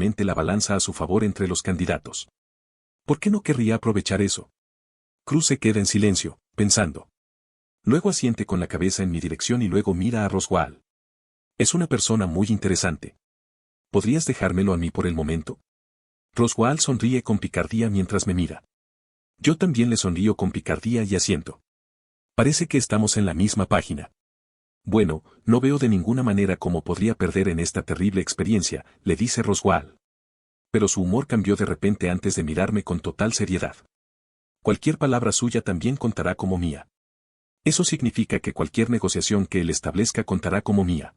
probablemente la balanza a su favor entre los candidatos. ¿Por qué no querría aprovechar eso? Cruz se queda en silencio, pensando. Luego asiente con la cabeza en mi dirección y luego mira a Roswaal. Es una persona muy interesante. ¿Podrías dejármelo a mí por el momento? Roswaal sonríe con picardía mientras me mira. Yo también le sonrío con picardía y asiento. Parece que estamos en la misma página. Bueno, no veo de ninguna manera cómo podría perder en esta terrible experiencia, le dice Roswaal. Pero su humor cambió de repente antes de mirarme con total seriedad. Cualquier palabra suya también contará como mía. Eso significa que cualquier negociación que él establezca contará como mía.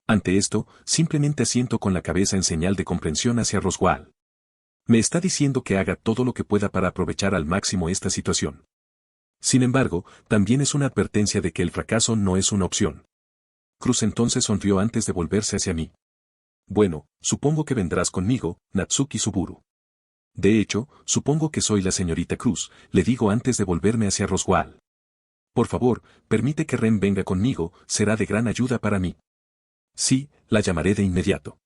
Ante esto, simplemente asiento con la cabeza en señal de comprensión hacia Roswaal. Me está diciendo que haga todo lo que pueda para aprovechar al máximo esta situación. Sin embargo, también es una advertencia de que el fracaso no es una opción. Cruz entonces sonrió antes de volverse hacia mí. Bueno, supongo que vendrás conmigo, Natsuki Suburu. De hecho, supongo que soy la señorita Cruz, le digo antes de volverme hacia Roswaal. Por favor, permite que Ren venga conmigo, será de gran ayuda para mí. Sí, la llamaré de inmediato.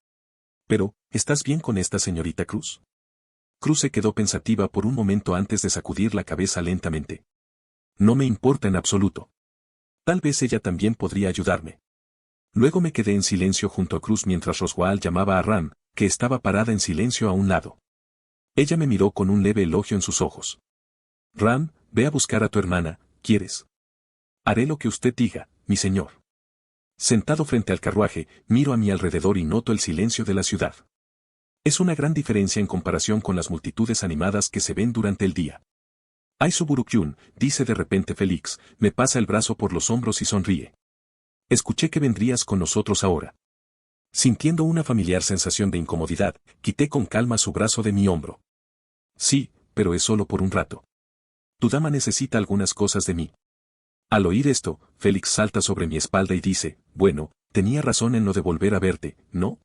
Pero, ¿estás bien con esta señorita Cruz? Cruz se quedó pensativa por un momento antes de sacudir la cabeza lentamente. No me importa en absoluto. Tal vez ella también podría ayudarme. Luego me quedé en silencio junto a Cruz mientras Roswaal llamaba a Ram, que estaba parada en silencio a un lado. Ella me miró con un leve elogio en sus ojos. Ram, ve a buscar a tu hermana, ¿quieres? Haré lo que usted diga, mi señor. Sentado frente al carruaje, miro a mi alrededor y noto el silencio de la ciudad. Es una gran diferencia en comparación con las multitudes animadas que se ven durante el día. Ay Suburu-kyun, dice de repente Félix, me pasa el brazo por los hombros y sonríe. Escuché que vendrías con nosotros ahora. Sintiendo una familiar sensación de incomodidad, quité con calma su brazo de mi hombro. Sí, pero es solo por un rato. Tu dama necesita algunas cosas de mí. Al oír esto, Félix salta sobre mi espalda y dice, bueno, tenía razón en no de volver a verte, ¿no?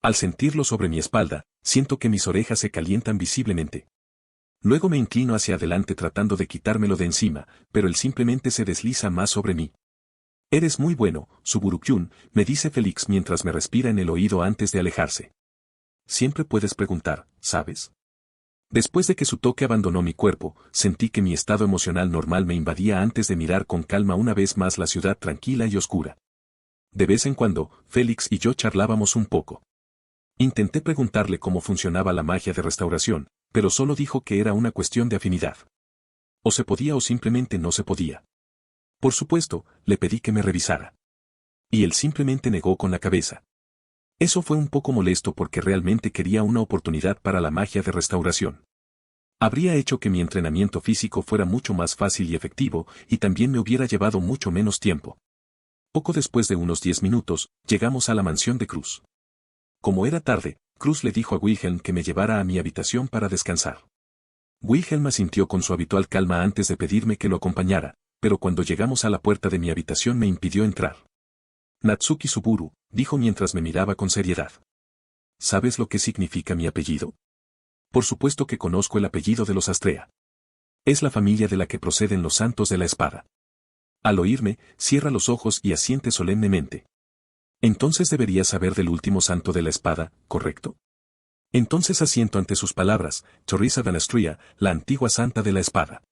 Al sentirlo sobre mi espalda, siento que mis orejas se calientan visiblemente. Luego me inclino hacia adelante tratando de quitármelo de encima, pero él simplemente se desliza más sobre mí. Eres muy bueno, Suburu-kyun, me dice Félix mientras me respira en el oído antes de alejarse. Siempre puedes preguntar, ¿sabes? Después de que su toque abandonó mi cuerpo, sentí que mi estado emocional normal me invadía antes de mirar con calma una vez más la ciudad tranquila y oscura. De vez en cuando, Félix y yo charlábamos un poco. Intenté preguntarle cómo funcionaba la magia de restauración, pero solo dijo que era una cuestión de afinidad. O se podía o simplemente no se podía. Por supuesto, le pedí que me revisara. Y él simplemente negó con la cabeza. Eso fue un poco molesto porque realmente quería una oportunidad para la magia de restauración. Habría hecho que mi entrenamiento físico fuera mucho más fácil y efectivo, y también me hubiera llevado mucho menos tiempo. Poco después de unos 10 minutos, llegamos a la mansión de Cruz. Como era tarde, Cruz le dijo a Wilhelm que me llevara a mi habitación para descansar. Wilhelm asintió con su habitual calma antes de pedirme que lo acompañara, pero cuando llegamos a la puerta de mi habitación me impidió entrar. Natsuki Suburu, dijo mientras me miraba con seriedad. ¿Sabes lo que significa mi apellido? Por supuesto que conozco el apellido de los Astrea. Es la familia de la que proceden los santos de la espada. Al oírme, cierra los ojos y asiente solemnemente. Entonces deberías saber del último santo de la espada, ¿correcto? Entonces asiento ante sus palabras, Choriza Van Astrea, la antigua santa de la espada.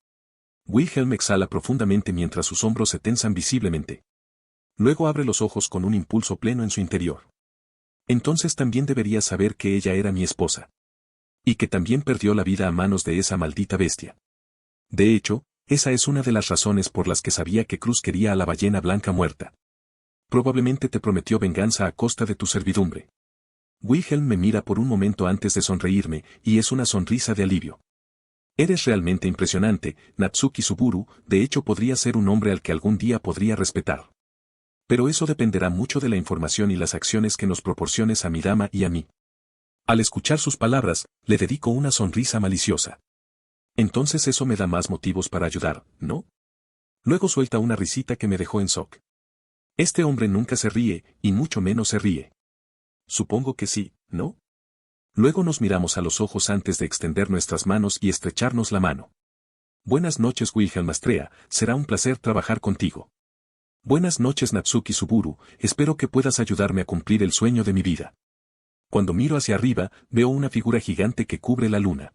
Wilhelm exhala profundamente mientras sus hombros se tensan visiblemente. Luego abre los ojos con un impulso pleno en su interior. Entonces también deberías saber que ella era mi esposa. Y que también perdió la vida a manos de esa maldita bestia. De hecho, esa es una de las razones por las que sabía que Cruz quería a la ballena blanca muerta. Probablemente te prometió venganza a costa de tu servidumbre. Wilhelm me mira por un momento antes de sonreírme, y es una sonrisa de alivio. Eres realmente impresionante, Natsuki Suburu, de hecho podría ser un hombre al que algún día podría respetar. Pero eso dependerá mucho de la información y las acciones que nos proporciones a mi dama y a mí. Al escuchar sus palabras, le dedico una sonrisa maliciosa. Entonces eso me da más motivos para ayudar, ¿no? Luego suelta una risita que me dejó en shock. Este hombre nunca se ríe, y mucho menos se ríe. Supongo que sí, ¿no? Luego nos miramos a los ojos antes de extender nuestras manos y estrecharnos la mano. Buenas noches Wilhelm Astrea, será un placer trabajar contigo. Buenas noches Natsuki Suburu, espero que puedas ayudarme a cumplir el sueño de mi vida. Cuando miro hacia arriba, veo una figura gigante que cubre la luna.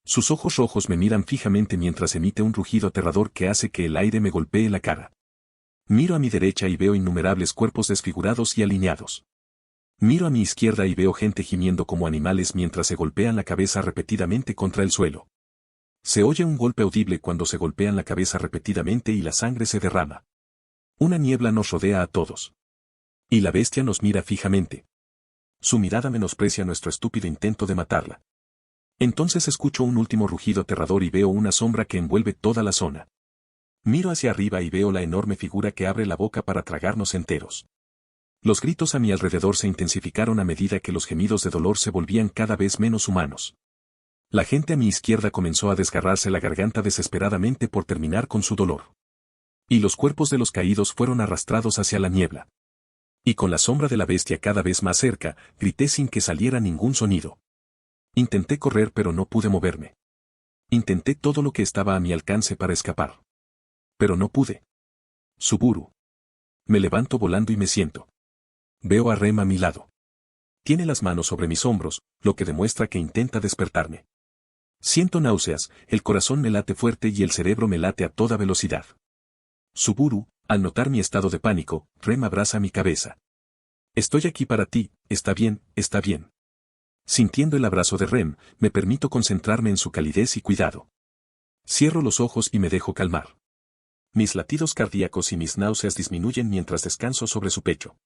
Sus ojos rojos me miran fijamente mientras emite un rugido aterrador que hace que el aire me golpee la cara. Miro a mi derecha y veo innumerables cuerpos desfigurados y alineados. Miro a mi izquierda y veo gente gimiendo como animales mientras se golpean la cabeza repetidamente contra el suelo. Se oye un golpe audible cuando se golpean la cabeza repetidamente y la sangre se derrama. Una niebla nos rodea a todos. Y la bestia nos mira fijamente. Su mirada menosprecia nuestro estúpido intento de matarla. Entonces escucho un último rugido aterrador y veo una sombra que envuelve toda la zona. Miro hacia arriba y veo la enorme figura que abre la boca para tragarnos enteros. Los gritos a mi alrededor se intensificaron a medida que los gemidos de dolor se volvían cada vez menos humanos. La gente a mi izquierda comenzó a desgarrarse la garganta desesperadamente por terminar con su dolor. Y los cuerpos de los caídos fueron arrastrados hacia la niebla. Y con la sombra de la bestia cada vez más cerca, grité sin que saliera ningún sonido. Intenté correr pero no pude moverme. Intenté todo lo que estaba a mi alcance para escapar. Pero no pude. Suburu. Me levanto volando y me siento. Veo a Rem a mi lado. Tiene las manos sobre mis hombros, lo que demuestra que intenta despertarme. Siento náuseas, el corazón me late fuerte y el cerebro me late a toda velocidad. Suburu, al notar mi estado de pánico, Rem abraza mi cabeza. Estoy aquí para ti, está bien, está bien. Sintiendo el abrazo de Rem, me permito concentrarme en su calidez y cuidado. Cierro los ojos y me dejo calmar. Mis latidos cardíacos y mis náuseas disminuyen mientras descanso sobre su pecho.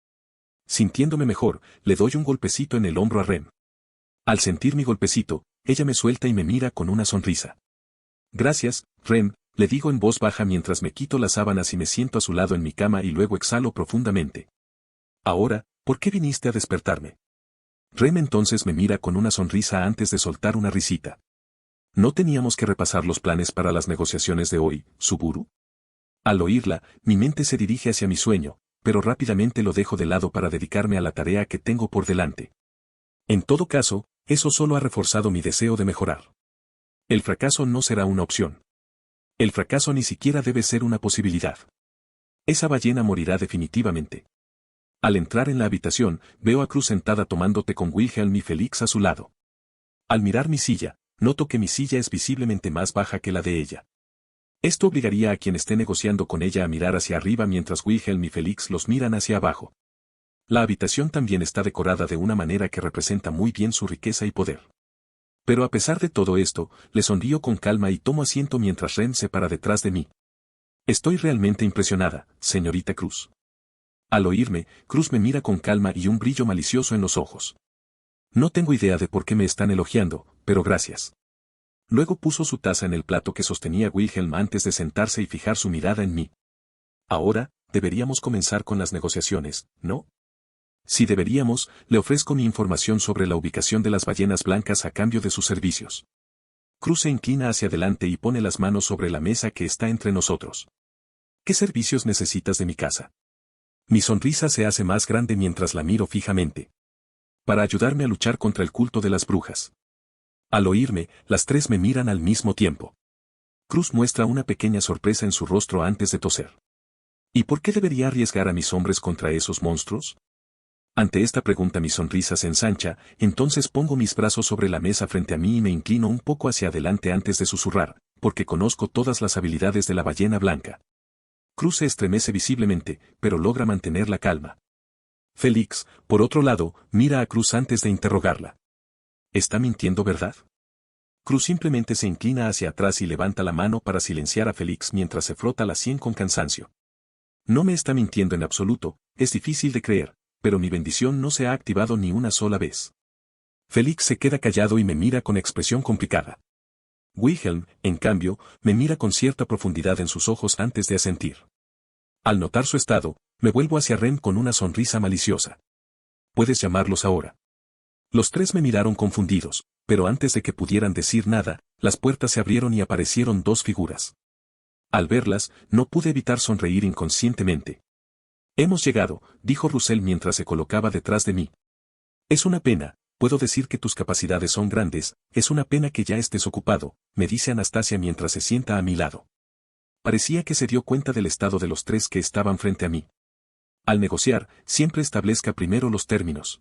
Sintiéndome mejor, le doy un golpecito en el hombro a Rem. Al sentir mi golpecito, ella me suelta y me mira con una sonrisa. Gracias, Rem, le digo en voz baja mientras me quito las sábanas y me siento a su lado en mi cama y luego exhalo profundamente. Ahora, ¿por qué viniste a despertarme? Rem entonces me mira con una sonrisa antes de soltar una risita. ¿No teníamos que repasar los planes para las negociaciones de hoy, Suburu? Al oírla, mi mente se dirige hacia mi sueño, pero rápidamente lo dejo de lado para dedicarme a la tarea que tengo por delante. En todo caso, eso solo ha reforzado mi deseo de mejorar. El fracaso no será una opción. El fracaso ni siquiera debe ser una posibilidad. Esa ballena morirá definitivamente. Al entrar en la habitación, veo a Cruz sentada tomando té con Wilhelm y Felix a su lado. Al mirar mi silla, noto que mi silla es visiblemente más baja que la de ella. Esto obligaría a quien esté negociando con ella a mirar hacia arriba mientras Wilhelm y Felix los miran hacia abajo. La habitación también está decorada de una manera que representa muy bien su riqueza y poder. Pero a pesar de todo esto, le sonrío con calma y tomo asiento mientras Rem se para detrás de mí. Estoy realmente impresionada, señorita Cruz. Al oírme, Cruz me mira con calma y un brillo malicioso en los ojos. No tengo idea de por qué me están elogiando, pero gracias. Luego puso su taza en el plato que sostenía Wilhelm antes de sentarse y fijar su mirada en mí. Ahora, deberíamos comenzar con las negociaciones, ¿no? Si deberíamos, le ofrezco mi información sobre la ubicación de las ballenas blancas a cambio de sus servicios. Cruz se inclina hacia adelante y pone las manos sobre la mesa que está entre nosotros. ¿Qué servicios necesitas de mi casa? Mi sonrisa se hace más grande mientras la miro fijamente. Para ayudarme a luchar contra el culto de las brujas. Al oírme, las tres me miran al mismo tiempo. Cruz muestra una pequeña sorpresa en su rostro antes de toser. ¿Y por qué debería arriesgar a mis hombres contra esos monstruos? Ante esta pregunta mi sonrisa se ensancha, entonces pongo mis brazos sobre la mesa frente a mí y me inclino un poco hacia adelante antes de susurrar, porque conozco todas las habilidades de la ballena blanca. Cruz se estremece visiblemente, pero logra mantener la calma. Félix, por otro lado, mira a Cruz antes de interrogarla. ¿Está mintiendo, verdad? Cruz simplemente se inclina hacia atrás y levanta la mano para silenciar a Félix mientras se frota la sien con cansancio. No me está mintiendo en absoluto, es difícil de creer, pero mi bendición no se ha activado ni una sola vez. Félix se queda callado y me mira con expresión complicada. Wilhelm, en cambio, me mira con cierta profundidad en sus ojos antes de asentir. Al notar su estado, me vuelvo hacia Rem con una sonrisa maliciosa. Puedes llamarlos ahora. Los tres me miraron confundidos, pero antes de que pudieran decir nada, las puertas se abrieron y aparecieron dos figuras. Al verlas, no pude evitar sonreír inconscientemente. Hemos llegado, dijo Russell mientras se colocaba detrás de mí. Es una pena, puedo decir que tus capacidades son grandes, es una pena que ya estés ocupado, me dice Anastasia mientras se sienta a mi lado. Parecía que se dio cuenta del estado de los tres que estaban frente a mí. Al negociar, siempre establezca primero los términos.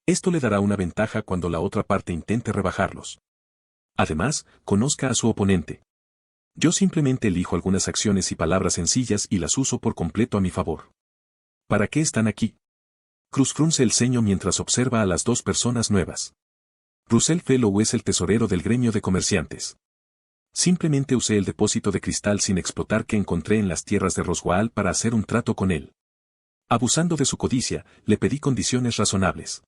Esto le dará una ventaja cuando la otra parte intente rebajarlos. Además, conozca a su oponente. Yo simplemente elijo algunas acciones y palabras sencillas y las uso por completo a mi favor. ¿Para qué están aquí? Cruz frunce el ceño mientras observa a las dos personas nuevas. Russell Fellow es el tesorero del gremio de comerciantes. Simplemente usé el depósito de cristal sin explotar que encontré en las tierras de Roswell para hacer un trato con él. Abusando de su codicia, le pedí condiciones razonables.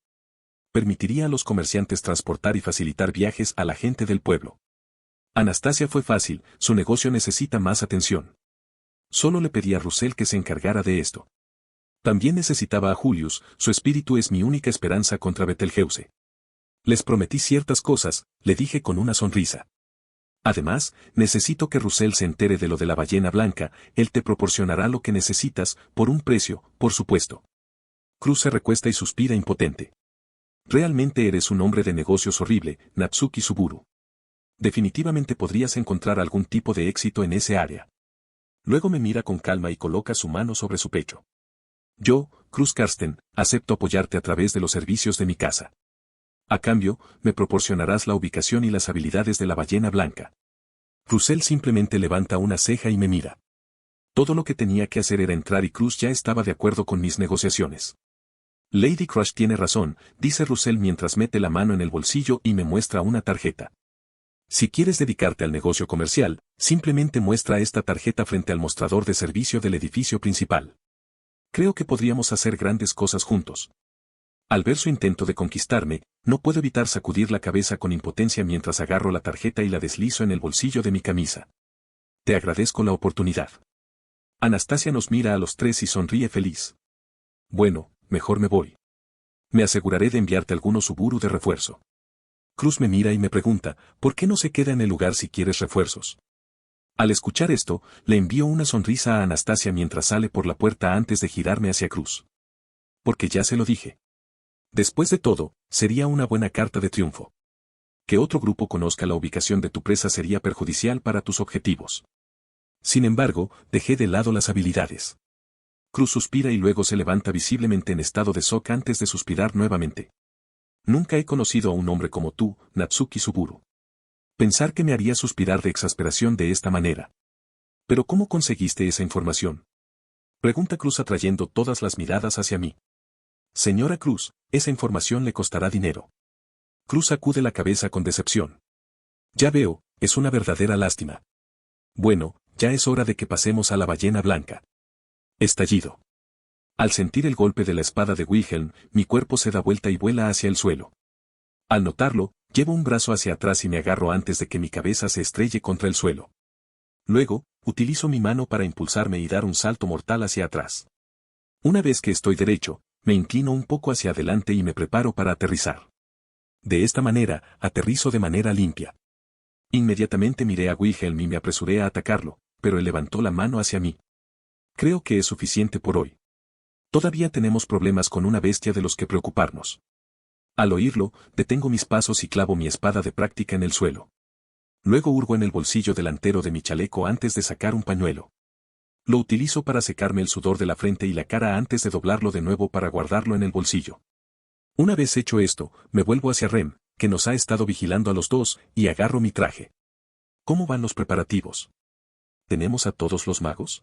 Permitiría a los comerciantes transportar y facilitar viajes a la gente del pueblo. Anastasia fue fácil, su negocio necesita más atención. Solo le pedí a Russell que se encargara de esto. También necesitaba a Julius, su espíritu es mi única esperanza contra Betelgeuse. Les prometí ciertas cosas, le dije con una sonrisa. Además, necesito que Russell se entere de lo de la ballena blanca, él te proporcionará lo que necesitas, por un precio, por supuesto. Cruz se recuesta y suspira impotente. Realmente eres un hombre de negocios horrible, Natsuki Suburu. Definitivamente podrías encontrar algún tipo de éxito en ese área. Luego me mira con calma y coloca su mano sobre su pecho. Yo, Cruz Karsten, acepto apoyarte a través de los servicios de mi casa. A cambio, me proporcionarás la ubicación y las habilidades de la ballena blanca. Russell simplemente levanta una ceja y me mira. Todo lo que tenía que hacer era entrar y Cruz ya estaba de acuerdo con mis negociaciones. Lady Crush tiene razón, dice Russell mientras mete la mano en el bolsillo y me muestra una tarjeta. Si quieres dedicarte al negocio comercial, simplemente muestra esta tarjeta frente al mostrador de servicio del edificio principal. Creo que podríamos hacer grandes cosas juntos. Al ver su intento de conquistarme, no puedo evitar sacudir la cabeza con impotencia mientras agarro la tarjeta y la deslizo en el bolsillo de mi camisa. Te agradezco la oportunidad. Anastasia nos mira a los tres y sonríe feliz. Bueno, mejor me voy. Me aseguraré de enviarte algunos Suburu de refuerzo. Cruz me mira y me pregunta, ¿por qué no se queda en el lugar si quieres refuerzos? Al escuchar esto, le envío una sonrisa a Anastasia mientras sale por la puerta antes de girarme hacia Cruz. Porque ya se lo dije. Después de todo, sería una buena carta de triunfo. Que otro grupo conozca la ubicación de tu presa sería perjudicial para tus objetivos. Sin embargo, dejé de lado las habilidades. Cruz suspira y luego se levanta visiblemente en estado de shock antes de suspirar nuevamente. Nunca he conocido a un hombre como tú, Natsuki Suburu. Pensar que me haría suspirar de exasperación de esta manera. ¿Pero cómo conseguiste esa información? Pregunta Cruz atrayendo todas las miradas hacia mí. Señora Cruz, esa información le costará dinero. Cruz sacude la cabeza con decepción. Ya veo, es una verdadera lástima. Bueno, ya es hora de que pasemos a la ballena blanca. Estallido. Al sentir el golpe de la espada de Wilhelm, mi cuerpo se da vuelta y vuela hacia el suelo. Al notarlo, llevo un brazo hacia atrás y me agarro antes de que mi cabeza se estrelle contra el suelo. Luego, utilizo mi mano para impulsarme y dar un salto mortal hacia atrás. Una vez que estoy derecho, me inclino un poco hacia adelante y me preparo para aterrizar. De esta manera, aterrizo de manera limpia. Inmediatamente miré a Wilhelm y me apresuré a atacarlo, pero él levantó la mano hacia mí. Creo que es suficiente por hoy. Todavía tenemos problemas con una bestia de los que preocuparnos. Al oírlo, detengo mis pasos y clavo mi espada de práctica en el suelo. Luego hurgo en el bolsillo delantero de mi chaleco antes de sacar un pañuelo. Lo utilizo para secarme el sudor de la frente y la cara antes de doblarlo de nuevo para guardarlo en el bolsillo. Una vez hecho esto, me vuelvo hacia Rem, que nos ha estado vigilando a los dos, y agarro mi traje. ¿Cómo van los preparativos? ¿Tenemos a todos los magos?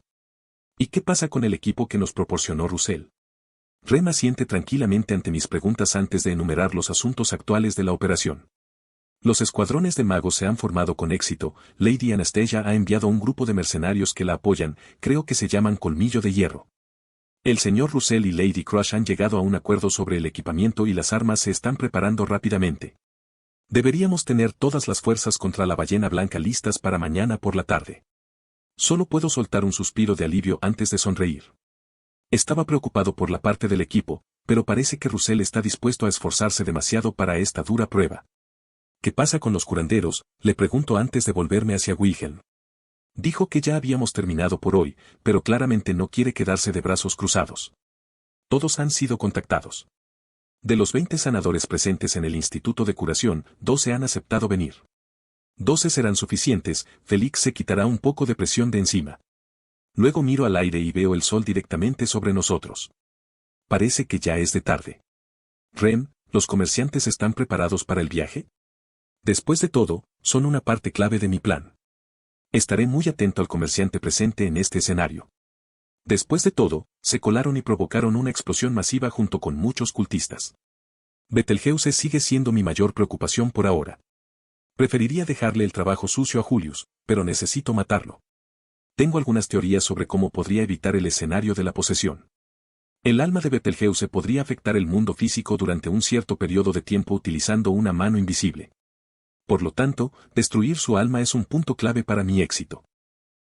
¿Y qué pasa con el equipo que nos proporcionó Russell? Rem asiente tranquilamente ante mis preguntas antes de enumerar los asuntos actuales de la operación. Los escuadrones de magos se han formado con éxito, Lady Anastasia ha enviado un grupo de mercenarios que la apoyan, creo que se llaman Colmillo de Hierro. El señor Russell y Lady Crush han llegado a un acuerdo sobre el equipamiento y las armas se están preparando rápidamente. Deberíamos tener todas las fuerzas contra la ballena blanca listas para mañana por la tarde. Solo puedo soltar un suspiro de alivio antes de sonreír. Estaba preocupado por la parte del equipo, pero parece que Russell está dispuesto a esforzarse demasiado para esta dura prueba. ¿Qué pasa con los curanderos?, le pregunto antes de volverme hacia Wilhelm. Dijo que ya habíamos terminado por hoy, pero claramente no quiere quedarse de brazos cruzados. Todos han sido contactados. De los 20 sanadores presentes en el Instituto de Curación, 12 han aceptado venir. 12 serán suficientes, Félix se quitará un poco de presión de encima. Luego miro al aire y veo el sol directamente sobre nosotros. Parece que ya es de tarde. Rem, ¿Los comerciantes están preparados para el viaje? Después de todo, son una parte clave de mi plan. Estaré muy atento al comerciante presente en este escenario. Después de todo, se colaron y provocaron una explosión masiva junto con muchos cultistas. Betelgeuse sigue siendo mi mayor preocupación por ahora. Preferiría dejarle el trabajo sucio a Julius, pero necesito matarlo. Tengo algunas teorías sobre cómo podría evitar el escenario de la posesión. El alma de Betelgeuse podría afectar el mundo físico durante un cierto periodo de tiempo utilizando una mano invisible. Por lo tanto, destruir su alma es un punto clave para mi éxito.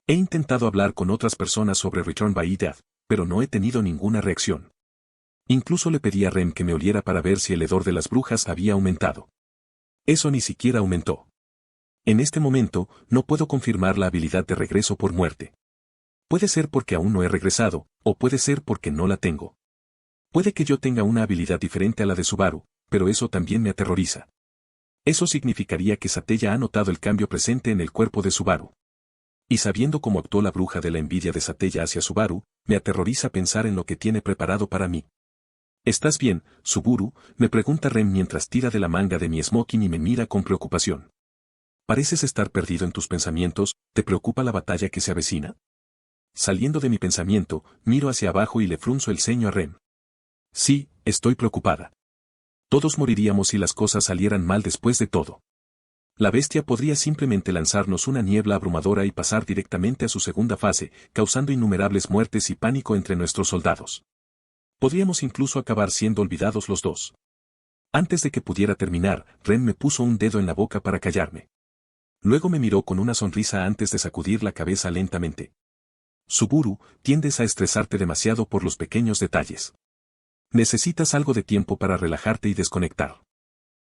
He intentado hablar con otras personas sobre Return by Death, pero no he tenido ninguna reacción. Incluso le pedí a Rem que me oliera para ver si el hedor de las brujas había aumentado. Eso ni siquiera aumentó. En este momento, no puedo confirmar la habilidad de regreso por muerte. Puede ser porque aún no he regresado, o puede ser porque no la tengo. Puede que yo tenga una habilidad diferente a la de Subaru, pero eso también me aterroriza. Eso significaría que Satella ha notado el cambio presente en el cuerpo de Subaru. Y sabiendo cómo actuó la bruja de la envidia de Satella hacia Subaru, me aterroriza pensar en lo que tiene preparado para mí. ¿Estás bien, Subaru?, me pregunta Rem mientras tira de la manga de mi smoking y me mira con preocupación. Pareces estar perdido en tus pensamientos, ¿te preocupa la batalla que se avecina? Saliendo de mi pensamiento, miro hacia abajo y le frunzo el ceño a Rem. Sí, estoy preocupada. Todos moriríamos si las cosas salieran mal después de todo. La bestia podría simplemente lanzarnos una niebla abrumadora y pasar directamente a su segunda fase, causando innumerables muertes y pánico entre nuestros soldados. Podríamos incluso acabar siendo olvidados los dos. Antes de que pudiera terminar, Rem me puso un dedo en la boca para callarme. Luego me miró con una sonrisa antes de sacudir la cabeza lentamente. Subaru, tiendes a estresarte demasiado por los pequeños detalles. Necesitas algo de tiempo para relajarte y desconectar.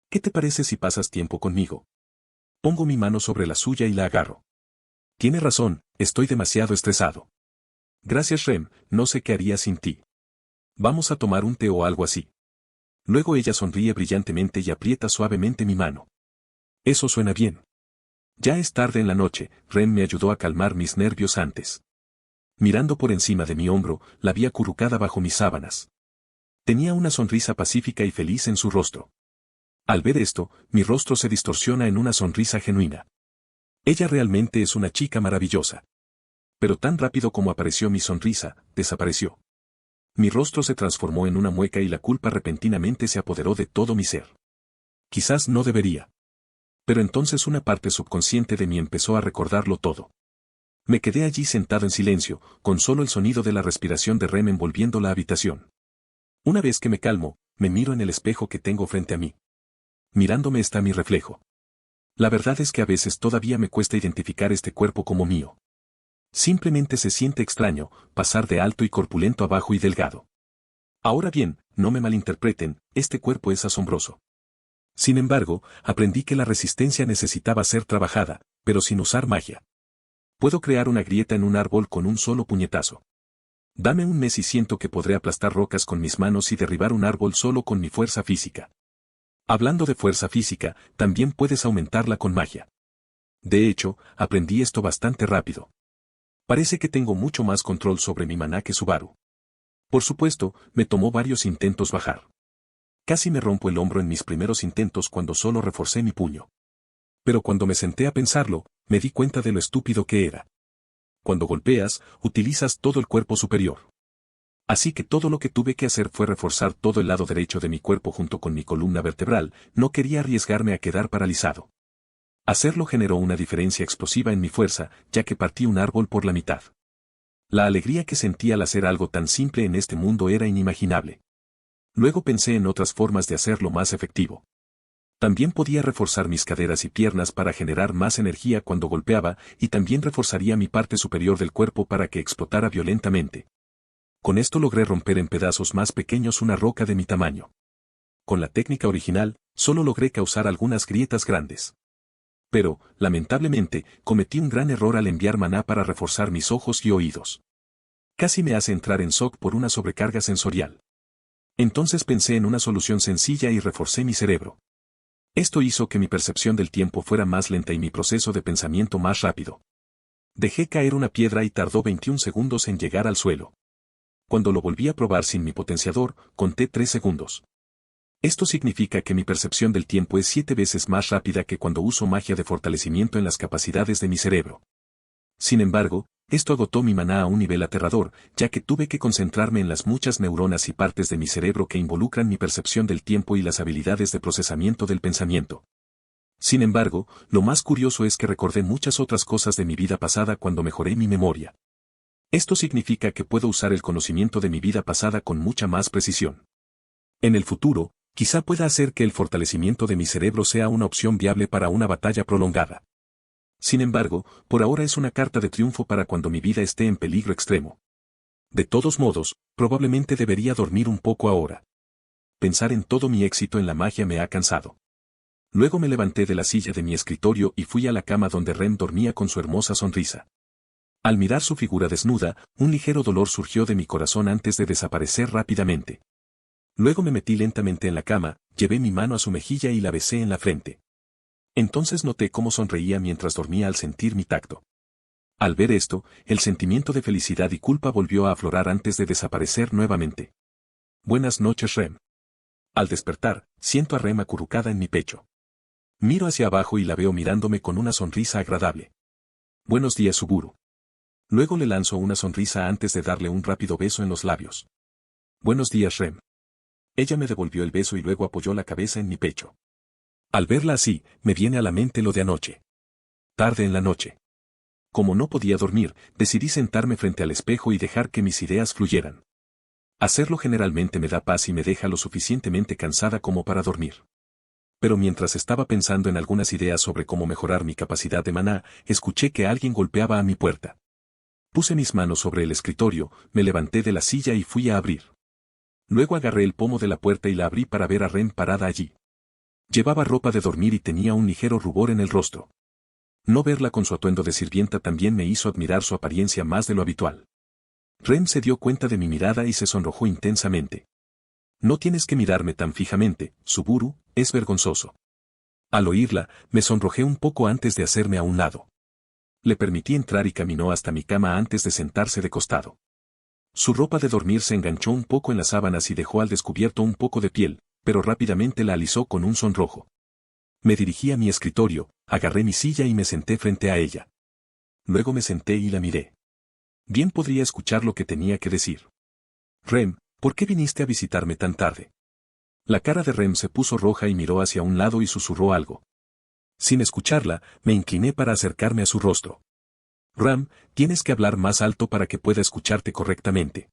¿Qué te parece si pasas tiempo conmigo? Pongo mi mano sobre la suya y la agarro. Tiene razón, estoy demasiado estresado. Gracias Rem, no sé qué haría sin ti. Vamos a tomar un té o algo así. Luego ella sonríe brillantemente y aprieta suavemente mi mano. Eso suena bien. Ya es tarde en la noche, Rem me ayudó a calmar mis nervios antes. Mirando por encima de mi hombro, la vi acurrucada bajo mis sábanas. Tenía una sonrisa pacífica y feliz en su rostro. Al ver esto, mi rostro se distorsiona en una sonrisa genuina. Ella realmente es una chica maravillosa. Pero tan rápido como apareció mi sonrisa, desapareció. Mi rostro se transformó en una mueca y la culpa repentinamente se apoderó de todo mi ser. Quizás no debería. Pero entonces una parte subconsciente de mí empezó a recordarlo todo. Me quedé allí sentado en silencio, con solo el sonido de la respiración de Rem envolviendo la habitación. Una vez que me calmo, me miro en el espejo que tengo frente a mí. Mirándome está mi reflejo. La verdad es que a veces todavía me cuesta identificar este cuerpo como mío. Simplemente se siente extraño, pasar de alto y corpulento a bajo y delgado. Ahora bien, no me malinterpreten, este cuerpo es asombroso. Sin embargo, aprendí que la resistencia necesitaba ser trabajada, pero sin usar magia. Puedo crear una grieta en un árbol con un solo puñetazo. Dame un mes y siento que podré aplastar rocas con mis manos y derribar un árbol solo con mi fuerza física. Hablando de fuerza física, también puedes aumentarla con magia. De hecho, aprendí esto bastante rápido. Parece que tengo mucho más control sobre mi maná que Subaru. Por supuesto, me tomó varios intentos bajar. Casi me rompo el hombro en mis primeros intentos cuando solo reforcé mi puño. Pero cuando me senté a pensarlo, me di cuenta de lo estúpido que era. Cuando golpeas, utilizas todo el cuerpo superior. Así que todo lo que tuve que hacer fue reforzar todo el lado derecho de mi cuerpo junto con mi columna vertebral, no quería arriesgarme a quedar paralizado. Hacerlo generó una diferencia explosiva en mi fuerza, ya que partí un árbol por la mitad. La alegría que sentí al hacer algo tan simple en este mundo era inimaginable. Luego pensé en otras formas de hacerlo más efectivo. También podía reforzar mis caderas y piernas para generar más energía cuando golpeaba, y también reforzaría mi parte superior del cuerpo para que explotara violentamente. Con esto logré romper en pedazos más pequeños una roca de mi tamaño. Con la técnica original, solo logré causar algunas grietas grandes. Pero, lamentablemente, cometí un gran error al enviar maná para reforzar mis ojos y oídos. Casi me hace entrar en shock por una sobrecarga sensorial. Entonces pensé en una solución sencilla y reforcé mi cerebro. Esto hizo que mi percepción del tiempo fuera más lenta y mi proceso de pensamiento más rápido. Dejé caer una piedra y tardó 21 segundos en llegar al suelo. Cuando lo volví a probar sin mi potenciador, conté 3 segundos. Esto significa que mi percepción del tiempo es 7 veces más rápida que cuando uso magia de fortalecimiento en las capacidades de mi cerebro. Sin embargo, esto agotó mi maná a un nivel aterrador, ya que tuve que concentrarme en las muchas neuronas y partes de mi cerebro que involucran mi percepción del tiempo y las habilidades de procesamiento del pensamiento. Sin embargo, lo más curioso es que recordé muchas otras cosas de mi vida pasada cuando mejoré mi memoria. Esto significa que puedo usar el conocimiento de mi vida pasada con mucha más precisión. En el futuro, quizá pueda hacer que el fortalecimiento de mi cerebro sea una opción viable para una batalla prolongada. Sin embargo, por ahora es una carta de triunfo para cuando mi vida esté en peligro extremo. De todos modos, probablemente debería dormir un poco ahora. Pensar en todo mi éxito en la magia me ha cansado. Luego me levanté de la silla de mi escritorio y fui a la cama donde Rem dormía con su hermosa sonrisa. Al mirar su figura desnuda, un ligero dolor surgió de mi corazón antes de desaparecer rápidamente. Luego me metí lentamente en la cama, llevé mi mano a su mejilla y la besé en la frente. Entonces noté cómo sonreía mientras dormía al sentir mi tacto. Al ver esto, el sentimiento de felicidad y culpa volvió a aflorar antes de desaparecer nuevamente. Buenas noches, Rem. Al despertar, siento a Rem acurrucada en mi pecho. Miro hacia abajo y la veo mirándome con una sonrisa agradable. Buenos días, Suburu. Luego le lanzo una sonrisa antes de darle un rápido beso en los labios. Buenos días, Rem. Ella me devolvió el beso y luego apoyó la cabeza en mi pecho. Al verla así, me viene a la mente lo de anoche. Tarde en la noche. Como no podía dormir, decidí sentarme frente al espejo y dejar que mis ideas fluyeran. Hacerlo generalmente me da paz y me deja lo suficientemente cansada como para dormir. Pero mientras estaba pensando en algunas ideas sobre cómo mejorar mi capacidad de maná, escuché que alguien golpeaba a mi puerta. Puse mis manos sobre el escritorio, me levanté de la silla y fui a abrir. Luego agarré el pomo de la puerta y la abrí para ver a Rem parada allí. Llevaba ropa de dormir y tenía un ligero rubor en el rostro. No verla con su atuendo de sirvienta también me hizo admirar su apariencia más de lo habitual. Rem se dio cuenta de mi mirada y se sonrojó intensamente. No tienes que mirarme tan fijamente, Suburu, es vergonzoso. Al oírla, me sonrojé un poco antes de hacerme a un lado. Le permití entrar y caminó hasta mi cama antes de sentarse de costado. Su ropa de dormir se enganchó un poco en las sábanas y dejó al descubierto un poco de piel, pero rápidamente la alisó con un sonrojo. Me dirigí a mi escritorio, agarré mi silla y me senté frente a ella. Luego me senté y la miré. Bien podría escuchar lo que tenía que decir. Rem, ¿por qué viniste a visitarme tan tarde? La cara de Rem se puso roja y miró hacia un lado y susurró algo. Sin escucharla, me incliné para acercarme a su rostro. Ram, tienes que hablar más alto para que pueda escucharte correctamente.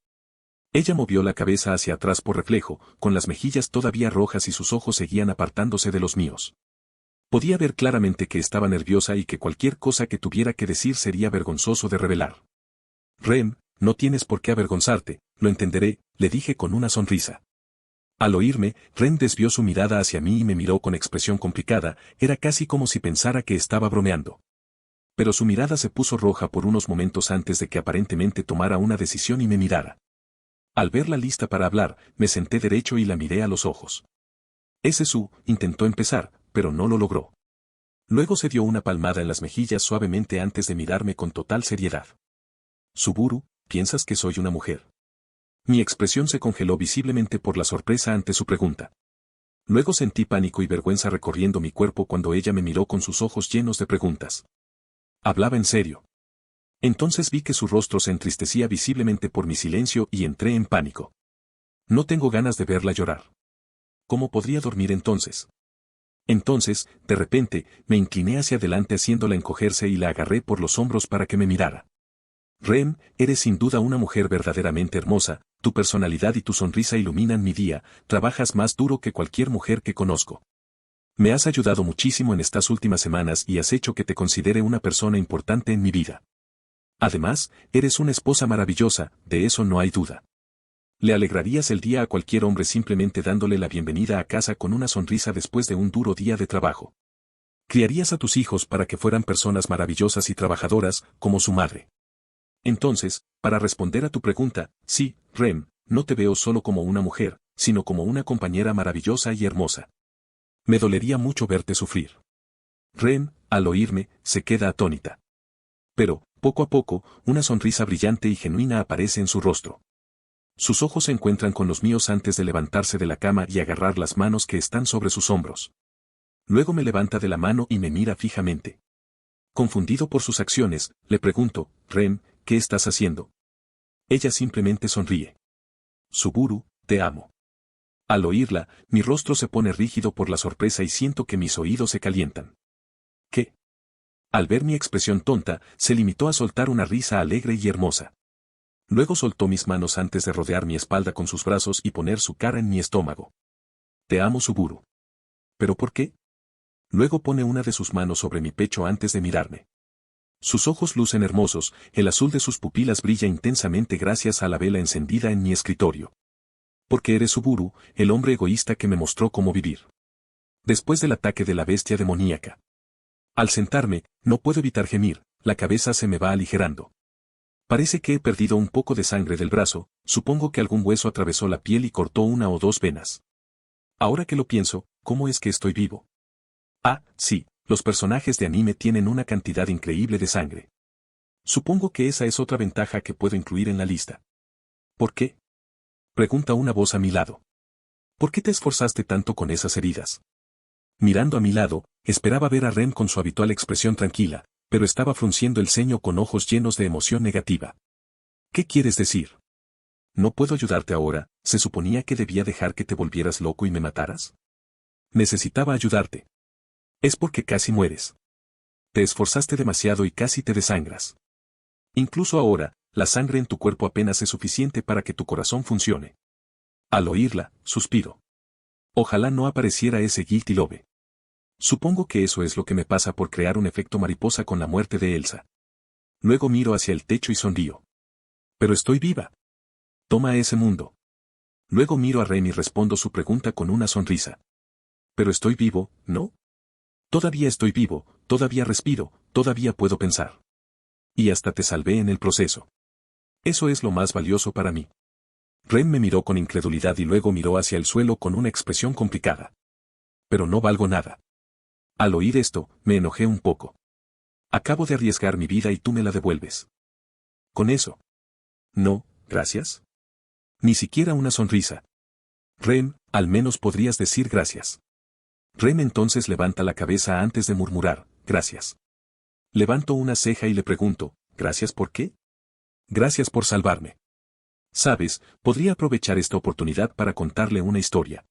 Ella movió la cabeza hacia atrás por reflejo, con las mejillas todavía rojas y sus ojos seguían apartándose de los míos. Podía ver claramente que estaba nerviosa y que cualquier cosa que tuviera que decir sería vergonzoso de revelar. Rem, no tienes por qué avergonzarte, lo entenderé, le dije con una sonrisa. Al oírme, Rem desvió su mirada hacia mí y me miró con expresión complicada, era casi como si pensara que estaba bromeando. Pero su mirada se puso roja por unos momentos antes de que aparentemente tomara una decisión y me mirara. Al verla lista para hablar, me senté derecho y la miré a los ojos. Intentó empezar, pero no lo logró. Luego se dio una palmada en las mejillas suavemente antes de mirarme con total seriedad. Suburu, ¿piensas que soy una mujer? Mi expresión se congeló visiblemente por la sorpresa ante su pregunta. Luego sentí pánico y vergüenza recorriendo mi cuerpo cuando ella me miró con sus ojos llenos de preguntas. Hablaba en serio. Entonces vi que su rostro se entristecía visiblemente por mi silencio y entré en pánico. No tengo ganas de verla llorar. ¿Cómo podría dormir entonces? Entonces, de repente, me incliné hacia adelante haciéndola encogerse y la agarré por los hombros para que me mirara. Rem, eres sin duda una mujer verdaderamente hermosa, tu personalidad y tu sonrisa iluminan mi día, trabajas más duro que cualquier mujer que conozco. Me has ayudado muchísimo en estas últimas semanas y has hecho que te considere una persona importante en mi vida. Además, eres una esposa maravillosa, de eso no hay duda. Le alegrarías el día a cualquier hombre simplemente dándole la bienvenida a casa con una sonrisa después de un duro día de trabajo. Criarías a tus hijos para que fueran personas maravillosas y trabajadoras, como su madre. Entonces, para responder a tu pregunta, sí, Rem, no te veo solo como una mujer, sino como una compañera maravillosa y hermosa. Me dolería mucho verte sufrir. Rem, al oírme, se queda atónita. Pero, poco a poco, una sonrisa brillante y genuina aparece en su rostro. Sus ojos se encuentran con los míos antes de levantarse de la cama y agarrar las manos que están sobre sus hombros. Luego me levanta de la mano y me mira fijamente. Confundido por sus acciones, le pregunto, Rem, ¿qué estás haciendo? Ella simplemente sonríe. Suburu, te amo. Al oírla, mi rostro se pone rígido por la sorpresa y siento que mis oídos se calientan. ¿Qué? Al ver mi expresión tonta, se limitó a soltar una risa alegre y hermosa. Luego soltó mis manos antes de rodear mi espalda con sus brazos y poner su cara en mi estómago. Te amo, Suburu. ¿Pero por qué? Luego pone una de sus manos sobre mi pecho antes de mirarme. Sus ojos lucen hermosos, el azul de sus pupilas brilla intensamente gracias a la vela encendida en mi escritorio. Porque eres Suburu, el hombre egoísta que me mostró cómo vivir. Después del ataque de la bestia demoníaca. Al sentarme, no puedo evitar gemir, la cabeza se me va aligerando. Parece que he perdido un poco de sangre del brazo, supongo que algún hueso atravesó la piel y cortó una o dos venas. Ahora que lo pienso, ¿cómo es que estoy vivo? Ah, sí, los personajes de anime tienen una cantidad increíble de sangre. Supongo que esa es otra ventaja que puedo incluir en la lista. ¿Por qué? Pregunta una voz a mi lado. ¿Por qué te esforzaste tanto con esas heridas? Mirando a mi lado, esperaba ver a Rem con su habitual expresión tranquila, pero estaba frunciendo el ceño con ojos llenos de emoción negativa. ¿Qué quieres decir? No puedo ayudarte ahora, ¿se suponía que debía dejar que te volvieras loco y me mataras? Necesitaba ayudarte. Es porque casi mueres. Te esforzaste demasiado y casi te desangras. Incluso ahora, la sangre en tu cuerpo apenas es suficiente para que tu corazón funcione. Al oírla, suspiro. Ojalá no apareciera ese guilty love. Supongo que eso es lo que me pasa por crear un efecto mariposa con la muerte de Elsa. Luego miro hacia el techo y sonrío. Pero estoy viva. Toma ese mundo. Luego miro a Rem y respondo su pregunta con una sonrisa. Pero estoy vivo, ¿no? Todavía estoy vivo, todavía respiro, todavía puedo pensar. Y hasta te salvé en el proceso. Eso es lo más valioso para mí. Rem me miró con incredulidad y luego miró hacia el suelo con una expresión complicada. Pero no valgo nada. Al oír esto, me enojé un poco. Acabo de arriesgar mi vida y tú me la devuelves. ¿Con eso? No, gracias. Ni siquiera una sonrisa. Rem, al menos podrías decir gracias. Rem entonces levanta la cabeza antes de murmurar, gracias. Levanto una ceja y le pregunto, ¿gracias por qué? Gracias por salvarme. Sabes, podría aprovechar esta oportunidad para contarle una historia.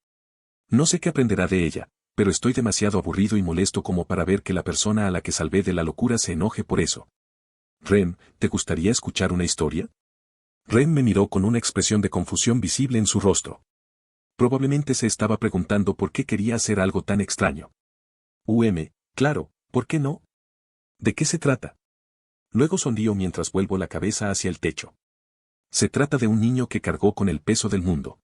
No sé qué aprenderá de ella, pero estoy demasiado aburrido y molesto como para ver que la persona a la que salvé de la locura se enoje por eso. Rem, ¿te gustaría escuchar una historia? Rem me miró con una expresión de confusión visible en su rostro. Probablemente se estaba preguntando por qué quería hacer algo tan extraño. Claro, ¿por qué no? ¿De qué se trata? Luego sonrío mientras vuelvo la cabeza hacia el techo. Se trata de un niño que cargó con el peso del mundo.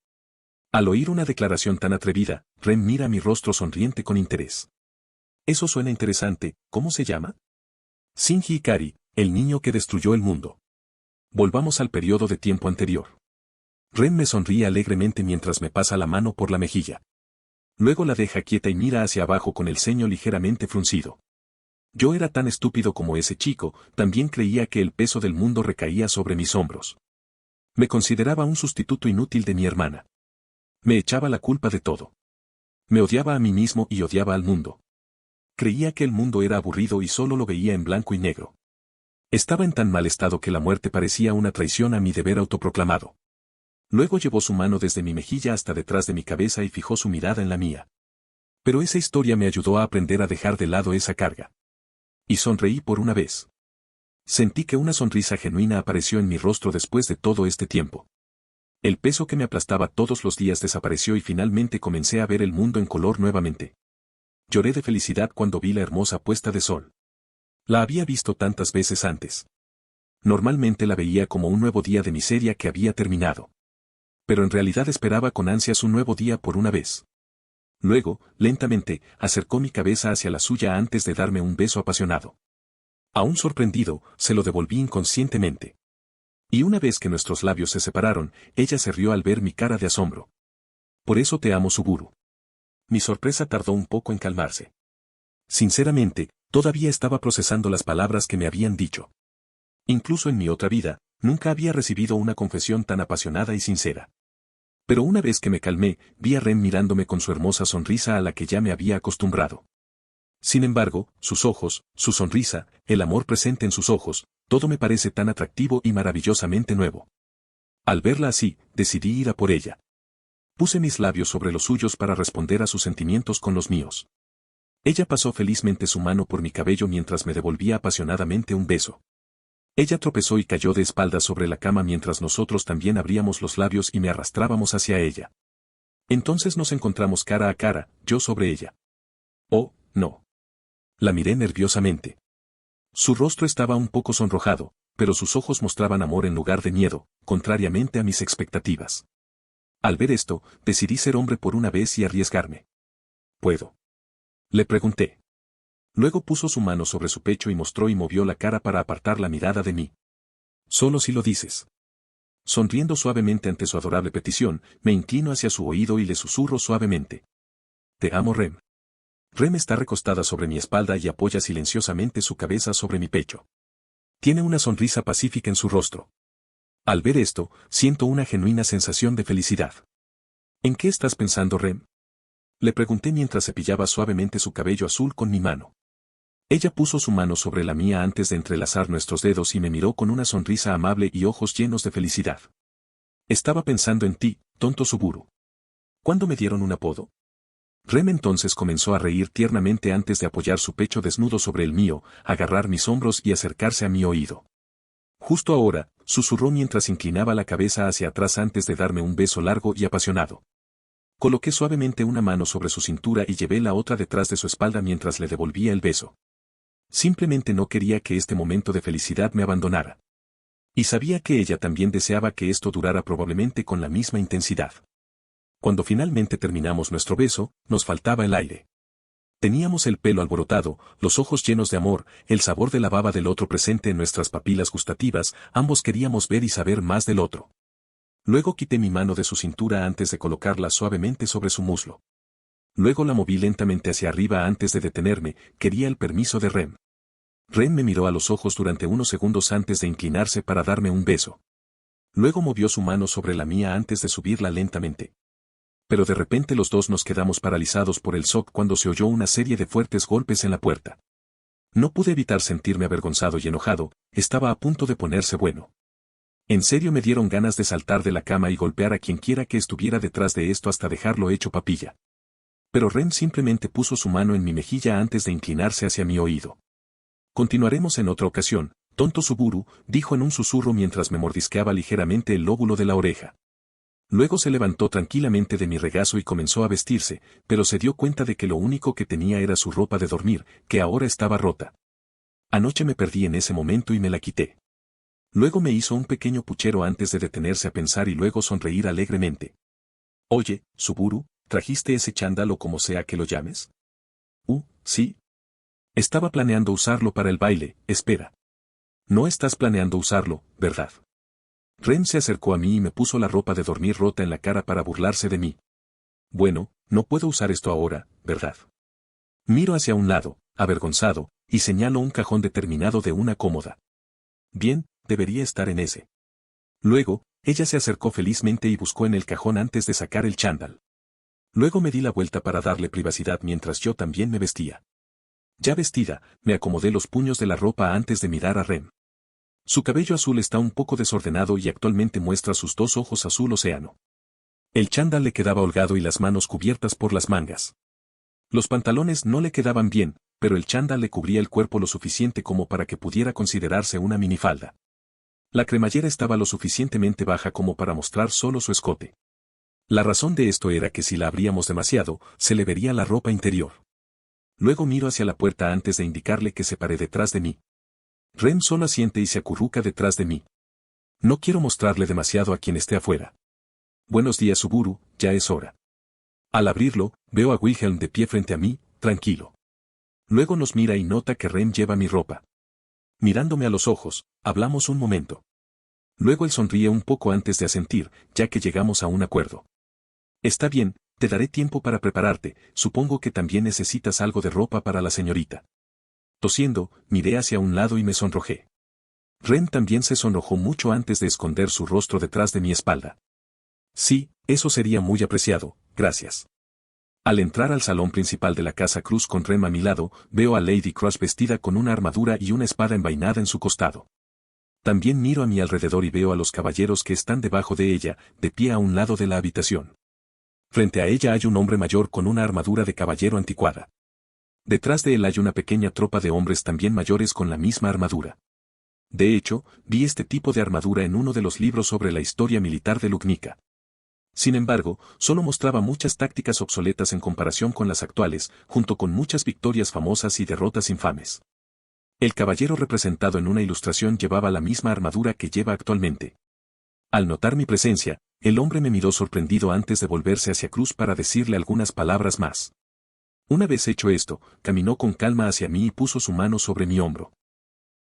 Al oír una declaración tan atrevida, Rem mira mi rostro sonriente con interés. Eso suena interesante, ¿cómo se llama? Shinji Ikari, el niño que destruyó el mundo. Volvamos al periodo de tiempo anterior. Rem me sonríe alegremente mientras me pasa la mano por la mejilla. Luego la deja quieta y mira hacia abajo con el ceño ligeramente fruncido. Yo era tan estúpido como ese chico, también creía que el peso del mundo recaía sobre mis hombros. Me consideraba un sustituto inútil de mi hermana. Me echaba la culpa de todo. Me odiaba a mí mismo y odiaba al mundo. Creía que el mundo era aburrido y solo lo veía en blanco y negro. Estaba en tan mal estado que la muerte parecía una traición a mi deber autoproclamado. Luego llevó su mano desde mi mejilla hasta detrás de mi cabeza y fijó su mirada en la mía. Pero esa historia me ayudó a aprender a dejar de lado esa carga. Y sonreí por una vez. Sentí que una sonrisa genuina apareció en mi rostro después de todo este tiempo. El peso que me aplastaba todos los días desapareció y finalmente comencé a ver el mundo en color nuevamente. Lloré de felicidad cuando vi la hermosa puesta de sol. La había visto tantas veces antes. Normalmente la veía como un nuevo día de miseria que había terminado. Pero en realidad esperaba con ansias un nuevo día por una vez. Luego, lentamente, acercó mi cabeza hacia la suya antes de darme un beso apasionado. Aún sorprendido, se lo devolví inconscientemente. Y una vez que nuestros labios se separaron, ella se rió al ver mi cara de asombro. Por eso te amo, Suburu. Mi sorpresa tardó un poco en calmarse. Sinceramente, todavía estaba procesando las palabras que me habían dicho. Incluso en mi otra vida, Nunca había recibido una confesión tan apasionada y sincera. Pero una vez que me calmé, vi a Rem mirándome con su hermosa sonrisa a la que ya me había acostumbrado. Sin embargo, sus ojos, su sonrisa, el amor presente en sus ojos, todo me parece tan atractivo y maravillosamente nuevo. Al verla así, decidí ir a por ella. Puse mis labios sobre los suyos para responder a sus sentimientos con los míos. Ella pasó felizmente su mano por mi cabello mientras me devolvía apasionadamente un beso. Ella tropezó y cayó de espaldas sobre la cama mientras nosotros también abríamos los labios y me arrastrábamos hacia ella. Entonces nos encontramos cara a cara, yo sobre ella. Oh, no. La miré nerviosamente. Su rostro estaba un poco sonrojado, pero sus ojos mostraban amor en lugar de miedo, contrariamente a mis expectativas. Al ver esto, decidí ser hombre por una vez y arriesgarme. ¿Puedo? Le pregunté. Luego puso su mano sobre su pecho y mostró y movió la cara para apartar la mirada de mí. Solo si lo dices. Sonriendo suavemente ante su adorable petición, me inclino hacia su oído y le susurro suavemente. Te amo, Rem. Rem está recostada sobre mi espalda y apoya silenciosamente su cabeza sobre mi pecho. Tiene una sonrisa pacífica en su rostro. Al ver esto, siento una genuina sensación de felicidad. ¿En qué estás pensando, Rem? Le pregunté mientras cepillaba suavemente su cabello azul con mi mano. Ella puso su mano sobre la mía antes de entrelazar nuestros dedos y me miró con una sonrisa amable y ojos llenos de felicidad. Estaba pensando en ti, tonto Suburu. ¿Cuándo me dieron un apodo? Rem entonces comenzó a reír tiernamente antes de apoyar su pecho desnudo sobre el mío, agarrar mis hombros y acercarse a mi oído. Justo ahora, susurró mientras inclinaba la cabeza hacia atrás antes de darme un beso largo y apasionado. Coloqué suavemente una mano sobre su cintura y llevé la otra detrás de su espalda mientras le devolvía el beso. Simplemente no quería que este momento de felicidad me abandonara. Y sabía que ella también deseaba que esto durara probablemente con la misma intensidad. Cuando finalmente terminamos nuestro beso, nos faltaba el aire. Teníamos el pelo alborotado, los ojos llenos de amor, el sabor de la baba del otro presente en nuestras papilas gustativas, ambos queríamos ver y saber más del otro. Luego quité mi mano de su cintura antes de colocarla suavemente sobre su muslo. Luego la moví lentamente hacia arriba antes de detenerme, quería el permiso de Rem. Rem me miró a los ojos durante unos segundos antes de inclinarse para darme un beso. Luego movió su mano sobre la mía antes de subirla lentamente. Pero de repente los dos nos quedamos paralizados por el shock cuando se oyó una serie de fuertes golpes en la puerta. No pude evitar sentirme avergonzado y enojado, estaba a punto de ponerse bueno. En serio me dieron ganas de saltar de la cama y golpear a quien quiera que estuviera detrás de esto hasta dejarlo hecho papilla. Pero Rem simplemente puso su mano en mi mejilla antes de inclinarse hacia mi oído. Continuaremos en otra ocasión, tonto Suburu, dijo en un susurro mientras me mordisqueaba ligeramente el lóbulo de la oreja. Luego se levantó tranquilamente de mi regazo y comenzó a vestirse, pero se dio cuenta de que lo único que tenía era su ropa de dormir, que ahora estaba rota. Anoche me perdí en ese momento y me la quité. Luego me hizo un pequeño puchero antes de detenerse a pensar y luego sonreír alegremente. Oye, Suburu, ¿trajiste ese chándal o como sea que lo llames? Sí. Estaba planeando usarlo para el baile, espera. No estás planeando usarlo, ¿verdad? Rem se acercó a mí y me puso la ropa de dormir rota en la cara para burlarse de mí. Bueno, no puedo usar esto ahora, ¿verdad? Miro hacia un lado, avergonzado, y señalo un cajón determinado de una cómoda. Bien, debería estar en ese. Luego, ella se acercó felizmente y buscó en el cajón antes de sacar el chándal. Luego me di la vuelta para darle privacidad mientras yo también me vestía. Ya vestida, me acomodé los puños de la ropa antes de mirar a Rem. Su cabello azul está un poco desordenado y actualmente muestra sus dos ojos azul océano. El chándal le quedaba holgado y las manos cubiertas por las mangas. Los pantalones no le quedaban bien, pero el chándal le cubría el cuerpo lo suficiente como para que pudiera considerarse una minifalda. La cremallera estaba lo suficientemente baja como para mostrar solo su escote. La razón de esto era que si la abríamos demasiado, se le vería la ropa interior. Luego miro hacia la puerta antes de indicarle que se pare detrás de mí. Rem solo asiente y se acurruca detrás de mí. No quiero mostrarle demasiado a quien esté afuera. Buenos días, Suburu, ya es hora. Al abrirlo, veo a Wilhelm de pie frente a mí, tranquilo. Luego nos mira y nota que Rem lleva mi ropa. Mirándome a los ojos, hablamos un momento. Luego él sonríe un poco antes de asentir, ya que llegamos a un acuerdo. Está bien, te daré tiempo para prepararte, supongo que también necesitas algo de ropa para la señorita. Tosiendo, miré hacia un lado y me sonrojé. Rem también se sonrojó mucho antes de esconder su rostro detrás de mi espalda. Sí, eso sería muy apreciado, gracias. Al entrar al salón principal de la casa Cruz con Rem a mi lado, veo a Lady Crush vestida con una armadura y una espada envainada en su costado. También miro a mi alrededor y veo a los caballeros que están debajo de ella, de pie a un lado de la habitación. Frente a ella hay un hombre mayor con una armadura de caballero anticuada. Detrás de él hay una pequeña tropa de hombres también mayores con la misma armadura. De hecho, vi este tipo de armadura en uno de los libros sobre la historia militar de Lugnica. Sin embargo, solo mostraba muchas tácticas obsoletas en comparación con las actuales, junto con muchas victorias famosas y derrotas infames. El caballero representado en una ilustración llevaba la misma armadura que lleva actualmente. Al notar mi presencia, el hombre me miró sorprendido antes de volverse hacia Cruz para decirle algunas palabras más. Una vez hecho esto, caminó con calma hacia mí y puso su mano sobre mi hombro.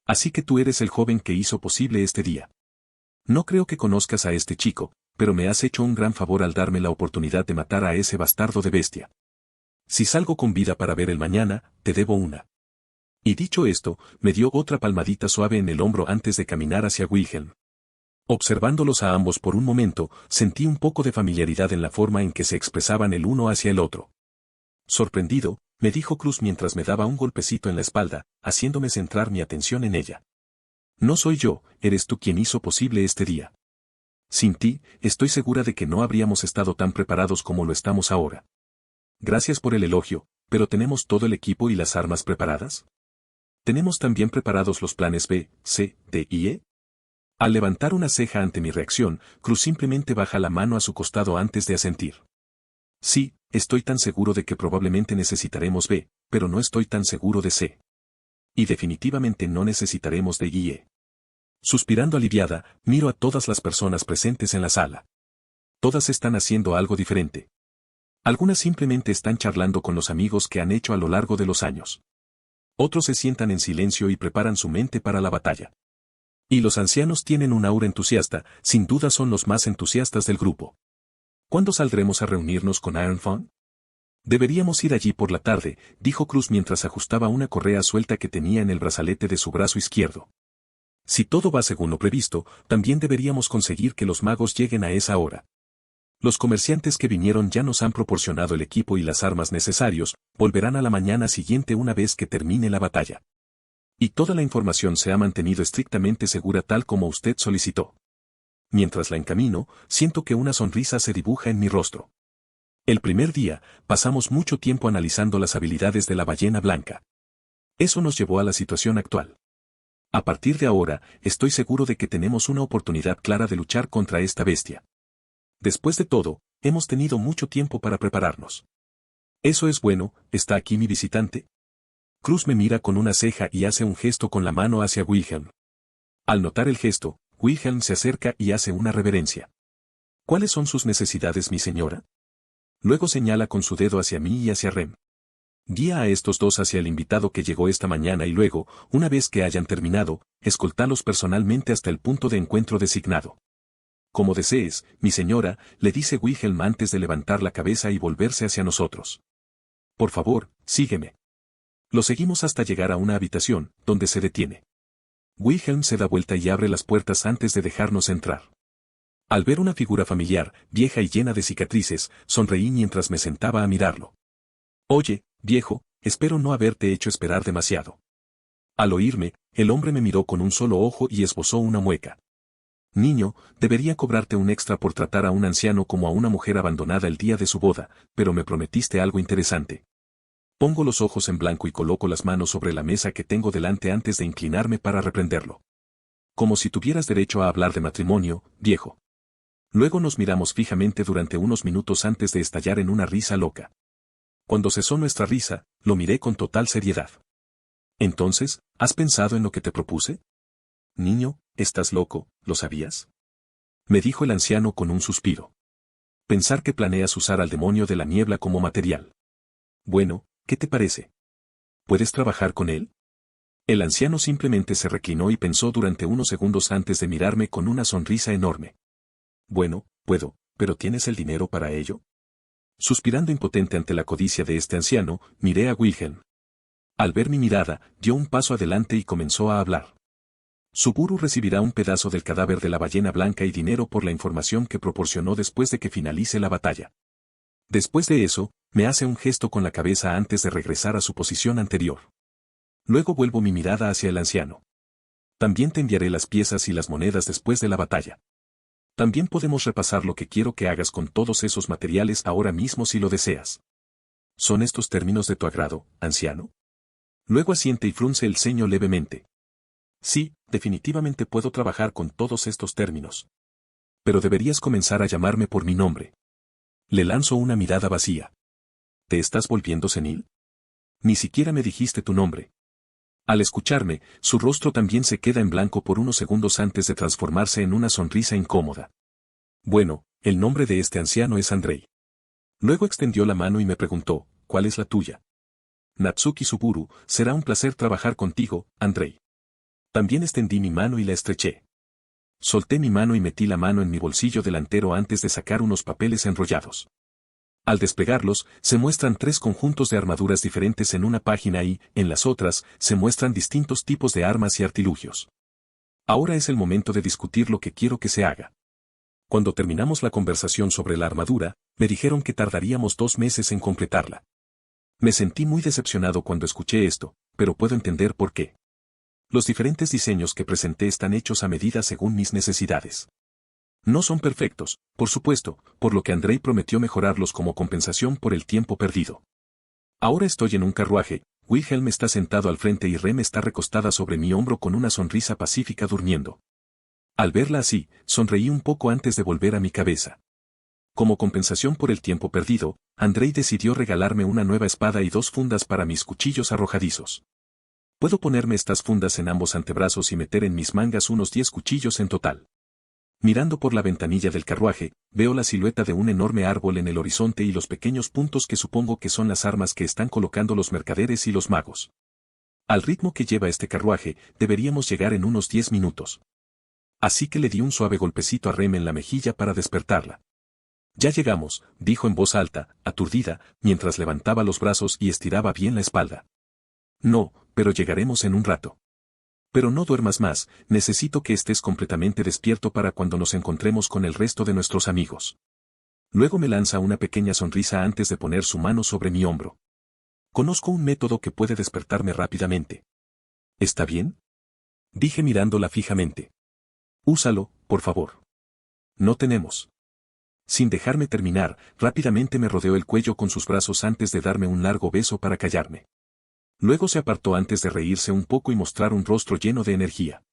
Así que tú eres el joven que hizo posible este día. No creo que conozcas a este chico, pero me has hecho un gran favor al darme la oportunidad de matar a ese bastardo de bestia. Si salgo con vida para ver el mañana, te debo una. Y dicho esto, me dio otra palmadita suave en el hombro antes de caminar hacia Wilhelm. Observándolos a ambos por un momento, sentí un poco de familiaridad en la forma en que se expresaban el uno hacia el otro. Sorprendido, me dijo Cruz mientras me daba un golpecito en la espalda, haciéndome centrar mi atención en ella. No soy yo, eres tú quien hizo posible este día. Sin ti, estoy segura de que no habríamos estado tan preparados como lo estamos ahora. Gracias por el elogio, pero ¿tenemos todo el equipo y las armas preparadas? ¿Tenemos también preparados los planes B, C, D y E? Al levantar una ceja ante mi reacción, Cruz simplemente baja la mano a su costado antes de asentir. Sí, estoy tan seguro de que probablemente necesitaremos B, pero no estoy tan seguro de C. Y definitivamente no necesitaremos D y E. Suspirando aliviada, miro a todas las personas presentes en la sala. Todas están haciendo algo diferente. Algunas simplemente están charlando con los amigos que han hecho a lo largo de los años. Otros se sientan en silencio y preparan su mente para la batalla. Y los ancianos tienen un aura entusiasta, sin duda son los más entusiastas del grupo. ¿Cuándo saldremos a reunirnos con Iron Fawn? Deberíamos ir allí por la tarde, dijo Cruz mientras ajustaba una correa suelta que tenía en el brazalete de su brazo izquierdo. Si todo va según lo previsto, también deberíamos conseguir que los magos lleguen a esa hora. Los comerciantes que vinieron ya nos han proporcionado el equipo y las armas necesarios, volverán a la mañana siguiente una vez que termine la batalla. Y toda la información se ha mantenido estrictamente segura tal como usted solicitó. Mientras la encamino, siento que una sonrisa se dibuja en mi rostro. El primer día, pasamos mucho tiempo analizando las habilidades de la ballena blanca. Eso nos llevó a la situación actual. A partir de ahora, estoy seguro de que tenemos una oportunidad clara de luchar contra esta bestia. Después de todo, hemos tenido mucho tiempo para prepararnos. Eso es bueno, ¿está aquí mi visitante? Cruz me mira con una ceja y hace un gesto con la mano hacia Wilhelm. Al notar el gesto, Wilhelm se acerca y hace una reverencia. ¿Cuáles son sus necesidades, mi señora? Luego señala con su dedo hacia mí y hacia Rem. Guía a estos dos hacia el invitado que llegó esta mañana y luego, una vez que hayan terminado, escoltalos personalmente hasta el punto de encuentro designado. Como desees, mi señora, le dice Wilhelm antes de levantar la cabeza y volverse hacia nosotros. Por favor, sígueme. Lo seguimos hasta llegar a una habitación, donde se detiene. Wilhelm se da vuelta y abre las puertas antes de dejarnos entrar. Al ver una figura familiar, vieja y llena de cicatrices, sonreí mientras me sentaba a mirarlo. Oye, viejo, espero no haberte hecho esperar demasiado. Al oírme, el hombre me miró con un solo ojo y esbozó una mueca. Niño, debería cobrarte un extra por tratar a un anciano como a una mujer abandonada el día de su boda, pero me prometiste algo interesante. Pongo los ojos en blanco y coloco las manos sobre la mesa que tengo delante antes de inclinarme para reprenderlo. Como si tuvieras derecho a hablar de matrimonio, viejo. Luego nos miramos fijamente durante unos minutos antes de estallar en una risa loca. Cuando cesó nuestra risa, lo miré con total seriedad. Entonces, ¿has pensado en lo que te propuse? Niño, estás loco, ¿lo sabías? Me dijo el anciano con un suspiro. Pensar que planeas usar al demonio de la niebla como material. Bueno, ¿qué te parece? ¿Puedes trabajar con él? El anciano simplemente se reclinó y pensó durante unos segundos antes de mirarme con una sonrisa enorme. Bueno, puedo, pero ¿tienes el dinero para ello? Suspirando impotente ante la codicia de este anciano, miré a Wilhelm. Al ver mi mirada, dio un paso adelante y comenzó a hablar. Suburu recibirá un pedazo del cadáver de la ballena blanca y dinero por la información que proporcionó después de que finalice la batalla. Después de eso, me hace un gesto con la cabeza antes de regresar a su posición anterior. Luego vuelvo mi mirada hacia el anciano. También te enviaré las piezas y las monedas después de la batalla. También podemos repasar lo que quiero que hagas con todos esos materiales ahora mismo si lo deseas. ¿Son estos términos de tu agrado, anciano? Luego asiente y frunce el ceño levemente. Sí, definitivamente puedo trabajar con todos estos términos. Pero deberías comenzar a llamarme por mi nombre. Le lanzo una mirada vacía. ¿Te estás volviendo senil? Ni siquiera me dijiste tu nombre. Al escucharme, su rostro también se queda en blanco por unos segundos antes de transformarse en una sonrisa incómoda. Bueno, el nombre de este anciano es Andrei. Luego extendió la mano y me preguntó, ¿cuál es la tuya? Natsuki Suburu, será un placer trabajar contigo, Andrei. También extendí mi mano y la estreché. Solté mi mano y metí la mano en mi bolsillo delantero antes de sacar unos papeles enrollados. Al desplegarlos, se muestran 3 conjuntos de armaduras diferentes en una página y, en las otras, se muestran distintos tipos de armas y artilugios. Ahora es el momento de discutir lo que quiero que se haga. Cuando terminamos la conversación sobre la armadura, me dijeron que tardaríamos 2 meses en completarla. Me sentí muy decepcionado cuando escuché esto, pero puedo entender por qué. Los diferentes diseños que presenté están hechos a medida según mis necesidades. No son perfectos, por supuesto, por lo que Andrei prometió mejorarlos como compensación por el tiempo perdido. Ahora estoy en un carruaje, Wilhelm está sentado al frente y Rem está recostada sobre mi hombro con una sonrisa pacífica durmiendo. Al verla así, sonreí un poco antes de volver a mi cabeza. Como compensación por el tiempo perdido, Andrei decidió regalarme una nueva espada y 2 fundas para mis cuchillos arrojadizos. Puedo ponerme estas fundas en ambos antebrazos y meter en mis mangas unos 10 cuchillos en total. Mirando por la ventanilla del carruaje, veo la silueta de un enorme árbol en el horizonte y los pequeños puntos que supongo que son las armas que están colocando los mercaderes y los magos. Al ritmo que lleva este carruaje, deberíamos llegar en unos 10 minutos. Así que le di un suave golpecito a Rem en la mejilla para despertarla. Ya llegamos, dijo en voz alta, aturdida, mientras levantaba los brazos y estiraba bien la espalda. No, pero llegaremos en un rato. Pero no duermas más, necesito que estés completamente despierto para cuando nos encontremos con el resto de nuestros amigos. Luego me lanza una pequeña sonrisa antes de poner su mano sobre mi hombro. Conozco un método que puede despertarme rápidamente. ¿Está bien? Dije mirándola fijamente. Úsalo, por favor. No tenemos. Sin dejarme terminar, rápidamente me rodeó el cuello con sus brazos antes de darme un largo beso para callarme. Luego se apartó antes de reírse un poco y mostrar un rostro lleno de energía.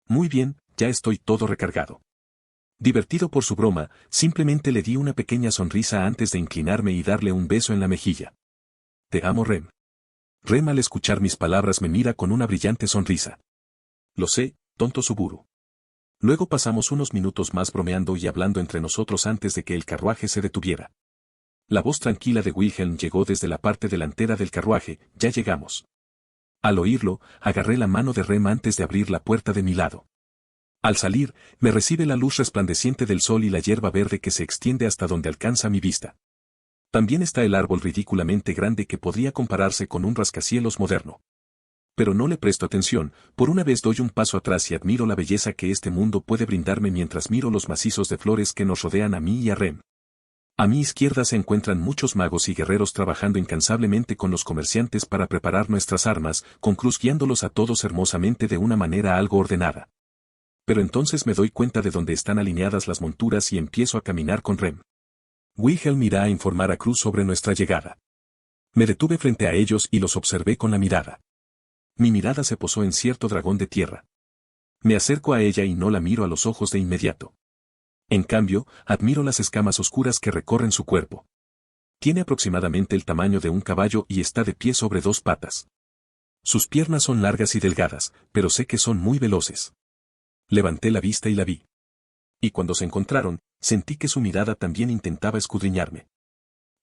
Muy bien, ya estoy todo recargado. Divertido por su broma, simplemente le di una pequeña sonrisa antes de inclinarme y darle un beso en la mejilla. Te amo, Rem. Rem al escuchar mis palabras me mira con una brillante sonrisa. Lo sé, tonto Suburu. Luego pasamos unos minutos más bromeando y hablando entre nosotros antes de que el carruaje se detuviera. La voz tranquila de Wilhelm llegó desde la parte delantera del carruaje, ya llegamos. Al oírlo, agarré la mano de Rem antes de abrir la puerta de mi lado. Al salir, me recibe la luz resplandeciente del sol y la hierba verde que se extiende hasta donde alcanza mi vista. También está el árbol ridículamente grande que podría compararse con un rascacielos moderno. Pero no le presto atención, por una vez doy un paso atrás y admiro la belleza que este mundo puede brindarme mientras miro los macizos de flores que nos rodean a mí y a Rem. A mi izquierda se encuentran muchos magos y guerreros trabajando incansablemente con los comerciantes para preparar nuestras armas, con Cruz guiándolos a todos hermosamente de una manera algo ordenada. Pero entonces me doy cuenta de dónde están alineadas las monturas y empiezo a caminar con Rem. Wilhelm irá a informar a Cruz sobre nuestra llegada. Me detuve frente a ellos y los observé con la mirada. Mi mirada se posó en cierto dragón de tierra. Me acerco a ella y no la miro a los ojos de inmediato. En cambio, admiro las escamas oscuras que recorren su cuerpo. Tiene aproximadamente el tamaño de un caballo y está de pie sobre 2 patas. Sus piernas son largas y delgadas, pero sé que son muy veloces. Levanté la vista y la vi. Y cuando se encontraron, sentí que su mirada también intentaba escudriñarme.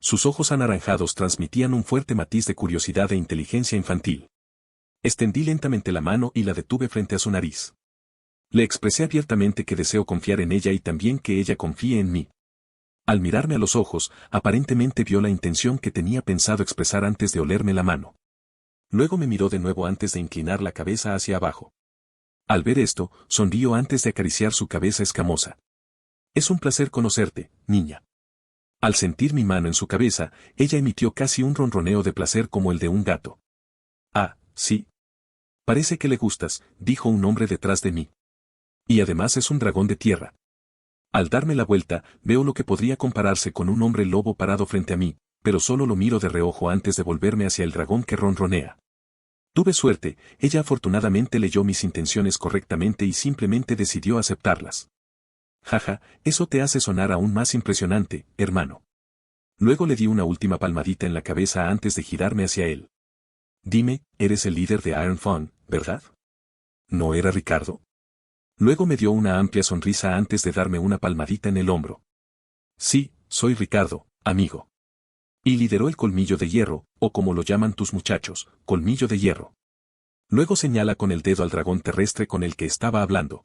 Sus ojos anaranjados transmitían un fuerte matiz de curiosidad e inteligencia infantil. Extendí lentamente la mano y la detuve frente a su nariz. Le expresé abiertamente que deseo confiar en ella y también que ella confíe en mí. Al mirarme a los ojos, aparentemente vio la intención que tenía pensado expresar antes de olerme la mano. Luego me miró de nuevo antes de inclinar la cabeza hacia abajo. Al ver esto, sonrió antes de acariciar su cabeza escamosa. Es un placer conocerte, niña. Al sentir mi mano en su cabeza, ella emitió casi un ronroneo de placer como el de un gato. Ah, sí. Parece que le gustas, dijo un hombre detrás de mí. Y además es un dragón de tierra. Al darme la vuelta, veo lo que podría compararse con un hombre lobo parado frente a mí, pero solo lo miro de reojo antes de volverme hacia el dragón que ronronea. Tuve suerte, ella afortunadamente leyó mis intenciones correctamente y simplemente decidió aceptarlas. Jaja, eso te hace sonar aún más impresionante, hermano. Luego le di una última palmadita en la cabeza antes de girarme hacia él. Dime, eres el líder de Iron Fang, ¿verdad? ¿No era Ricardo? Luego me dio una amplia sonrisa antes de darme una palmadita en el hombro. Sí, soy Ricardo, amigo. Y lideró el colmillo de hierro, o como lo llaman tus muchachos, colmillo de hierro. Luego señala con el dedo al dragón terrestre con el que estaba hablando.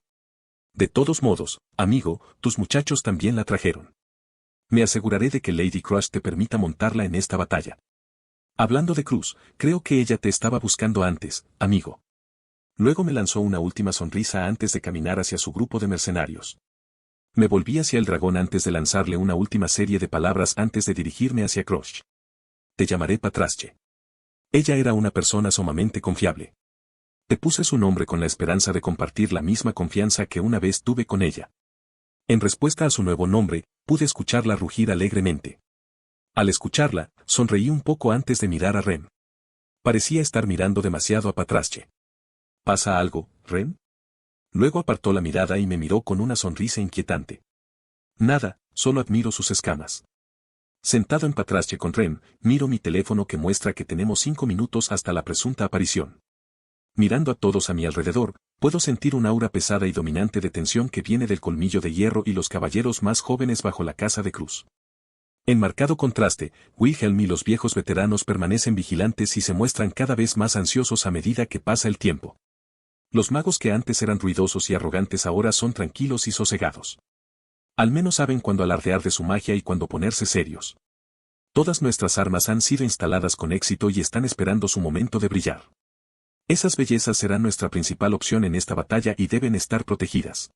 De todos modos, amigo, tus muchachos también la trajeron. Me aseguraré de que Lady Crush te permita montarla en esta batalla. Hablando de Cruz, creo que ella te estaba buscando antes, amigo. Luego me lanzó una última sonrisa antes de caminar hacia su grupo de mercenarios. Me volví hacia el dragón antes de lanzarle una última serie de palabras antes de dirigirme hacia Crush. Te llamaré Patrache. Ella era una persona sumamente confiable. Te puse su nombre con la esperanza de compartir la misma confianza que una vez tuve con ella. En respuesta a su nuevo nombre, pude escucharla rugir alegremente. Al escucharla, sonreí un poco antes de mirar a Rem. Parecía estar mirando demasiado a Patrache. ¿Pasa algo, Rem? Luego apartó la mirada y me miró con una sonrisa inquietante. Nada, solo admiro sus escamas. Sentado en Patrache con Rem, miro mi teléfono que muestra que tenemos 5 minutos hasta la presunta aparición. Mirando a todos a mi alrededor, puedo sentir un aura pesada y dominante de tensión que viene del colmillo de hierro y los caballeros más jóvenes bajo la casa de Cruz. En marcado contraste, Wilhelm y los viejos veteranos permanecen vigilantes y se muestran cada vez más ansiosos a medida que pasa el tiempo. Los magos que antes eran ruidosos y arrogantes ahora son tranquilos y sosegados. Al menos saben cuándo alardear de su magia y cuándo ponerse serios. Todas nuestras armas han sido instaladas con éxito y están esperando su momento de brillar. Esas bellezas serán nuestra principal opción en esta batalla y deben estar protegidas.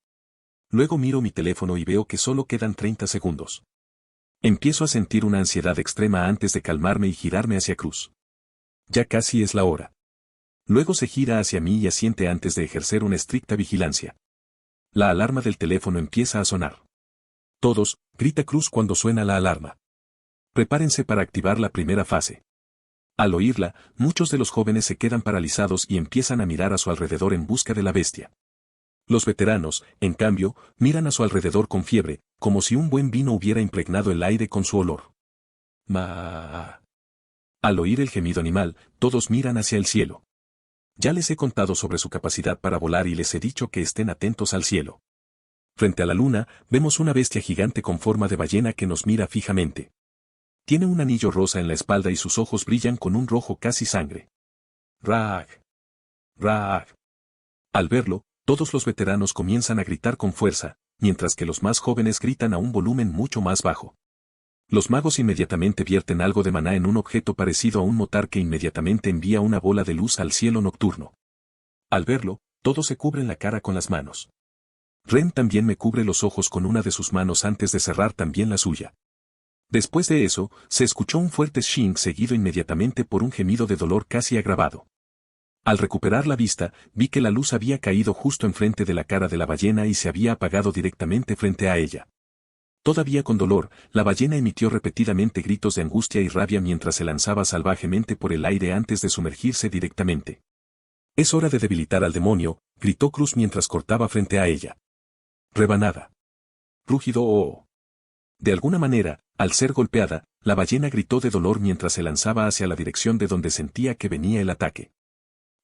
Luego miro mi teléfono y veo que solo quedan 30 segundos. Empiezo a sentir una ansiedad extrema antes de calmarme y girarme hacia Cruz. Ya casi es la hora. Luego se gira hacia mí y asiente antes de ejercer una estricta vigilancia. La alarma del teléfono empieza a sonar. Todos, grita Cruz cuando suena la alarma. Prepárense para activar la primera fase. Al oírla, muchos de los jóvenes se quedan paralizados y empiezan a mirar a su alrededor en busca de la bestia. Los veteranos, en cambio, miran a su alrededor con fiebre, como si un buen vino hubiera impregnado el aire con su olor. Ma. Al oír el gemido animal, todos miran hacia el cielo. Ya les he contado sobre su capacidad para volar y les he dicho que estén atentos al cielo. Frente a la luna, vemos una bestia gigante con forma de ballena que nos mira fijamente. Tiene un anillo rosa en la espalda y sus ojos brillan con un rojo casi sangre. ¡Rag! ¡Rag! Al verlo, todos los veteranos comienzan a gritar con fuerza, mientras que los más jóvenes gritan a un volumen mucho más bajo. Los magos inmediatamente vierten algo de maná en un objeto parecido a un motar que inmediatamente envía una bola de luz al cielo nocturno. Al verlo, todos se cubren la cara con las manos. Ren también me cubre los ojos con una de sus manos antes de cerrar también la suya. Después de eso, se escuchó un fuerte shing seguido inmediatamente por un gemido de dolor casi agravado. Al recuperar la vista, vi que la luz había caído justo enfrente de la cara de la ballena y se había apagado directamente frente a ella. Todavía con dolor, la ballena emitió repetidamente gritos de angustia y rabia mientras se lanzaba salvajemente por el aire antes de sumergirse directamente. «Es hora de debilitar al demonio», gritó Cruz mientras cortaba frente a ella. «Rebanada». Rúgido oh. De alguna manera, al ser golpeada, la ballena gritó de dolor mientras se lanzaba hacia la dirección de donde sentía que venía el ataque.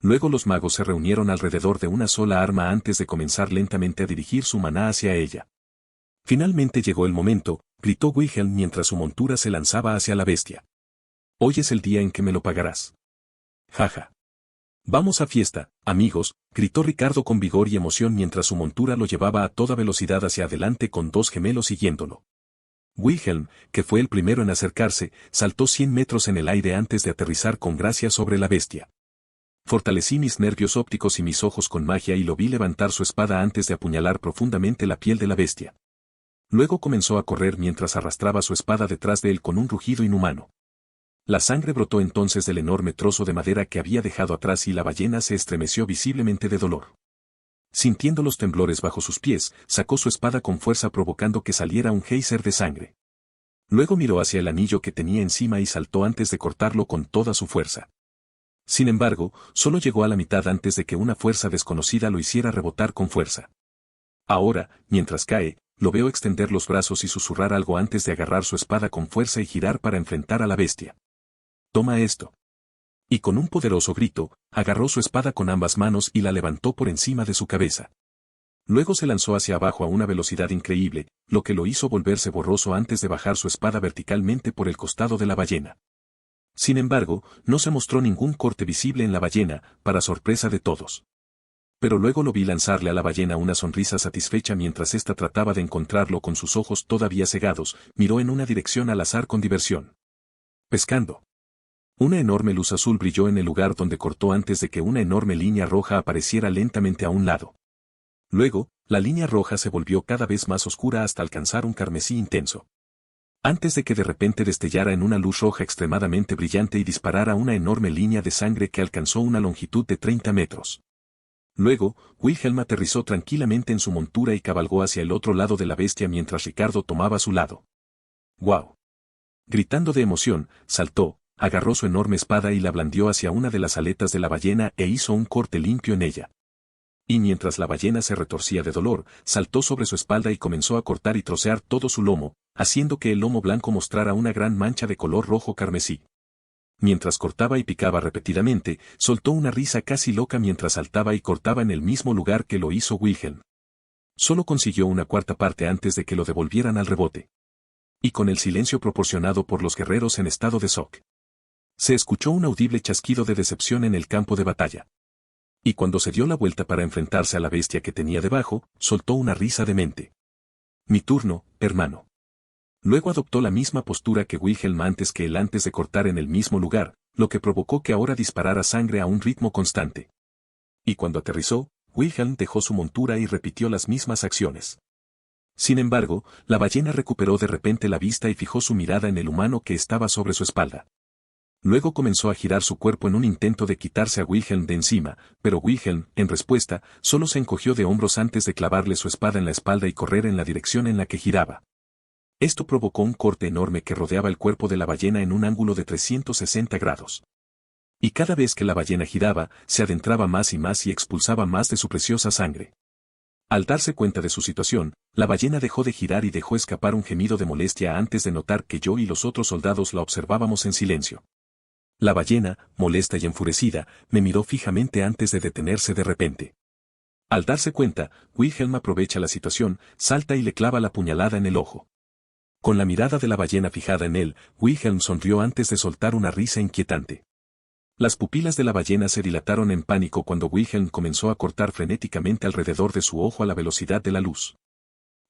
Luego los magos se reunieron alrededor de una sola arma antes de comenzar lentamente a dirigir su maná hacia ella. Finalmente llegó el momento, gritó Wilhelm mientras su montura se lanzaba hacia la bestia. «Hoy es el día en que me lo pagarás». «Jaja». «Vamos a fiesta, amigos», gritó Ricardo con vigor y emoción mientras su montura lo llevaba a toda velocidad hacia adelante con dos gemelos siguiéndolo. Wilhelm, que fue el primero en acercarse, saltó 100 metros en el aire antes de aterrizar con gracia sobre la bestia. Fortalecí mis nervios ópticos y mis ojos con magia y lo vi levantar su espada antes de apuñalar profundamente la piel de la bestia. Luego comenzó a correr mientras arrastraba su espada detrás de él con un rugido inhumano. La sangre brotó entonces del enorme trozo de madera que había dejado atrás y la ballena se estremeció visiblemente de dolor. Sintiendo los temblores bajo sus pies, sacó su espada con fuerza provocando que saliera un geyser de sangre. Luego miró hacia el anillo que tenía encima y saltó antes de cortarlo con toda su fuerza. Sin embargo, solo llegó a la mitad antes de que una fuerza desconocida lo hiciera rebotar con fuerza. Ahora, mientras cae, lo veo extender los brazos y susurrar algo antes de agarrar su espada con fuerza y girar para enfrentar a la bestia. «Toma esto». Y con un poderoso grito, agarró su espada con ambas manos y la levantó por encima de su cabeza. Luego se lanzó hacia abajo a una velocidad increíble, lo que lo hizo volverse borroso antes de bajar su espada verticalmente por el costado de la ballena. Sin embargo, no se mostró ningún corte visible en la ballena, para sorpresa de todos. Pero luego lo vi lanzarle a la ballena una sonrisa satisfecha mientras ésta trataba de encontrarlo con sus ojos todavía cegados, miró en una dirección al azar con diversión. Pescando. Una enorme luz azul brilló en el lugar donde cortó antes de que una enorme línea roja apareciera lentamente a un lado. Luego, la línea roja se volvió cada vez más oscura hasta alcanzar un carmesí intenso. Antes de que de repente destellara en una luz roja extremadamente brillante y disparara una enorme línea de sangre que alcanzó una longitud de 30 metros. Luego, Wilhelm aterrizó tranquilamente en su montura y cabalgó hacia el otro lado de la bestia mientras Ricardo tomaba su lado. ¡Guau! Gritando de emoción, saltó, agarró su enorme espada y la blandió hacia una de las aletas de la ballena e hizo un corte limpio en ella. Y mientras la ballena se retorcía de dolor, saltó sobre su espalda y comenzó a cortar y trocear todo su lomo, haciendo que el lomo blanco mostrara una gran mancha de color rojo carmesí. Mientras cortaba y picaba repetidamente, soltó una risa casi loca mientras saltaba y cortaba en el mismo lugar que lo hizo Wilhelm. Solo consiguió una cuarta parte antes de que lo devolvieran al rebote. Y con el silencio proporcionado por los guerreros en estado de shock, se escuchó un audible chasquido de decepción en el campo de batalla. Y cuando se dio la vuelta para enfrentarse a la bestia que tenía debajo, soltó una risa demente. «Mi turno, hermano». Luego adoptó la misma postura que Wilhelm antes de cortar en el mismo lugar, lo que provocó que ahora disparara sangre a un ritmo constante. Y cuando aterrizó, Wilhelm dejó su montura y repitió las mismas acciones. Sin embargo, la ballena recuperó de repente la vista y fijó su mirada en el humano que estaba sobre su espalda. Luego comenzó a girar su cuerpo en un intento de quitarse a Wilhelm de encima, pero Wilhelm, en respuesta, solo se encogió de hombros antes de clavarle su espada en la espalda y correr en la dirección en la que giraba. Esto provocó un corte enorme que rodeaba el cuerpo de la ballena en un ángulo de 360 grados. Y cada vez que la ballena giraba, se adentraba más y más y expulsaba más de su preciosa sangre. Al darse cuenta de su situación, la ballena dejó de girar y dejó escapar un gemido de molestia antes de notar que yo y los otros soldados la observábamos en silencio. La ballena, molesta y enfurecida, me miró fijamente antes de detenerse de repente. Al darse cuenta, Wilhelm aprovecha la situación, salta y le clava la puñalada en el ojo. Con la mirada de la ballena fijada en él, Wilhelm sonrió antes de soltar una risa inquietante. Las pupilas de la ballena se dilataron en pánico cuando Wilhelm comenzó a cortar frenéticamente alrededor de su ojo a la velocidad de la luz.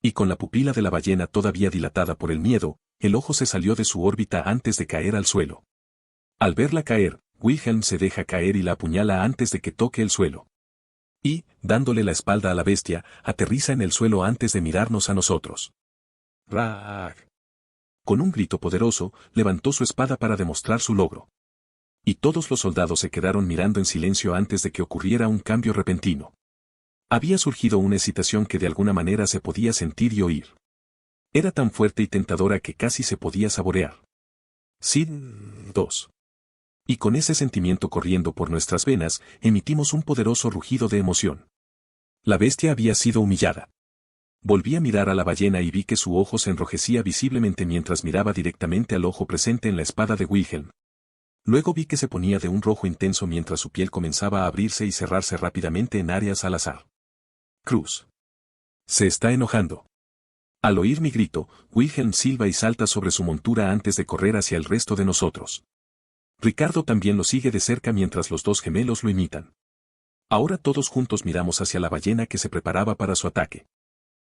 Y con la pupila de la ballena todavía dilatada por el miedo, el ojo se salió de su órbita antes de caer al suelo. Al verla caer, Wilhelm se deja caer y la apuñala antes de que toque el suelo. Y, dándole la espalda a la bestia, aterriza en el suelo antes de mirarnos a nosotros. ¡Rag! Con un grito poderoso, levantó su espada para demostrar su logro. Y todos los soldados se quedaron mirando en silencio antes de que ocurriera un cambio repentino. Había surgido una excitación que de alguna manera se podía sentir y oír. Era tan fuerte y tentadora que casi se podía saborear. Sí, 2. Y con ese sentimiento corriendo por nuestras venas, emitimos un poderoso rugido de emoción. La bestia había sido humillada. Volví a mirar a la ballena y vi que su ojo se enrojecía visiblemente mientras miraba directamente al ojo presente en la espada de Wilhelm. Luego vi que se ponía de un rojo intenso mientras su piel comenzaba a abrirse y cerrarse rápidamente en áreas al azar. Cruz. Se está enojando. Al oír mi grito, Wilhelm silba y salta sobre su montura antes de correr hacia el resto de nosotros. Ricardo también lo sigue de cerca mientras los dos gemelos lo imitan. Ahora todos juntos miramos hacia la ballena que se preparaba para su ataque.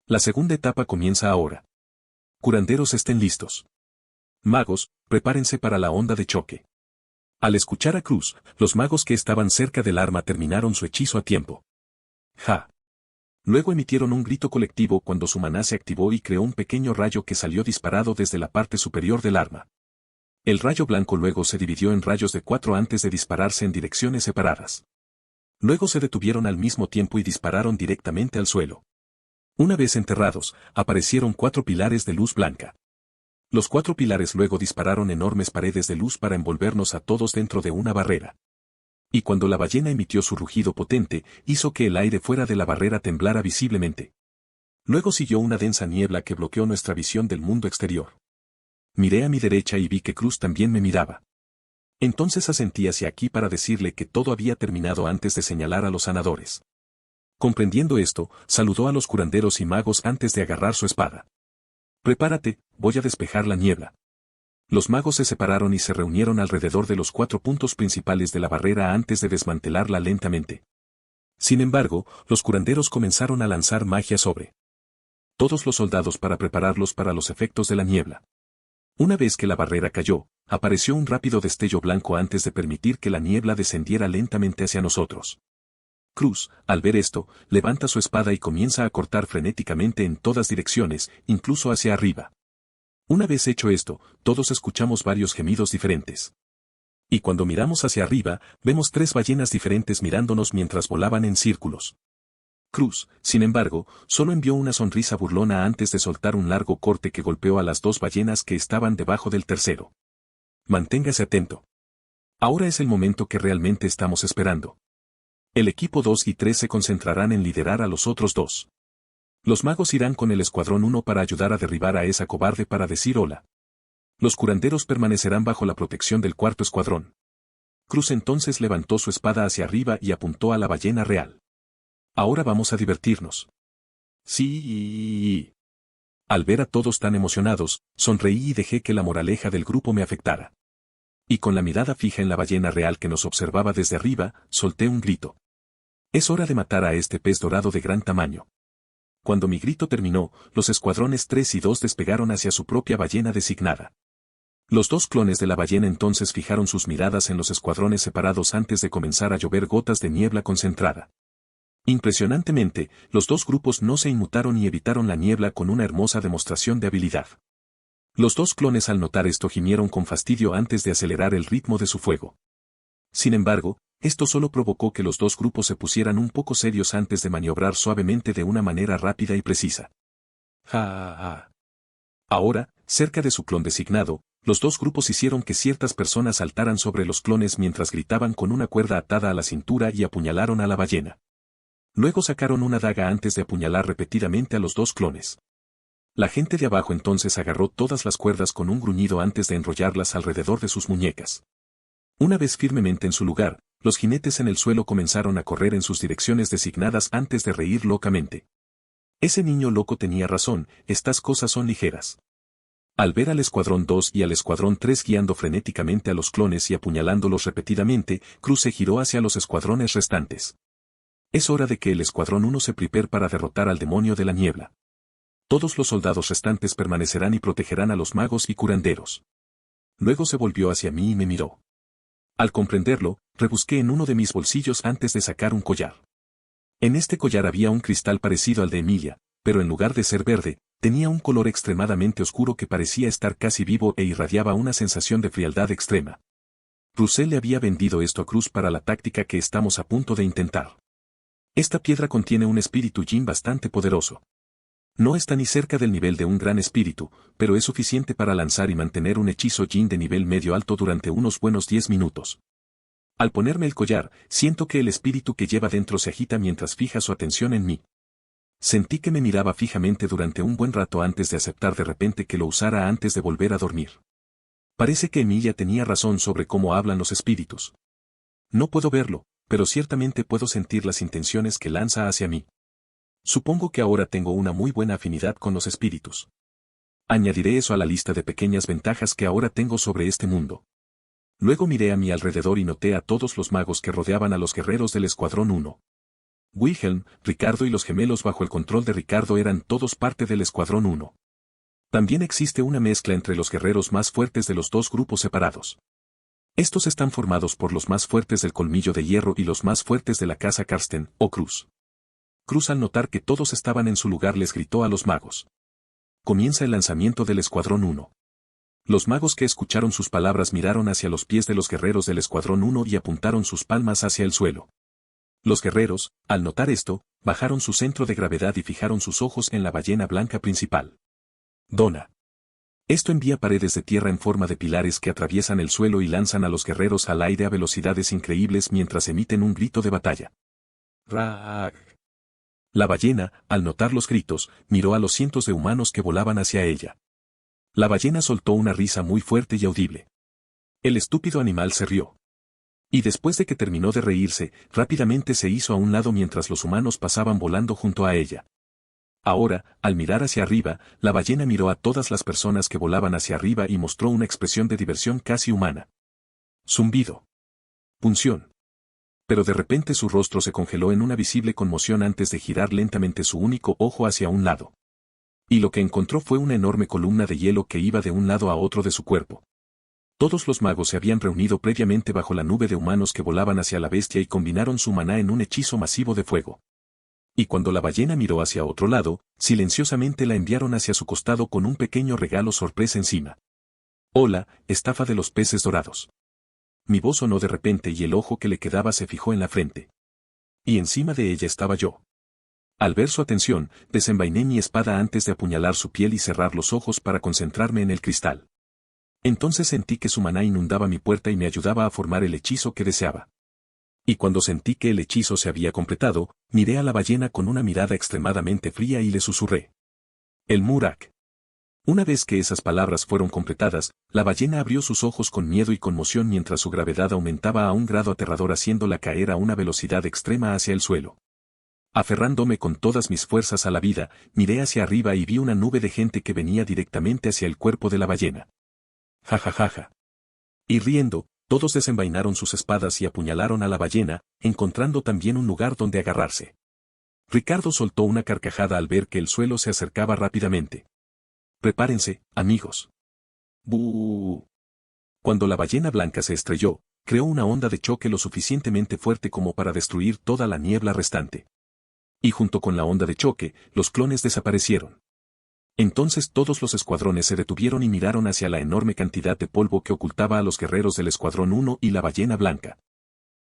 La segunda etapa comienza ahora. Curanderos estén listos. Magos, prepárense para la onda de choque. Al escuchar a Cruz, los magos que estaban cerca del arma terminaron su hechizo a tiempo. ¡Ja! Luego emitieron un grito colectivo cuando su maná se activó y creó un pequeño rayo que salió disparado desde la parte superior del arma. El rayo blanco luego se dividió en rayos de 4 antes de dispararse en direcciones separadas. Luego se detuvieron al mismo tiempo y dispararon directamente al suelo. Una vez enterrados, aparecieron 4 pilares de luz blanca. Los 4 pilares luego dispararon enormes paredes de luz para envolvernos a todos dentro de una barrera. Y cuando la ballena emitió su rugido potente, hizo que el aire fuera de la barrera temblara visiblemente. Luego siguió una densa niebla que bloqueó nuestra visión del mundo exterior. Miré a mi derecha y vi que Cruz también me miraba. Entonces asentí hacia aquí para decirle que todo había terminado antes de señalar a los sanadores. Comprendiendo esto, saludó a los curanderos y magos antes de agarrar su espada. «Prepárate, voy a despejar la niebla». Los magos se separaron y se reunieron alrededor de los 4 puntos principales de la barrera antes de desmantelarla lentamente. Sin embargo, los curanderos comenzaron a lanzar magia sobre todos los soldados para prepararlos para los efectos de la niebla. Una vez que la barrera cayó, apareció un rápido destello blanco antes de permitir que la niebla descendiera lentamente hacia nosotros. Cruz, al ver esto, levanta su espada y comienza a cortar frenéticamente en todas direcciones, incluso hacia arriba. Una vez hecho esto, todos escuchamos varios gemidos diferentes. Y cuando miramos hacia arriba, vemos 3 ballenas diferentes mirándonos mientras volaban en círculos. Cruz, sin embargo, solo envió una sonrisa burlona antes de soltar un largo corte que golpeó a las 2 ballenas que estaban debajo del tercero. Manténgase atento. Ahora es el momento que realmente estamos esperando. El equipo 2 y 3 se concentrarán en liderar a los otros 2. Los magos irán con el escuadrón 1 para ayudar a derribar a esa cobarde para decir hola. Los curanderos permanecerán bajo la protección del 4º escuadrón. Cruz entonces levantó su espada hacia arriba y apuntó a la ballena real. Ahora vamos a divertirnos. Sí. Al ver a todos tan emocionados, sonreí y dejé que la moraleja del grupo me afectara. Y con la mirada fija en la ballena real que nos observaba desde arriba, solté un grito. Es hora de matar a este pez dorado de gran tamaño. Cuando mi grito terminó, los escuadrones 3 y 2 despegaron hacia su propia ballena designada. Los 2 clones de la ballena entonces fijaron sus miradas en los escuadrones separados antes de comenzar a llover gotas de niebla concentrada. Impresionantemente, los 2 grupos no se inmutaron y evitaron la niebla con una hermosa demostración de habilidad. Los 2 clones al notar esto gimieron con fastidio antes de acelerar el ritmo de su fuego. Sin embargo, esto solo provocó que los 2 grupos se pusieran un poco serios antes de maniobrar suavemente de una manera rápida y precisa. ¡Ja! Ahora, cerca de su clon designado, los 2 grupos hicieron que ciertas personas saltaran sobre los clones mientras gritaban con una cuerda atada a la cintura y apuñalaron a la ballena. Luego sacaron una daga antes de apuñalar repetidamente a los 2 clones. La gente de abajo entonces agarró todas las cuerdas con un gruñido antes de enrollarlas alrededor de sus muñecas. Una vez firmemente en su lugar, los jinetes en el suelo comenzaron a correr en sus direcciones designadas antes de reír locamente. Ese niño loco tenía razón, estas cosas son ligeras. Al ver al escuadrón 2 y al escuadrón 3 guiando frenéticamente a los clones y apuñalándolos repetidamente, Cruz se giró hacia los escuadrones restantes. Es hora de que el escuadrón 1 se prepare para derrotar al demonio de la niebla. Todos los soldados restantes permanecerán y protegerán a los magos y curanderos. Luego se volvió hacia mí y me miró. Al comprenderlo, rebusqué en uno de mis bolsillos antes de sacar un collar. En este collar había un cristal parecido al de Emilia, pero en lugar de ser verde, tenía un color extremadamente oscuro que parecía estar casi vivo e irradiaba una sensación de frialdad extrema. Russell le había vendido esto a Cruz para la táctica que estamos a punto de intentar. Esta piedra contiene un espíritu Jin bastante poderoso. No está ni cerca del nivel de un gran espíritu, pero es suficiente para lanzar y mantener un hechizo Jin de nivel medio-alto durante unos buenos 10 minutos. Al ponerme el collar, siento que el espíritu que lleva dentro se agita mientras fija su atención en mí. Sentí que me miraba fijamente durante un buen rato antes de aceptar de repente que lo usara antes de volver a dormir. Parece que Emilia tenía razón sobre cómo hablan los espíritus. No puedo verlo, pero ciertamente puedo sentir las intenciones que lanza hacia mí. Supongo que ahora tengo una muy buena afinidad con los espíritus. Añadiré eso a la lista de pequeñas ventajas que ahora tengo sobre este mundo. Luego miré a mi alrededor y noté a todos los magos que rodeaban a los guerreros del Escuadrón 1. Wilhelm, Ricardo y los gemelos bajo el control de Ricardo eran todos parte del Escuadrón 1. También existe una mezcla entre los guerreros más fuertes de los 2 grupos separados. Estos están formados por los más fuertes del colmillo de hierro y los más fuertes de la casa Karsten o Cruz. Cruz, al notar que todos estaban en su lugar, les gritó a los magos. Comienza el lanzamiento del Escuadrón 1. Los magos, que escucharon sus palabras, miraron hacia los pies de los guerreros del Escuadrón 1 y apuntaron sus palmas hacia el suelo. Los guerreros, al notar esto, bajaron su centro de gravedad y fijaron sus ojos en la ballena blanca principal. Dona. Esto envía paredes de tierra en forma de pilares que atraviesan el suelo y lanzan a los guerreros al aire a velocidades increíbles mientras emiten un grito de batalla. ¡Rag! La ballena, al notar los gritos, miró a los cientos de humanos que volaban hacia ella. La ballena soltó una risa muy fuerte y audible. El estúpido animal se rió. Y después de que terminó de reírse, rápidamente se hizo a un lado mientras los humanos pasaban volando junto a ella. Ahora, al mirar hacia arriba, la ballena miró a todas las personas que volaban hacia arriba y mostró una expresión de diversión casi humana. Zumbido. Punción. Pero de repente su rostro se congeló en una visible conmoción antes de girar lentamente su único ojo hacia un lado. Y lo que encontró fue una enorme columna de hielo que iba de un lado a otro de su cuerpo. Todos los magos se habían reunido previamente bajo la nube de humanos que volaban hacia la bestia y combinaron su maná en un hechizo masivo de fuego. Y cuando la ballena miró hacia otro lado, silenciosamente la enviaron hacia su costado con un pequeño regalo sorpresa encima. Hola, estafa de los peces dorados. Mi voz sonó de repente y el ojo que le quedaba se fijó en la frente. Y encima de ella estaba yo. Al ver su atención, desenvainé mi espada antes de apuñalar su piel y cerrar los ojos para concentrarme en el cristal. Entonces sentí que su maná inundaba mi puerta y me ayudaba a formar el hechizo que deseaba. Y cuando sentí que el hechizo se había completado, miré a la ballena con una mirada extremadamente fría y le susurré. El Murak. Una vez que esas palabras fueron completadas, la ballena abrió sus ojos con miedo y conmoción mientras su gravedad aumentaba a un grado aterrador, haciéndola caer a una velocidad extrema hacia el suelo. Aferrándome con todas mis fuerzas a la vida, miré hacia arriba y vi una nube de gente que venía directamente hacia el cuerpo de la ballena. Ja ja ja ja. Y riendo, todos desenvainaron sus espadas y apuñalaron a la ballena, encontrando también un lugar donde agarrarse. Ricardo soltó una carcajada al ver que el suelo se acercaba rápidamente. Prepárense, amigos. ¡Bú! Cuando la ballena blanca se estrelló, creó una onda de choque lo suficientemente fuerte como para destruir toda la niebla restante. Y junto con la onda de choque, los clones desaparecieron. Entonces todos los escuadrones se detuvieron y miraron hacia la enorme cantidad de polvo que ocultaba a los guerreros del Escuadrón 1 y la ballena blanca.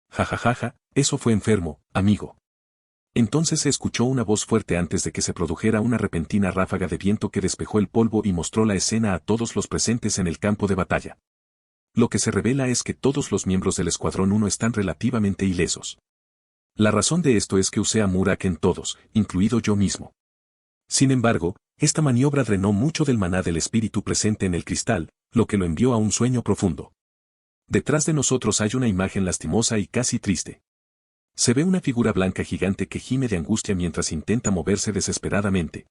Ja ja ja ja, eso fue enfermo, amigo. Entonces se escuchó una voz fuerte antes de que se produjera una repentina ráfaga de viento que despejó el polvo y mostró la escena a todos los presentes en el campo de batalla. Lo que se revela es que todos los miembros del Escuadrón 1 están relativamente ilesos. La razón de esto es que usé a Murak en todos, incluido yo mismo. Sin embargo, esta maniobra drenó mucho del maná del espíritu presente en el cristal, lo que lo envió a un sueño profundo. Detrás de nosotros hay una imagen lastimosa y casi triste. Se ve una figura blanca gigante que gime de angustia mientras intenta moverse desesperadamente.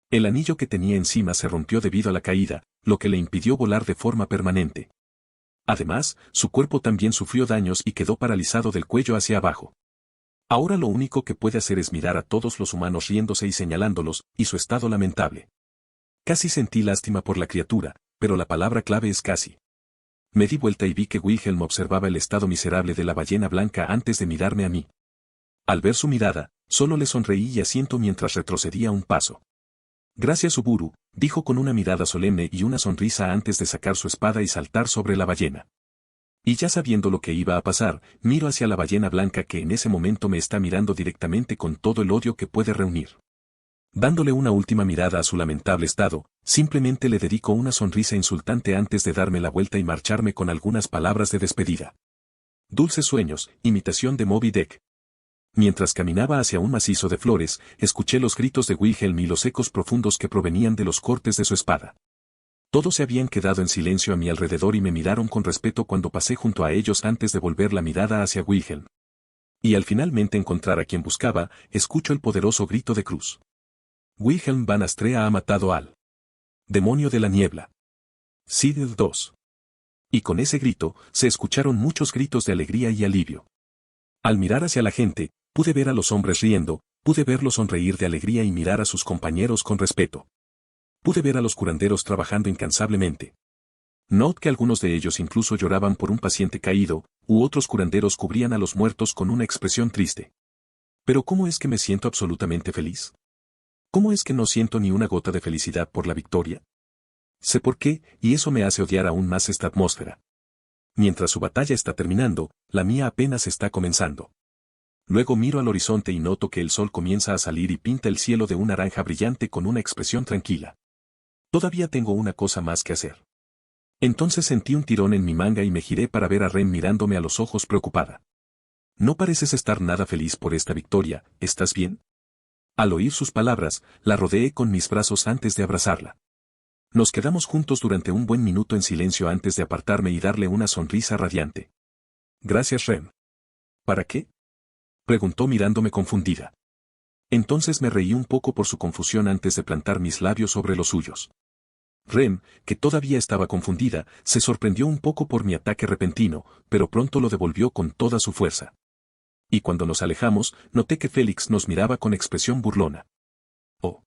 El anillo que tenía encima se rompió debido a la caída, lo que le impidió volar de forma permanente. Además, su cuerpo también sufrió daños y quedó paralizado del cuello hacia abajo. Ahora lo único que puede hacer es mirar a todos los humanos riéndose y señalándolos, y su estado lamentable. Casi sentí lástima por la criatura, pero la palabra clave es casi. Me di vuelta y vi que Wilhelm observaba el estado miserable de la ballena blanca antes de mirarme a mí. Al ver su mirada, solo le sonreí y asiento mientras retrocedía un paso. Gracias, Uburu, dijo con una mirada solemne y una sonrisa antes de sacar su espada y saltar sobre la ballena. Y ya sabiendo lo que iba a pasar, miro hacia la ballena blanca que en ese momento me está mirando directamente con todo el odio que puede reunir. Dándole una última mirada a su lamentable estado, simplemente le dedico una sonrisa insultante antes de darme la vuelta y marcharme con algunas palabras de despedida. Dulces sueños, imitación de Moby Dick. Mientras caminaba hacia un macizo de flores, escuché los gritos de Wilhelm y los ecos profundos que provenían de los cortes de su espada. Todos se habían quedado en silencio a mi alrededor y me miraron con respeto cuando pasé junto a ellos antes de volver la mirada hacia Wilhelm. Y al finalmente encontrar a quien buscaba, escucho el poderoso grito de Cruz. Wilhelm van Astrea ha matado al demonio de la niebla. Sidel 2. Y con ese grito, se escucharon muchos gritos de alegría y alivio. Al mirar hacia la gente, pude ver a los hombres riendo, pude verlos sonreír de alegría y mirar a sus compañeros con respeto. Pude ver a los curanderos trabajando incansablemente. Notó que algunos de ellos incluso lloraban por un paciente caído, u otros curanderos cubrían a los muertos con una expresión triste. Pero ¿cómo es que me siento absolutamente feliz? ¿Cómo es que no siento ni una gota de felicidad por la victoria? Sé por qué, y eso me hace odiar aún más esta atmósfera. Mientras su batalla está terminando, la mía apenas está comenzando. Luego miro al horizonte y noto que el sol comienza a salir y pinta el cielo de un naranja brillante con una expresión tranquila. Todavía tengo una cosa más que hacer. Entonces sentí un tirón en mi manga y me giré para ver a Ren mirándome a los ojos preocupada. No pareces estar nada feliz por esta victoria, ¿estás bien? Al oír sus palabras, la rodeé con mis brazos antes de abrazarla. Nos quedamos juntos durante un buen minuto en silencio antes de apartarme y darle una sonrisa radiante. Gracias, Ren. ¿Para qué? Preguntó mirándome confundida. Entonces me reí un poco por su confusión antes de plantar mis labios sobre los suyos. Ren, que todavía estaba confundida, se sorprendió un poco por mi ataque repentino, pero pronto lo devolvió con toda su fuerza. Y cuando nos alejamos, noté que Félix nos miraba con expresión burlona. Oh.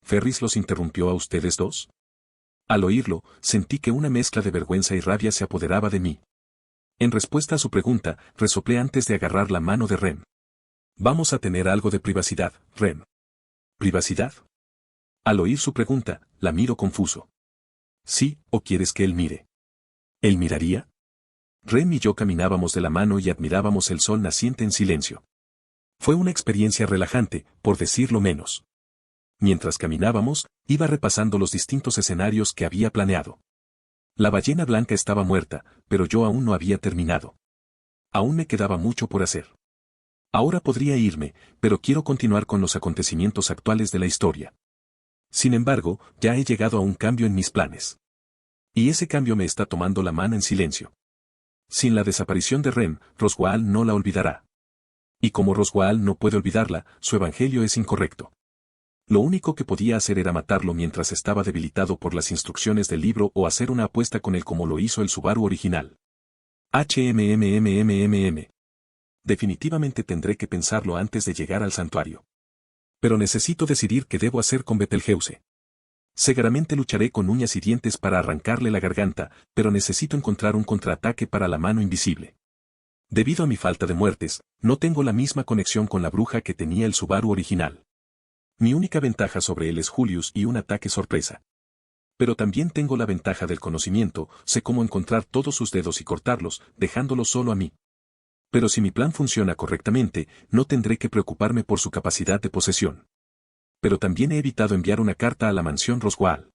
¿Ferris los interrumpió a ustedes dos? Al oírlo, sentí que una mezcla de vergüenza y rabia se apoderaba de mí. En respuesta a su pregunta, resoplé antes de agarrar la mano de Ren. Vamos a tener algo de privacidad, Ren. ¿Privacidad? Al oír su pregunta, la miro confuso. ¿Sí, o quieres que él mire? ¿Él miraría? Ren y yo caminábamos de la mano y admirábamos el sol naciente en silencio. Fue una experiencia relajante, por decirlo menos. Mientras caminábamos, iba repasando los distintos escenarios que había planeado. La ballena blanca estaba muerta, pero yo aún no había terminado. Aún me quedaba mucho por hacer. Ahora podría irme, pero quiero continuar con los acontecimientos actuales de la historia. Sin embargo, ya he llegado a un cambio en mis planes. Y ese cambio me está tomando la mano en silencio. Sin la desaparición de Ren, Roswaal no la olvidará. Y como Roswaal no puede olvidarla, su evangelio es incorrecto. Lo único que podía hacer era matarlo mientras estaba debilitado por las instrucciones del libro o hacer una apuesta con él como lo hizo el Subaru original. HMMMMMM. Definitivamente tendré que pensarlo antes de llegar al santuario. Pero necesito decidir qué debo hacer con Betelgeuse. Seguramente lucharé con uñas y dientes para arrancarle la garganta, pero necesito encontrar un contraataque para la mano invisible. Debido a mi falta de muertes, no tengo la misma conexión con la bruja que tenía el Subaru original. Mi única ventaja sobre él es Julius y un ataque sorpresa. Pero también tengo la ventaja del conocimiento, sé cómo encontrar todos sus dedos y cortarlos, dejándolos solo a mí. Pero si mi plan funciona correctamente, no tendré que preocuparme por su capacidad de posesión. Pero también he evitado enviar una carta a la mansión Roswaal.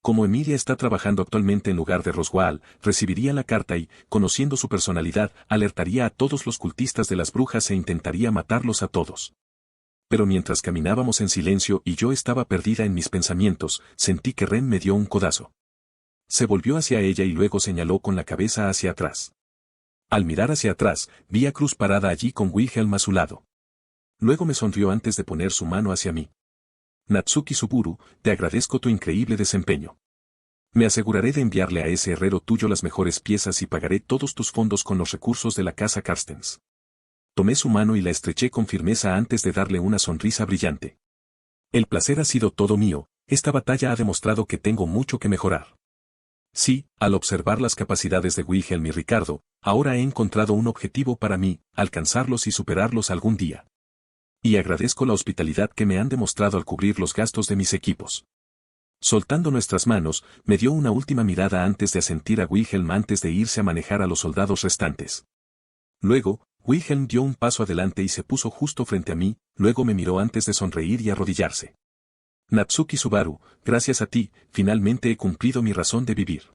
Como Emilia está trabajando actualmente en lugar de Roswaal, recibiría la carta y, conociendo su personalidad, alertaría a todos los cultistas de las brujas e intentaría matarlos a todos. Pero mientras caminábamos en silencio y yo estaba perdida en mis pensamientos, sentí que Ren me dio un codazo. Se volvió hacia ella y luego señaló con la cabeza hacia atrás. Al mirar hacia atrás, vi a Cruz parada allí con Wilhelm a su lado. Luego me sonrió antes de poner su mano hacia mí. Natsuki Suburu, te agradezco tu increíble desempeño. Me aseguraré de enviarle a ese herrero tuyo las mejores piezas y pagaré todos tus fondos con los recursos de la casa Carstens. Tomé su mano y la estreché con firmeza antes de darle una sonrisa brillante. El placer ha sido todo mío, esta batalla ha demostrado que tengo mucho que mejorar. Sí, al observar las capacidades de Wilhelm y Ricardo, ahora he encontrado un objetivo para mí, alcanzarlos y superarlos algún día. Y agradezco la hospitalidad que me han demostrado al cubrir los gastos de mis equipos. Soltando nuestras manos, me dio una última mirada antes de asentir a Wilhelm antes de irse a manejar a los soldados restantes. Luego, Wilhelm dio un paso adelante y se puso justo frente a mí, luego me miró antes de sonreír y arrodillarse. Natsuki Subaru, gracias a ti, finalmente he cumplido mi razón de vivir.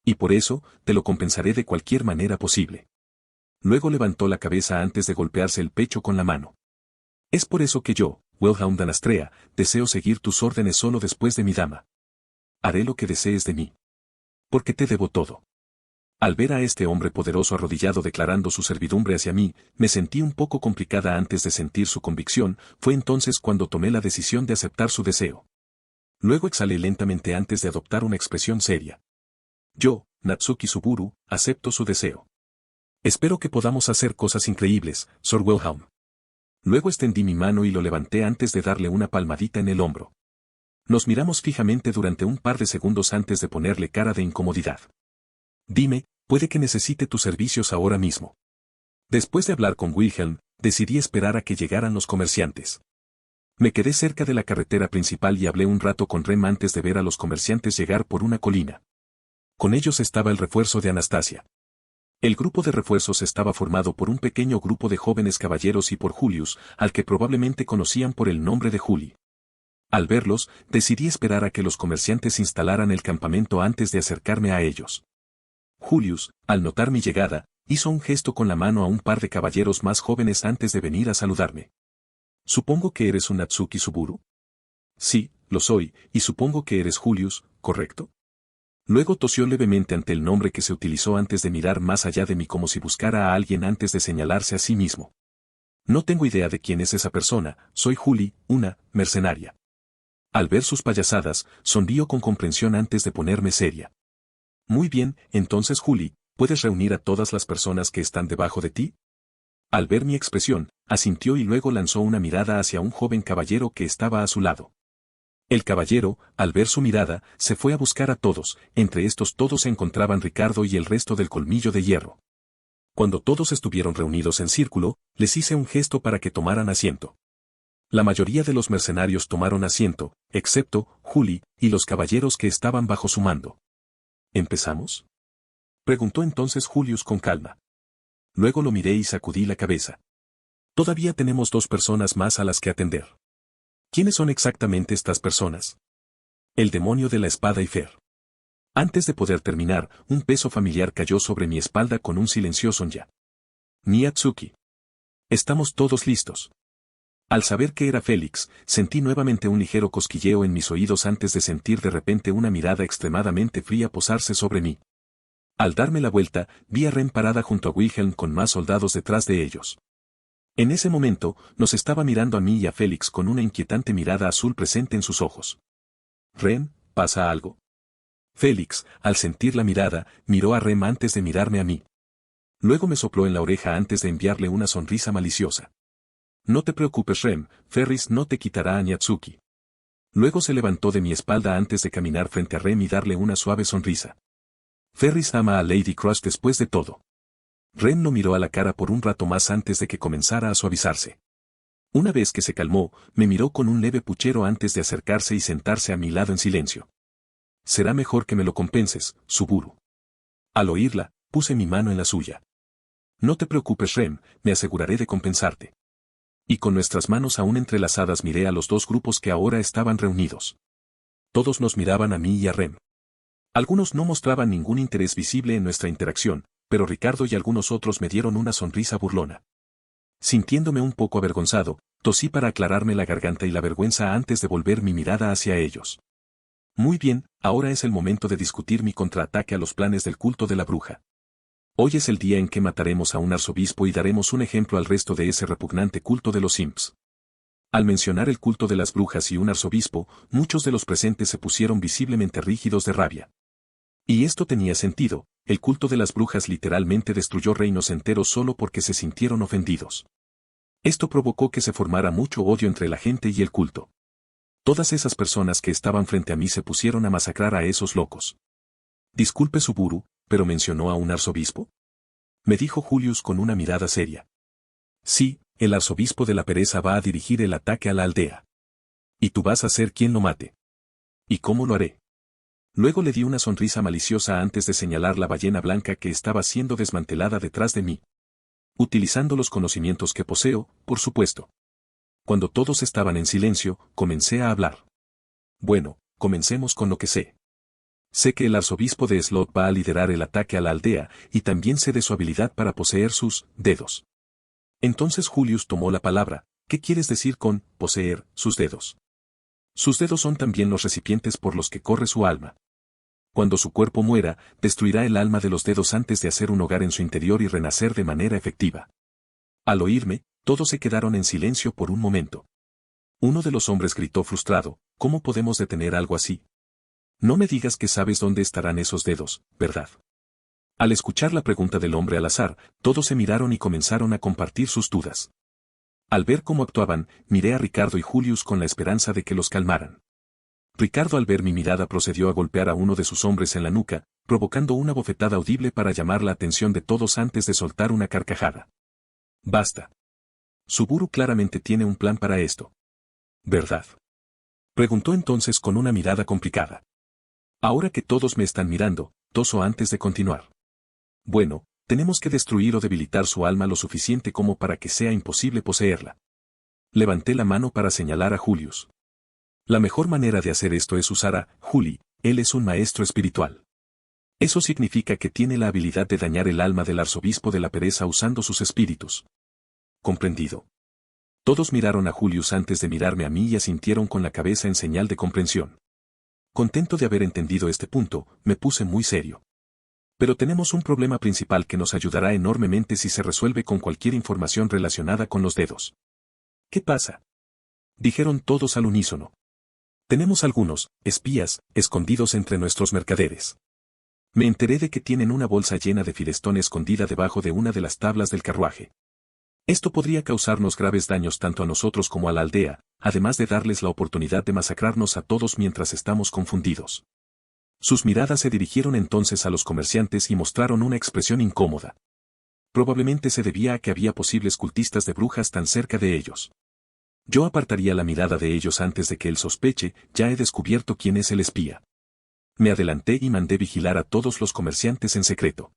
Y por eso, te lo compensaré de cualquier manera posible. Luego levantó la cabeza antes de golpearse el pecho con la mano. Es por eso que yo, Wilhelm Danastrea, deseo seguir tus órdenes solo después de mi dama. Haré lo que desees de mí. Porque te debo todo. Al ver a este hombre poderoso arrodillado declarando su servidumbre hacia mí, me sentí un poco complicada antes de sentir su convicción, fue entonces cuando tomé la decisión de aceptar su deseo. Luego exhalé lentamente antes de adoptar una expresión seria. Yo, Natsuki Suburu, acepto su deseo. Espero que podamos hacer cosas increíbles, Sir Wilhelm. Luego extendí mi mano y lo levanté antes de darle una palmadita en el hombro. Nos miramos fijamente durante un par de segundos antes de ponerle cara de incomodidad. Dime, puede que necesite tus servicios ahora mismo. Después de hablar con Wilhelm, decidí esperar a que llegaran los comerciantes. Me quedé cerca de la carretera principal y hablé un rato con Rem antes de ver a los comerciantes llegar por una colina. Con ellos estaba el refuerzo de Anastasia. El grupo de refuerzos estaba formado por un pequeño grupo de jóvenes caballeros y por Julius, al que probablemente conocían por el nombre de Juli. Al verlos, decidí esperar a que los comerciantes instalaran el campamento antes de acercarme a ellos. Julius, al notar mi llegada, hizo un gesto con la mano a un par de caballeros más jóvenes antes de venir a saludarme. Supongo que eres un Natsuki Suburu. Sí, lo soy, y supongo que eres Julius, ¿correcto? Luego tosió levemente ante el nombre que se utilizó antes de mirar más allá de mí como si buscara a alguien antes de señalarse a sí mismo. No tengo idea de quién es esa persona, soy Juli, una mercenaria. Al ver sus payasadas, sonrío con comprensión antes de ponerme seria. Muy bien, entonces Juli, ¿puedes reunir a todas las personas que están debajo de ti? Al ver mi expresión, asintió y luego lanzó una mirada hacia un joven caballero que estaba a su lado. El caballero, al ver su mirada, se fue a buscar a todos, entre estos todos se encontraban Ricardo y el resto del colmillo de hierro. Cuando todos estuvieron reunidos en círculo, les hice un gesto para que tomaran asiento. La mayoría de los mercenarios tomaron asiento, excepto Juli y los caballeros que estaban bajo su mando. ¿Empezamos?, preguntó entonces Julius con calma. Luego lo miré y sacudí la cabeza. Todavía tenemos 2 personas más a las que atender. ¿Quiénes son exactamente estas personas? El demonio de la espada y Fer. Antes de poder terminar, un peso familiar cayó sobre mi espalda con un silencioso ya. Niatsuki. Estamos todos listos. Al saber que era Félix, sentí nuevamente un ligero cosquilleo en mis oídos antes de sentir de repente una mirada extremadamente fría posarse sobre mí. Al darme la vuelta, vi a Ren parada junto a Wilhelm con más soldados detrás de ellos. En ese momento, nos estaba mirando a mí y a Félix con una inquietante mirada azul presente en sus ojos. Ren, ¿pasa algo? Félix, al sentir la mirada, miró a Rem antes de mirarme a mí. Luego me sopló en la oreja antes de enviarle una sonrisa maliciosa. No te preocupes Rem, Ferris no te quitará a Niatsuki. Luego se levantó de mi espalda antes de caminar frente a Rem y darle una suave sonrisa. Ferris ama a Lady Crush después de todo. Rem lo miró a la cara por un rato más antes de que comenzara a suavizarse. Una vez que se calmó, me miró con un leve puchero antes de acercarse y sentarse a mi lado en silencio. Será mejor que me lo compenses, Suburu. Al oírla, puse mi mano en la suya. No te preocupes Rem, me aseguraré de compensarte. Y con nuestras manos aún entrelazadas miré a los 2 grupos que ahora estaban reunidos. Todos nos miraban a mí y a Rem. Algunos no mostraban ningún interés visible en nuestra interacción, pero Ricardo y algunos otros me dieron una sonrisa burlona. Sintiéndome un poco avergonzado, tosí para aclararme la garganta y la vergüenza antes de volver mi mirada hacia ellos. Muy bien, ahora es el momento de discutir mi contraataque a los planes del culto de la bruja. Hoy es el día en que mataremos a un arzobispo y daremos un ejemplo al resto de ese repugnante culto de los imps. Al mencionar el culto de las brujas y un arzobispo, muchos de los presentes se pusieron visiblemente rígidos de rabia. Y esto tenía sentido, el culto de las brujas literalmente destruyó reinos enteros solo porque se sintieron ofendidos. Esto provocó que se formara mucho odio entre la gente y el culto. Todas esas personas que estaban frente a mí se pusieron a masacrar a esos locos. Disculpe Suburu, ¿pero mencionó a un arzobispo? Me dijo Julius con una mirada seria. Sí, el arzobispo de la pereza va a dirigir el ataque a la aldea. Y tú vas a ser quien lo mate. ¿Y cómo lo haré? Luego le di una sonrisa maliciosa antes de señalar la ballena blanca que estaba siendo desmantelada detrás de mí. Utilizando los conocimientos que poseo, por supuesto. Cuando todos estaban en silencio, comencé a hablar. Bueno, comencemos con lo que sé. Sé que el arzobispo de Slot va a liderar el ataque a la aldea, y también sé de su habilidad para poseer sus dedos. Entonces Julius tomó la palabra. ¿Qué quieres decir con poseer sus dedos? Sus dedos son también los recipientes por los que corre su alma. Cuando su cuerpo muera, destruirá el alma de los dedos antes de hacer un hogar en su interior y renacer de manera efectiva. Al oírme, todos se quedaron en silencio por un momento. Uno de los hombres gritó frustrado, ¿cómo podemos detener algo así? No me digas que sabes dónde estarán esos dedos, ¿verdad? Al escuchar la pregunta del hombre al azar, todos se miraron y comenzaron a compartir sus dudas. Al ver cómo actuaban, miré a Ricardo y Julius con la esperanza de que los calmaran. Ricardo, al ver mi mirada, procedió a golpear a uno de sus hombres en la nuca, provocando una bofetada audible para llamar la atención de todos antes de soltar una carcajada. Basta. Suburu claramente tiene un plan para esto. ¿Verdad? Preguntó entonces con una mirada complicada. Ahora que todos me están mirando, toso antes de continuar. Bueno, tenemos que destruir o debilitar su alma lo suficiente como para que sea imposible poseerla. Levanté la mano para señalar a Julius. La mejor manera de hacer esto es usar a Juli, él es un maestro espiritual. Eso significa que tiene la habilidad de dañar el alma del arzobispo de la pereza usando sus espíritus. Comprendido. Todos miraron a Julius antes de mirarme a mí y asintieron con la cabeza en señal de comprensión. Contento de haber entendido este punto, me puse muy serio. Pero tenemos un problema principal que nos ayudará enormemente si se resuelve con cualquier información relacionada con los dedos. ¿Qué pasa? Dijeron todos al unísono. Tenemos algunos espías escondidos entre nuestros mercaderes. Me enteré de que tienen una bolsa llena de filestón escondida debajo de una de las tablas del carruaje. Esto podría causarnos graves daños tanto a nosotros como a la aldea, además de darles la oportunidad de masacrarnos a todos mientras estamos confundidos. Sus miradas se dirigieron entonces a los comerciantes y mostraron una expresión incómoda. Probablemente se debía a que había posibles cultistas de brujas tan cerca de ellos. Yo apartaría la mirada de ellos antes de que él sospeche, ya he descubierto quién es el espía. Me adelanté y mandé vigilar a todos los comerciantes en secreto.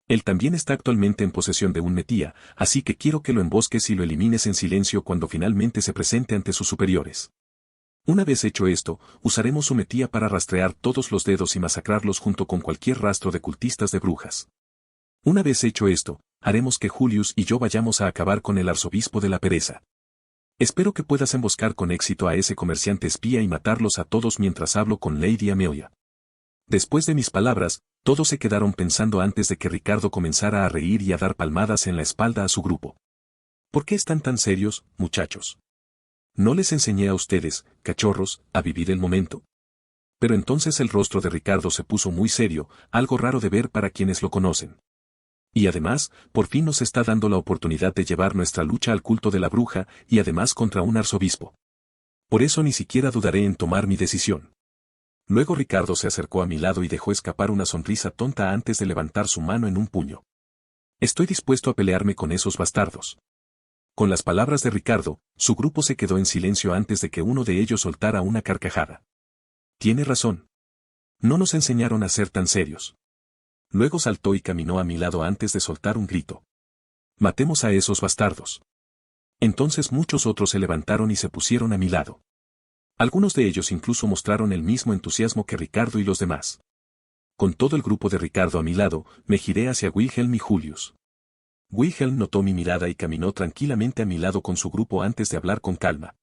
Él también está actualmente en posesión de un metía, así que quiero que lo embosques y lo elimines en silencio cuando finalmente se presente ante sus superiores. Una vez hecho esto, usaremos su metía para rastrear todos los dedos y masacrarlos junto con cualquier rastro de cultistas de brujas. Una vez hecho esto, haremos que Julius y yo vayamos a acabar con el arzobispo de la pereza. Espero que puedas emboscar con éxito a ese comerciante espía y matarlos a todos mientras hablo con Lady Amelia. Después de mis palabras, todos se quedaron pensando antes de que Ricardo comenzara a reír y a dar palmadas en la espalda a su grupo. ¿Por qué están tan serios, muchachos? ¿No les enseñé a ustedes, cachorros, a vivir el momento? Pero entonces el rostro de Ricardo se puso muy serio, algo raro de ver para quienes lo conocen. Y además, por fin nos está dando la oportunidad de llevar nuestra lucha al culto de la bruja y además contra un arzobispo. Por eso ni siquiera dudaré en tomar mi decisión. Luego Ricardo se acercó a mi lado y dejó escapar una sonrisa tonta antes de levantar su mano en un puño. Estoy dispuesto a pelearme con esos bastardos. Con las palabras de Ricardo, su grupo se quedó en silencio antes de que uno de ellos soltara una carcajada. Tiene razón. No nos enseñaron a ser tan serios. Luego saltó y caminó a mi lado antes de soltar un grito. Matemos a esos bastardos. Entonces muchos otros se levantaron y se pusieron a mi lado. Algunos de ellos incluso mostraron el mismo entusiasmo que Ricardo y los demás. Con todo el grupo de Ricardo a mi lado, me giré hacia Wilhelm y Julius. Wilhelm notó mi mirada y caminó tranquilamente a mi lado con su grupo antes de hablar con calma.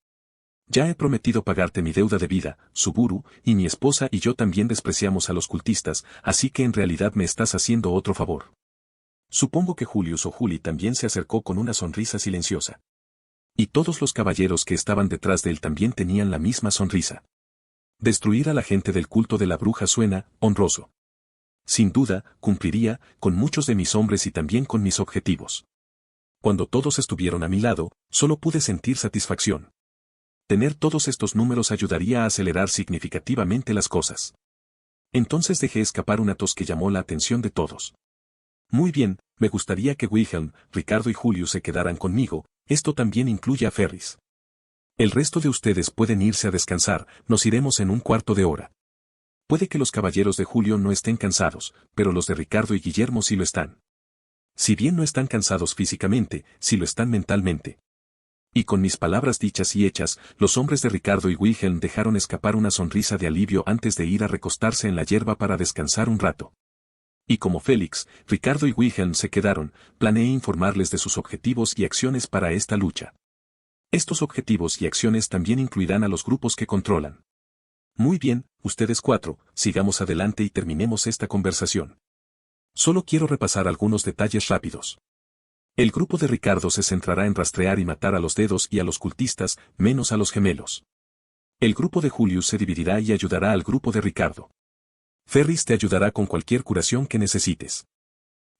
Ya he prometido pagarte mi deuda de vida, Suburu, y mi esposa y yo también despreciamos a los cultistas, así que en realidad me estás haciendo otro favor. Supongo que Julius o Juli también se acercó con una sonrisa silenciosa. Y todos los caballeros que estaban detrás de él también tenían la misma sonrisa. Destruir a la gente del culto de la bruja suena honroso. Sin duda, cumpliría con muchos de mis hombres y también con mis objetivos. Cuando todos estuvieron a mi lado, solo pude sentir satisfacción. Tener todos estos números ayudaría a acelerar significativamente las cosas. Entonces dejé escapar una tos que llamó la atención de todos. Muy bien, me gustaría que Wilhelm, Ricardo y Julio se quedaran conmigo, esto también incluye a Ferris. El resto de ustedes pueden irse a descansar, nos iremos en un cuarto de hora. Puede que los caballeros de Julio no estén cansados, pero los de Ricardo y Guillermo sí lo están. Si bien no están cansados físicamente, sí lo están mentalmente. Y con mis palabras dichas y hechas, los hombres de Ricardo y Wilhelm dejaron escapar una sonrisa de alivio antes de ir a recostarse en la hierba para descansar un rato. Y como Félix, Ricardo y Wilhelm se quedaron, planeé informarles de sus objetivos y acciones para esta lucha. Estos objetivos y acciones también incluirán a los grupos que controlan. Muy bien, ustedes cuatro, sigamos adelante y terminemos esta conversación. Solo quiero repasar algunos detalles rápidos. El grupo de Ricardo se centrará en rastrear y matar a los dedos y a los cultistas, menos a los gemelos. El grupo de Julius se dividirá y ayudará al grupo de Ricardo. Ferris te ayudará con cualquier curación que necesites.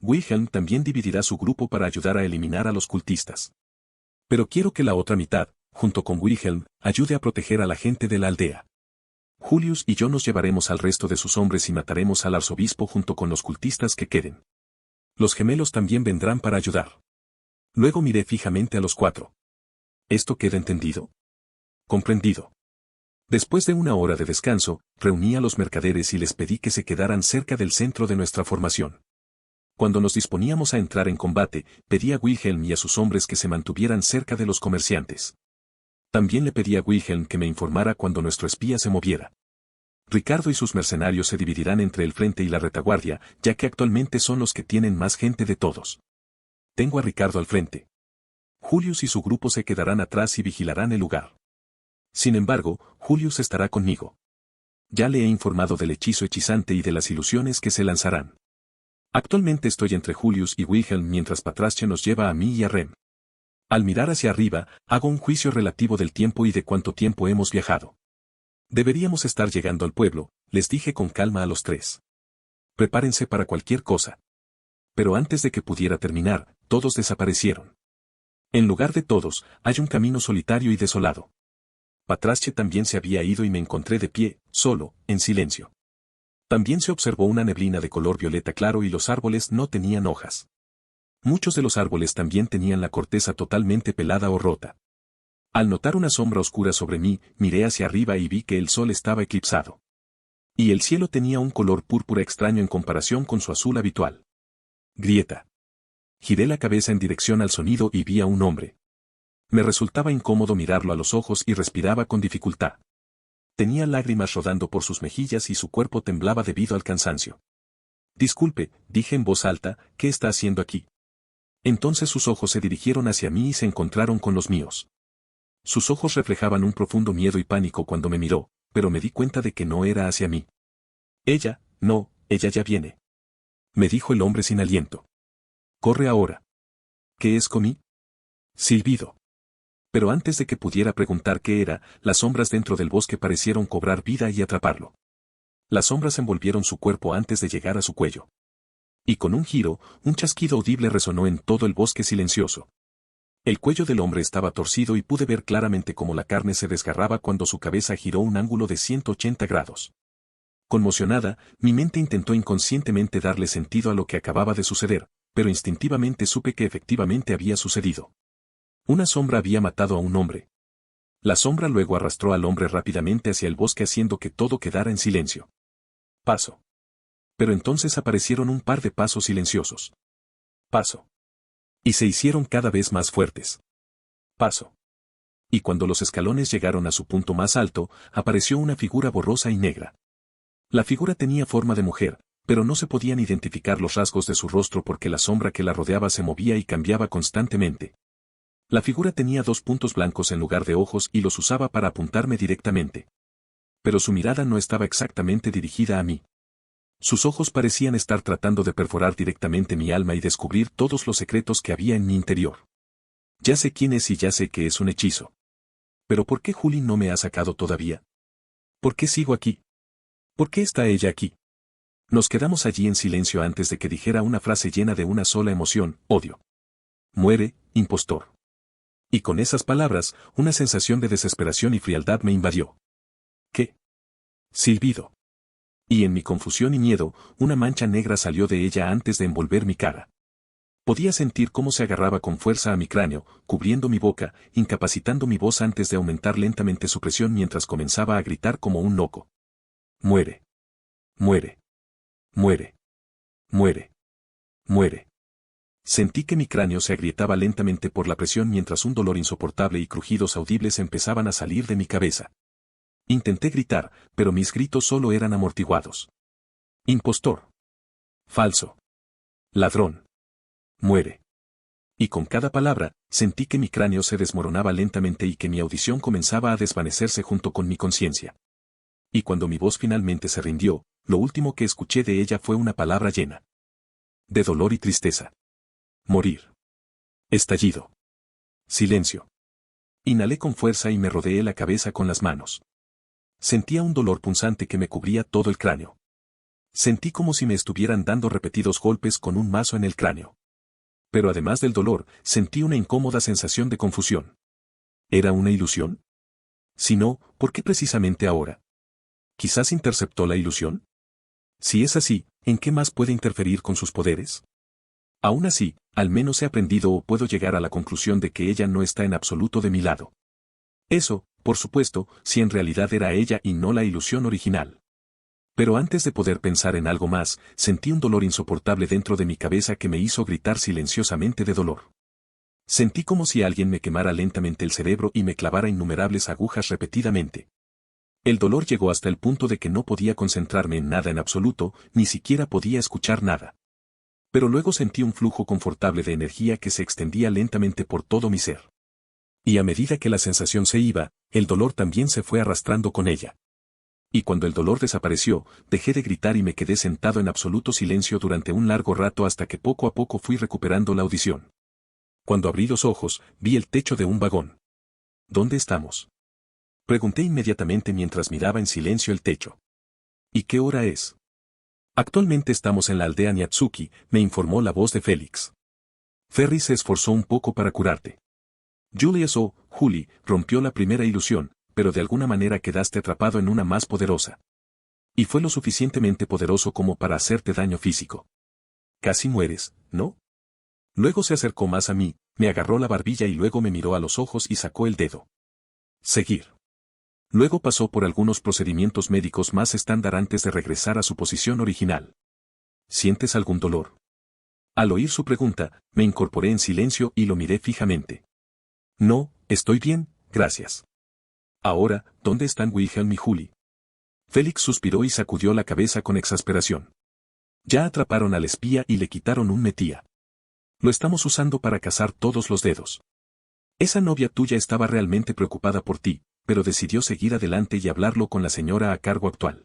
Wilhelm también dividirá su grupo para ayudar a eliminar a los cultistas. Pero quiero que la otra mitad, junto con Wilhelm, ayude a proteger a la gente de la aldea. Julius y yo nos llevaremos al resto de sus hombres y mataremos al arzobispo junto con los cultistas que queden. Los gemelos también vendrán para ayudar. Luego miré fijamente a los 4. ¿Esto queda entendido? Comprendido. Después de una hora de descanso, reuní a los mercaderes y les pedí que se quedaran cerca del centro de nuestra formación. Cuando nos disponíamos a entrar en combate, pedí a Wilhelm y a sus hombres que se mantuvieran cerca de los comerciantes. También le pedí a Wilhelm que me informara cuando nuestro espía se moviera. Ricardo y sus mercenarios se dividirán entre el frente y la retaguardia, ya que actualmente son los que tienen más gente de todos. Tengo a Ricardo al frente. Julius y su grupo se quedarán atrás y vigilarán el lugar. Sin embargo, Julius estará conmigo. Ya le he informado del hechizo hechizante y de las ilusiones que se lanzarán. Actualmente estoy entre Julius y Wilhelm mientras Patrasche nos lleva a mí y a Rem. Al mirar hacia arriba, hago un juicio relativo del tiempo y de cuánto tiempo hemos viajado. Deberíamos estar llegando al pueblo, les dije con calma a los 3. Prepárense para cualquier cosa. Pero antes de que pudiera terminar, todos desaparecieron. En lugar de todos, hay un camino solitario y desolado. Patrasche también se había ido y me encontré de pie, solo, en silencio. También se observó una neblina de color violeta claro y los árboles no tenían hojas. Muchos de los árboles también tenían la corteza totalmente pelada o rota. Al notar una sombra oscura sobre mí, miré hacia arriba y vi que el sol estaba eclipsado. Y el cielo tenía un color púrpura extraño en comparación con su azul habitual. Grieta. Giré la cabeza en dirección al sonido y vi a un hombre. Me resultaba incómodo mirarlo a los ojos y respiraba con dificultad. Tenía lágrimas rodando por sus mejillas y su cuerpo temblaba debido al cansancio. Disculpe, dije en voz alta, ¿qué está haciendo aquí? Entonces sus ojos se dirigieron hacia mí y se encontraron con los míos. Sus ojos reflejaban un profundo miedo y pánico cuando me miró, pero me di cuenta de que no era hacia mí. Ella ya viene. Me dijo el hombre sin aliento. Corre ahora. ¿Qué es Comí? Silbido. Pero antes de que pudiera preguntar qué era, las sombras dentro del bosque parecieron cobrar vida y atraparlo. Las sombras envolvieron su cuerpo antes de llegar a su cuello. Y con un giro, un chasquido audible resonó en todo el bosque silencioso. El cuello del hombre estaba torcido y pude ver claramente cómo la carne se desgarraba cuando su cabeza giró un ángulo de 180 grados. Conmocionada, mi mente intentó inconscientemente darle sentido a lo que acababa de suceder, pero instintivamente supe que efectivamente había sucedido. Una sombra había matado a un hombre. La sombra luego arrastró al hombre rápidamente hacia el bosque haciendo que todo quedara en silencio. Paso. Pero entonces aparecieron un par de pasos silenciosos. Paso. Y se hicieron cada vez más fuertes. Paso. Y cuando los escalones llegaron a su punto más alto, apareció una figura borrosa y negra. La figura tenía forma de mujer, pero no se podían identificar los rasgos de su rostro porque la sombra que la rodeaba se movía y cambiaba constantemente. La figura tenía 2 puntos blancos en lugar de ojos y los usaba para apuntarme directamente. Pero su mirada no estaba exactamente dirigida a mí. Sus ojos parecían estar tratando de perforar directamente mi alma y descubrir todos los secretos que había en mi interior. Ya sé quién es y ya sé que es un hechizo. Pero ¿por qué Juli no me ha sacado todavía? ¿Por qué sigo aquí? ¿Por qué está ella aquí? Nos quedamos allí en silencio antes de que dijera una frase llena de una sola emoción, odio. Muere, impostor. Y con esas palabras, una sensación de desesperación y frialdad me invadió. ¿Qué? Silbido. Y en mi confusión y miedo, una mancha negra salió de ella antes de envolver mi cara. Podía sentir cómo se agarraba con fuerza a mi cráneo, cubriendo mi boca, incapacitando mi voz antes de aumentar lentamente su presión mientras comenzaba a gritar como un loco. Muere. Muere. Muere. Muere. Muere. Sentí que mi cráneo se agrietaba lentamente por la presión mientras un dolor insoportable y crujidos audibles empezaban a salir de mi cabeza. Intenté gritar, pero mis gritos solo eran amortiguados. Impostor. Falso. Ladrón. Muere. Y con cada palabra, sentí que mi cráneo se desmoronaba lentamente y que mi audición comenzaba a desvanecerse junto con mi conciencia. Y cuando mi voz finalmente se rindió, lo último que escuché de ella fue una palabra llena de dolor y tristeza. Morir. Estallido. Silencio. Inhalé con fuerza y me rodeé la cabeza con las manos. Sentía un dolor punzante que me cubría todo el cráneo. Sentí como si me estuvieran dando repetidos golpes con un mazo en el cráneo. Pero además del dolor, sentí una incómoda sensación de confusión. ¿Era una ilusión? Si no, ¿por qué precisamente ahora? ¿Quizás interceptó la ilusión? Si es así, ¿en qué más puede interferir con sus poderes? Aún así, al menos he aprendido o puedo llegar a la conclusión de que ella no está en absoluto de mi lado. Eso, por supuesto, si en realidad era ella y no la ilusión original. Pero antes de poder pensar en algo más, sentí un dolor insoportable dentro de mi cabeza que me hizo gritar silenciosamente de dolor. Sentí como si alguien me quemara lentamente el cerebro y me clavara innumerables agujas repetidamente. El dolor llegó hasta el punto de que no podía concentrarme en nada en absoluto, ni siquiera podía escuchar nada. Pero luego sentí un flujo confortable de energía que se extendía lentamente por todo mi ser. Y a medida que la sensación se iba, el dolor también se fue arrastrando con ella. Y cuando el dolor desapareció, dejé de gritar y me quedé sentado en absoluto silencio durante un largo rato hasta que poco a poco fui recuperando la audición. Cuando abrí los ojos, vi el techo de un vagón. ¿Dónde estamos? Pregunté inmediatamente mientras miraba en silencio el techo. ¿Y qué hora es? Actualmente estamos en la aldea Niatsuki, me informó la voz de Félix. Ferris se esforzó un poco para curarte. Julius o Julie rompió la primera ilusión, pero de alguna manera quedaste atrapado en una más poderosa. Y fue lo suficientemente poderoso como para hacerte daño físico. Casi mueres, ¿no? Luego se acercó más a mí, me agarró la barbilla y luego me miró a los ojos y sacó el dedo. Seguir. Luego pasó por algunos procedimientos médicos más estándar antes de regresar a su posición original. ¿Sientes algún dolor? Al oír su pregunta, me incorporé en silencio y lo miré fijamente. No, estoy bien, gracias. Ahora, ¿dónde están Wilhelm y Julie? Félix suspiró y sacudió la cabeza con exasperación. Ya atraparon al espía y le quitaron un metía. Lo estamos usando para cazar todos los dedos. Esa novia tuya estaba realmente preocupada por ti, pero decidió seguir adelante y hablarlo con la señora a cargo actual.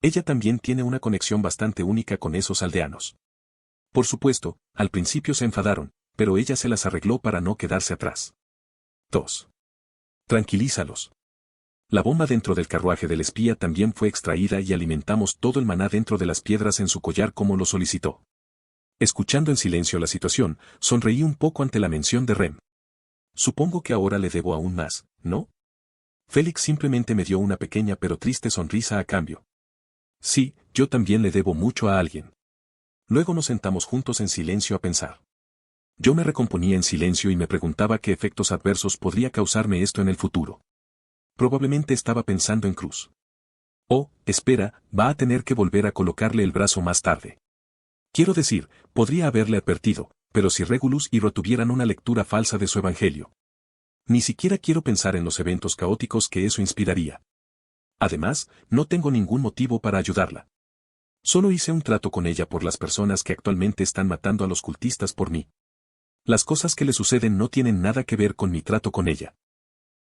Ella también tiene una conexión bastante única con esos aldeanos. Por supuesto, al principio se enfadaron, pero ella se las arregló para no quedarse atrás. 2. Tranquilízalos. La bomba dentro del carruaje del espía también fue extraída y alimentamos todo el maná dentro de las piedras en su collar como lo solicitó. Escuchando en silencio la situación, sonreí un poco ante la mención de Rem. Supongo que ahora le debo aún más, ¿no? Félix simplemente me dio una pequeña pero triste sonrisa a cambio. Sí, yo también le debo mucho a alguien. Luego nos sentamos juntos en silencio a pensar. Yo me recomponía en silencio y me preguntaba qué efectos adversos podría causarme esto en el futuro. Probablemente estaba pensando en Cruz. Oh, espera, va a tener que volver a colocarle el brazo más tarde. Quiero decir, podría haberle advertido, pero si Regulus y Ro tuvieran una lectura falsa de su evangelio. Ni siquiera quiero pensar en los eventos caóticos que eso inspiraría. Además, no tengo ningún motivo para ayudarla. Solo hice un trato con ella por las personas que actualmente están matando a los cultistas por mí. Las cosas que le suceden no tienen nada que ver con mi trato con ella.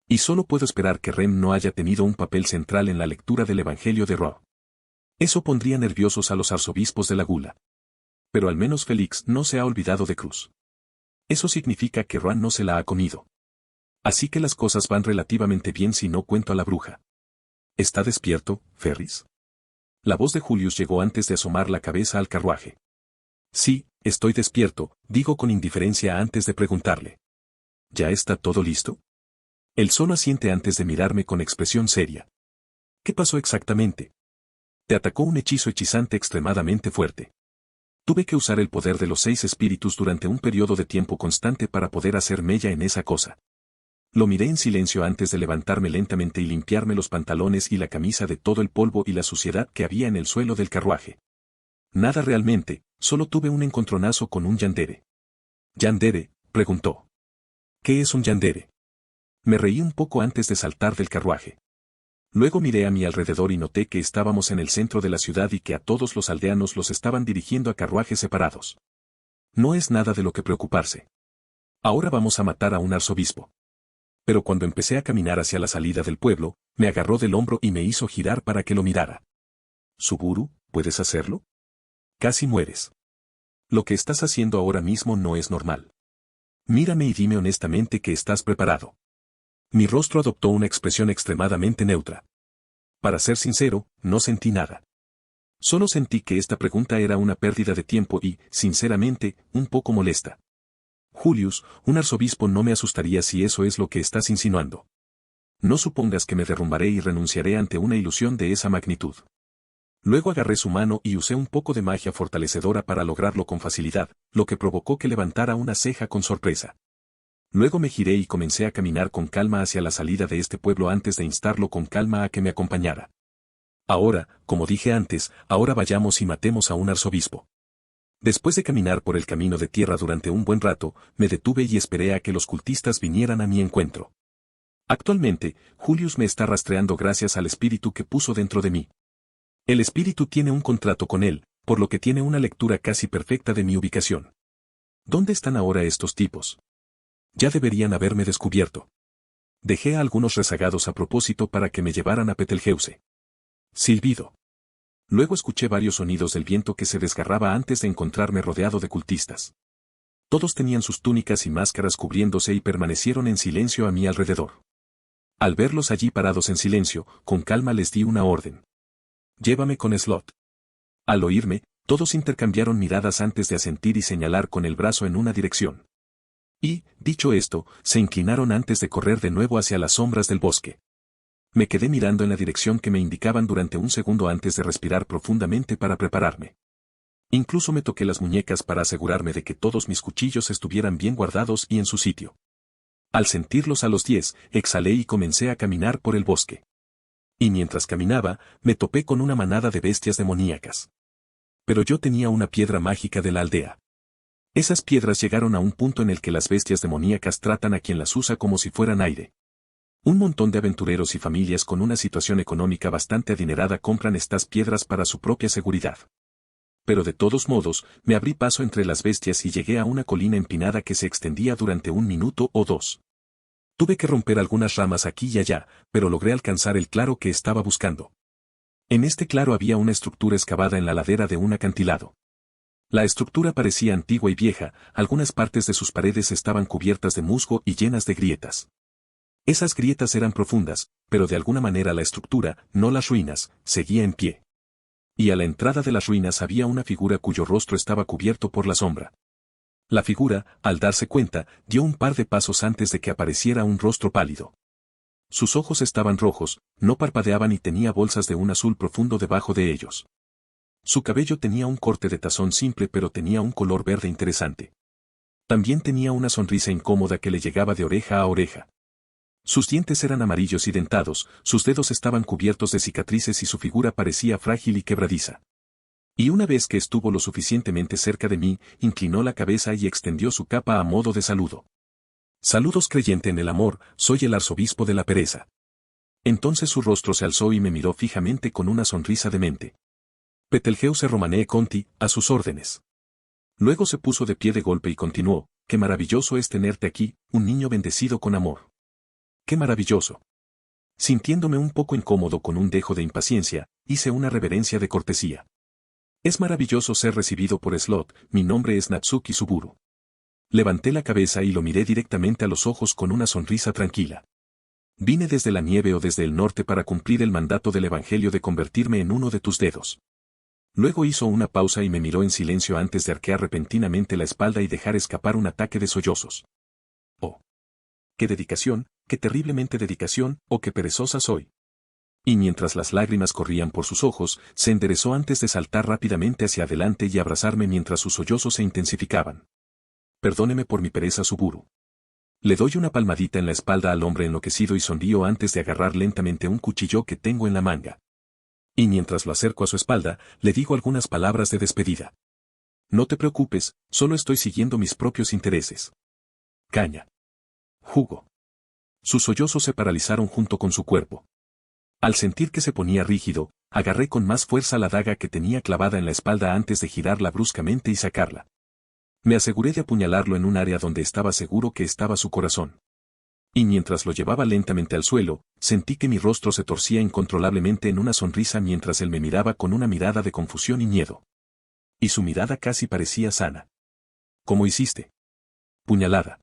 Y solo puedo esperar que Rem no haya tenido un papel central en la lectura del Evangelio de Ro. Eso pondría nerviosos a los arzobispos de la Gula. Pero al menos Félix no se ha olvidado de Cruz. Eso significa que Roan no se la ha comido. Así que las cosas van relativamente bien si no cuento a la bruja. ¿Está despierto, Ferris? La voz de Julius llegó antes de asomar la cabeza al carruaje. Sí, estoy despierto, digo con indiferencia antes de preguntarle. ¿Ya está todo listo? Él solo asiente antes de mirarme con expresión seria. ¿Qué pasó exactamente? Te atacó un hechizo hechizante extremadamente fuerte. Tuve que usar el poder de los 6 espíritus durante un periodo de tiempo constante para poder hacer mella en esa cosa. Lo miré en silencio antes de levantarme lentamente y limpiarme los pantalones y la camisa de todo el polvo y la suciedad que había en el suelo del carruaje. Nada realmente, solo tuve un encontronazo con un yandere. ¿Yandere?, preguntó. ¿Qué es un yandere? Me reí un poco antes de saltar del carruaje. Luego miré a mi alrededor y noté que estábamos en el centro de la ciudad y que a todos los aldeanos los estaban dirigiendo a carruajes separados. No es nada de lo que preocuparse. Ahora vamos a matar a un arzobispo. Pero cuando empecé a caminar hacia la salida del pueblo, me agarró del hombro y me hizo girar para que lo mirara. Suburu, ¿puedes hacerlo? Casi mueres. Lo que estás haciendo ahora mismo no es normal. Mírame y dime honestamente que estás preparado. Mi rostro adoptó una expresión extremadamente neutra. Para ser sincero, no sentí nada. Solo sentí que esta pregunta era una pérdida de tiempo y, sinceramente, un poco molesta. Julius, un arzobispo no me asustaría si eso es lo que estás insinuando. No supongas que me derrumbaré y renunciaré ante una ilusión de esa magnitud. Luego agarré su mano y usé un poco de magia fortalecedora para lograrlo con facilidad, lo que provocó que levantara una ceja con sorpresa. Luego me giré y comencé a caminar con calma hacia la salida de este pueblo antes de instarlo con calma a que me acompañara. Ahora, como dije antes, ahora vayamos y matemos a un arzobispo. Después de caminar por el camino de tierra durante un buen rato, me detuve y esperé a que los cultistas vinieran a mi encuentro. Actualmente, Julius me está rastreando gracias al espíritu que puso dentro de mí. El espíritu tiene un contrato con él, por lo que tiene una lectura casi perfecta de mi ubicación. ¿Dónde están ahora estos tipos? Ya deberían haberme descubierto. Dejé a algunos rezagados a propósito para que me llevaran a Betelgeuse. Silbido. Luego escuché varios sonidos del viento que se desgarraba antes de encontrarme rodeado de cultistas. Todos tenían sus túnicas y máscaras cubriéndose y permanecieron en silencio a mi alrededor. Al verlos allí parados en silencio, con calma les di una orden. Llévame con Slot. Al oírme, todos intercambiaron miradas antes de asentir y señalar con el brazo en una dirección. Y, dicho esto, se inclinaron antes de correr de nuevo hacia las sombras del bosque. Me quedé mirando en la dirección que me indicaban durante un segundo antes de respirar profundamente para prepararme. Incluso me toqué las muñecas para asegurarme de que todos mis cuchillos estuvieran bien guardados y en su sitio. Al sentirlos a los 10, exhalé y comencé a caminar por el bosque. Y mientras caminaba, me topé con una manada de bestias demoníacas. Pero yo tenía una piedra mágica de la aldea. Esas piedras llegaron a un punto en el que las bestias demoníacas tratan a quien las usa como si fueran aire. Un montón de aventureros y familias con una situación económica bastante adinerada compran estas piedras para su propia seguridad. Pero de todos modos, me abrí paso entre las bestias y llegué a una colina empinada que se extendía durante 1 minuto o 2. Tuve que romper algunas ramas aquí y allá, pero logré alcanzar el claro que estaba buscando. En este claro había una estructura excavada en la ladera de un acantilado. La estructura parecía antigua y vieja, algunas partes de sus paredes estaban cubiertas de musgo y llenas de grietas. Esas grietas eran profundas, pero de alguna manera la estructura, no las ruinas, seguía en pie. Y a la entrada de las ruinas había una figura cuyo rostro estaba cubierto por la sombra. La figura, al darse cuenta, dio un par de pasos antes de que apareciera un rostro pálido. Sus ojos estaban rojos, no parpadeaban y tenía bolsas de un azul profundo debajo de ellos. Su cabello tenía un corte de tazón simple pero tenía un color verde interesante. También tenía una sonrisa incómoda que le llegaba de oreja a oreja. Sus dientes eran amarillos y dentados, sus dedos estaban cubiertos de cicatrices y su figura parecía frágil y quebradiza. Y una vez que estuvo lo suficientemente cerca de mí, inclinó la cabeza y extendió su capa a modo de saludo. Saludos creyente en el amor, soy el arzobispo de la pereza. Entonces su rostro se alzó y me miró fijamente con una sonrisa demente. Betelgeuse Romanee Conti, a sus órdenes. Luego se puso de pie de golpe y continuó, qué maravilloso es tenerte aquí, un niño bendecido con amor. ¡Qué maravilloso! Sintiéndome un poco incómodo con un dejo de impaciencia, hice una reverencia de cortesía. Es maravilloso ser recibido por Slot, mi nombre es Natsuki Suburu. Levanté la cabeza y lo miré directamente a los ojos con una sonrisa tranquila. Vine desde la nieve o desde el norte para cumplir el mandato del Evangelio de convertirme en uno de tus dedos. Luego hizo una pausa y me miró en silencio antes de arquear repentinamente la espalda y dejar escapar un ataque de sollozos. ¡Oh! ¡Qué dedicación, qué terriblemente dedicación, oh qué perezosa soy! Y mientras las lágrimas corrían por sus ojos, se enderezó antes de saltar rápidamente hacia adelante y abrazarme mientras sus sollozos se intensificaban. Perdóneme por mi pereza, Suburu. Le doy una palmadita en la espalda al hombre enloquecido y sonrío antes de agarrar lentamente un cuchillo que tengo en la manga. Y mientras lo acerco a su espalda, le digo algunas palabras de despedida. No te preocupes, solo estoy siguiendo mis propios intereses. Caña. Jugo. Sus sollozos se paralizaron junto con su cuerpo. Al sentir que se ponía rígido, agarré con más fuerza la daga que tenía clavada en la espalda antes de girarla bruscamente y sacarla. Me aseguré de apuñalarlo en un área donde estaba seguro que estaba su corazón. Y mientras lo llevaba lentamente al suelo, sentí que mi rostro se torcía incontrolablemente en una sonrisa mientras él me miraba con una mirada de confusión y miedo. Y su mirada casi parecía sana. ¿Cómo hiciste? Puñalada.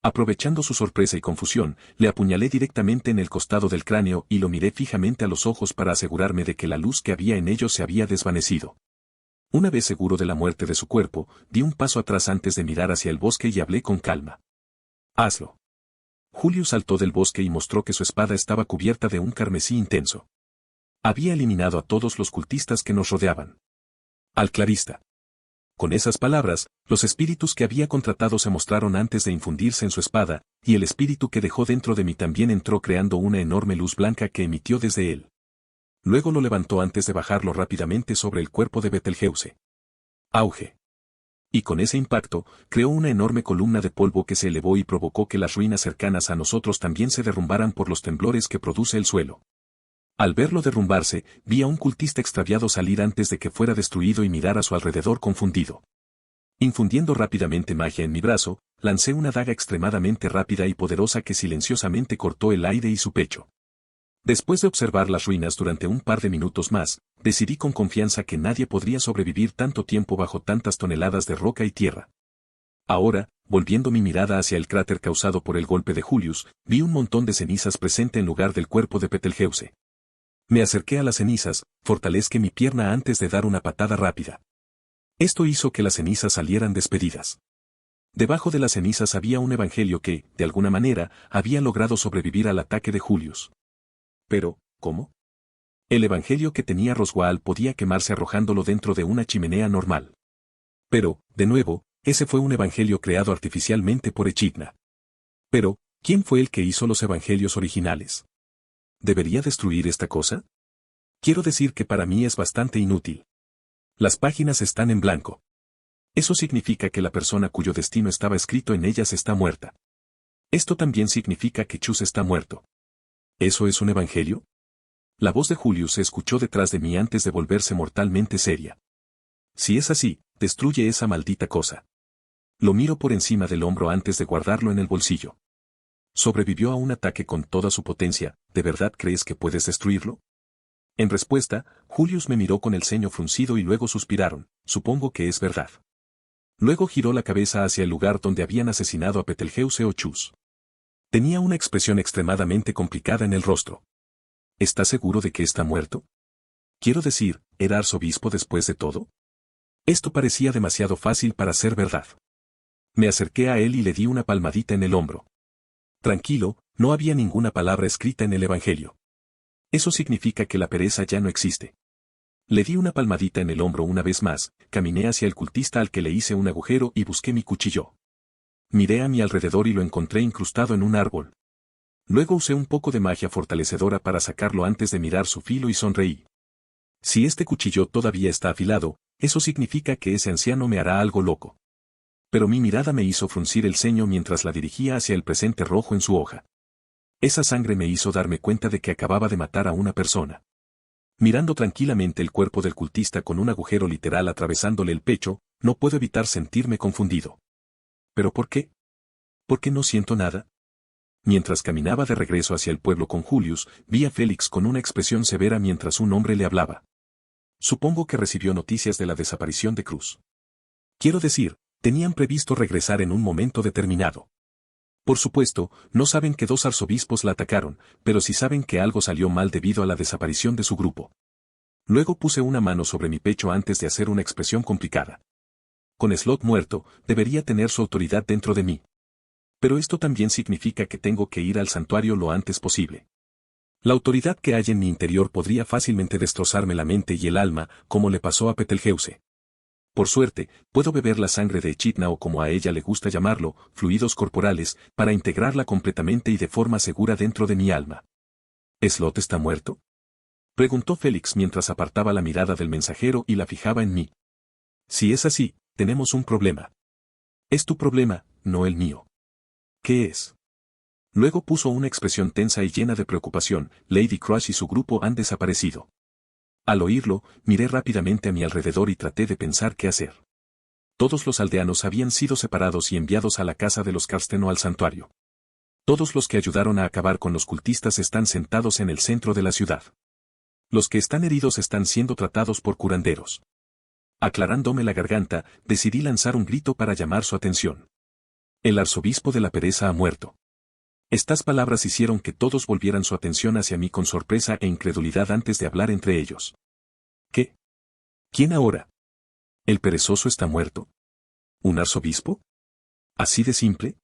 Aprovechando su sorpresa y confusión, le apuñalé directamente en el costado del cráneo y lo miré fijamente a los ojos para asegurarme de que la luz que había en ellos se había desvanecido. Una vez seguro de la muerte de su cuerpo, di un paso atrás antes de mirar hacia el bosque y hablé con calma. Hazlo. Julius saltó del bosque y mostró que su espada estaba cubierta de un carmesí intenso. Había eliminado a todos los cultistas que nos rodeaban. Al clarista. Con esas palabras, los espíritus que había contratado se mostraron antes de infundirse en su espada, y el espíritu que dejó dentro de mí también entró creando una enorme luz blanca que emitió desde él. Luego lo levantó antes de bajarlo rápidamente sobre el cuerpo de Betelgeuse. Auge. Y con ese impacto, creó una enorme columna de polvo que se elevó y provocó que las ruinas cercanas a nosotros también se derrumbaran por los temblores que produce el suelo. Al verlo derrumbarse, vi a un cultista extraviado salir antes de que fuera destruido y mirar a su alrededor confundido. Infundiendo rápidamente magia en mi brazo, lancé una daga extremadamente rápida y poderosa que silenciosamente cortó el aire y su pecho. Después de observar las ruinas durante un par de minutos más, decidí con confianza que nadie podría sobrevivir tanto tiempo bajo tantas toneladas de roca y tierra. Ahora, volviendo mi mirada hacia el cráter causado por el golpe de Julius, vi un montón de cenizas presente en lugar del cuerpo de Betelgeuse. Me acerqué a las cenizas, fortalezqué mi pierna antes de dar una patada rápida. Esto hizo que las cenizas salieran despedidas. Debajo de las cenizas había un evangelio que, de alguna manera, había logrado sobrevivir al ataque de Julius. Pero, ¿cómo? El evangelio que tenía Roswaal podía quemarse arrojándolo dentro de una chimenea normal. Pero, de nuevo, ese fue un evangelio creado artificialmente por Echidna. Pero, ¿quién fue el que hizo los evangelios originales? ¿Debería destruir esta cosa? Quiero decir que para mí es bastante inútil. Las páginas están en blanco. Eso significa que la persona cuyo destino estaba escrito en ellas está muerta. Esto también significa que Chus está muerto. ¿Eso es un evangelio? La voz de Julius se escuchó detrás de mí antes de volverse mortalmente seria. Si es así, destruye esa maldita cosa. Lo miro por encima del hombro antes de guardarlo en el bolsillo. Sobrevivió a un ataque con toda su potencia, ¿de verdad crees que puedes destruirlo? En respuesta, Julius me miró con el ceño fruncido y luego suspiraron, supongo que es verdad. Luego giró la cabeza hacia el lugar donde habían asesinado a Betelgeuse o Chus. Tenía una expresión extremadamente complicada en el rostro. ¿Estás seguro de que está muerto? Quiero decir, ¿era arzobispo después de todo? Esto parecía demasiado fácil para ser verdad. Me acerqué a él y le di una palmadita en el hombro. Tranquilo, no había ninguna palabra escrita en el Evangelio. Eso significa que la pereza ya no existe. Le di una palmadita en el hombro una vez más, caminé hacia el cultista al que le hice un agujero y busqué mi cuchillo. Miré a mi alrededor y lo encontré incrustado en un árbol. Luego usé un poco de magia fortalecedora para sacarlo antes de mirar su filo y sonreí. Si este cuchillo todavía está afilado, eso significa que ese anciano me hará algo loco. Pero mi mirada me hizo fruncir el ceño mientras la dirigía hacia el presente rojo en su hoja. Esa sangre me hizo darme cuenta de que acababa de matar a una persona. Mirando tranquilamente el cuerpo del cultista con un agujero literal atravesándole el pecho, no puedo evitar sentirme confundido. ¿Pero por qué? ¿Por qué no siento nada? Mientras caminaba de regreso hacia el pueblo con Julius, vi a Félix con una expresión severa mientras un hombre le hablaba. Supongo que recibió noticias de la desaparición de Cruz. Quiero decir, tenían previsto regresar en un momento determinado. Por supuesto, no saben que 2 arzobispos la atacaron, pero sí saben que algo salió mal debido a la desaparición de su grupo. Luego puse una mano sobre mi pecho antes de hacer una expresión complicada. Con Slot muerto, debería tener su autoridad dentro de mí. Pero esto también significa que tengo que ir al santuario lo antes posible. La autoridad que hay en mi interior podría fácilmente destrozarme la mente y el alma, como le pasó a Betelgeuse. Por suerte, puedo beber la sangre de Echidna o como a ella le gusta llamarlo, fluidos corporales, para integrarla completamente y de forma segura dentro de mi alma. ¿Slot está muerto? Preguntó Félix mientras apartaba la mirada del mensajero y la fijaba en mí. Si es así, tenemos un problema. Es tu problema, no el mío. ¿Qué es? Luego puso una expresión tensa y llena de preocupación. Lady Crush y su grupo han desaparecido. Al oírlo, miré rápidamente a mi alrededor y traté de pensar qué hacer. Todos los aldeanos habían sido separados y enviados a la casa de los Karsten o al santuario. Todos los que ayudaron a acabar con los cultistas están sentados en el centro de la ciudad. Los que están heridos están siendo tratados por curanderos. Aclarándome la garganta, decidí lanzar un grito para llamar su atención. El arzobispo de la pereza ha muerto. Estas palabras hicieron que todos volvieran su atención hacia mí con sorpresa e incredulidad antes de hablar entre ellos. ¿Qué? ¿Quién ahora? ¿El perezoso está muerto? ¿Un arzobispo? ¿Así de simple?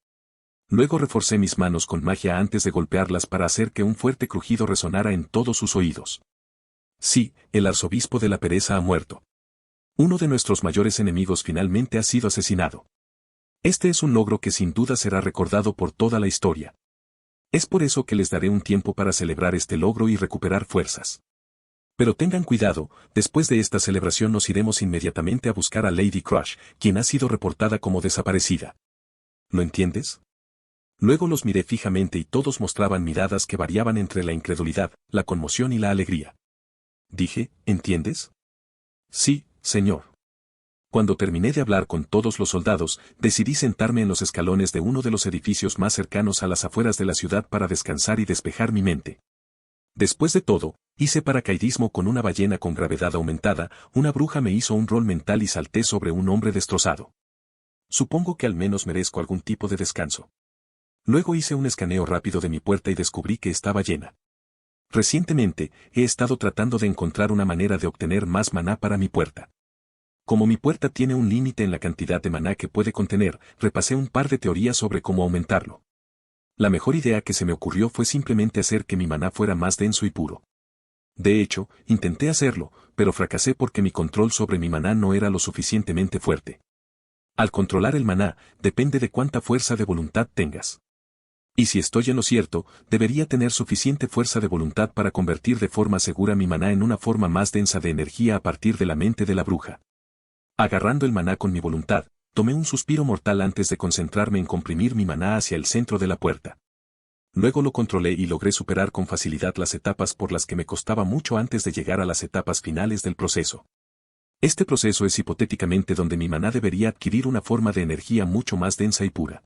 Luego reforcé mis manos con magia antes de golpearlas para hacer que un fuerte crujido resonara en todos sus oídos. Sí, el arzobispo de la pereza ha muerto. Uno de nuestros mayores enemigos finalmente ha sido asesinado. Este es un logro que sin duda será recordado por toda la historia. Es por eso que les daré un tiempo para celebrar este logro y recuperar fuerzas. Pero tengan cuidado, después de esta celebración nos iremos inmediatamente a buscar a Lady Crush, quien ha sido reportada como desaparecida. ¿Lo entiendes? Luego los miré fijamente y todos mostraban miradas que variaban entre la incredulidad, la conmoción y la alegría. Dije, ¿entiendes? Sí, señor. Cuando terminé de hablar con todos los soldados, decidí sentarme en los escalones de uno de los edificios más cercanos a las afueras de la ciudad para descansar y despejar mi mente. Después de todo, hice paracaidismo con una ballena con gravedad aumentada, una bruja me hizo un rol mental y salté sobre un hombre destrozado. Supongo que al menos merezco algún tipo de descanso. Luego hice un escaneo rápido de mi puerta y descubrí que estaba llena. Recientemente, he estado tratando de encontrar una manera de obtener más maná para mi puerta. Como mi puerta tiene un límite en la cantidad de maná que puede contener, repasé un par de teorías sobre cómo aumentarlo. La mejor idea que se me ocurrió fue simplemente hacer que mi maná fuera más denso y puro. De hecho, intenté hacerlo, pero fracasé porque mi control sobre mi maná no era lo suficientemente fuerte. Al controlar el maná, depende de cuánta fuerza de voluntad tengas. Y si estoy en lo cierto, debería tener suficiente fuerza de voluntad para convertir de forma segura mi maná en una forma más densa de energía a partir de la mente de la bruja. Agarrando el maná con mi voluntad, tomé un suspiro mortal antes de concentrarme en comprimir mi maná hacia el centro de la puerta. Luego lo controlé y logré superar con facilidad las etapas por las que me costaba mucho antes de llegar a las etapas finales del proceso. Este proceso es hipotéticamente donde mi maná debería adquirir una forma de energía mucho más densa y pura.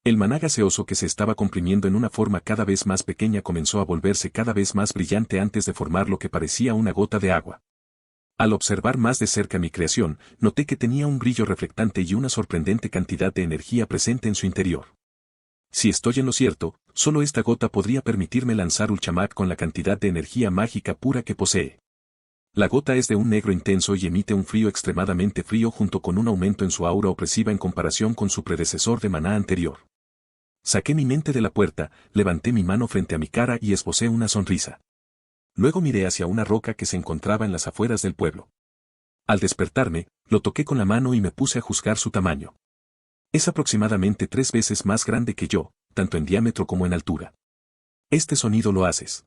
El maná gaseoso que se estaba comprimiendo en una forma cada vez más pequeña comenzó a volverse cada vez más brillante antes de formar lo que parecía una gota de agua. Al observar más de cerca mi creación, noté que tenía un brillo reflectante y una sorprendente cantidad de energía presente en su interior. Si estoy en lo cierto, solo esta gota podría permitirme lanzar Ulchamak con la cantidad de energía mágica pura que posee. La gota es de un negro intenso y emite un frío extremadamente frío junto con un aumento en su aura opresiva en comparación con su predecesor de maná anterior. Saqué mi mente de la puerta, levanté mi mano frente a mi cara y esbocé una sonrisa. Luego miré hacia una roca que se encontraba en las afueras del pueblo. Al despertarme, lo toqué con la mano y me puse a juzgar su tamaño. Es aproximadamente 3 veces más grande que yo, tanto en diámetro como en altura. Este sonido lo haces.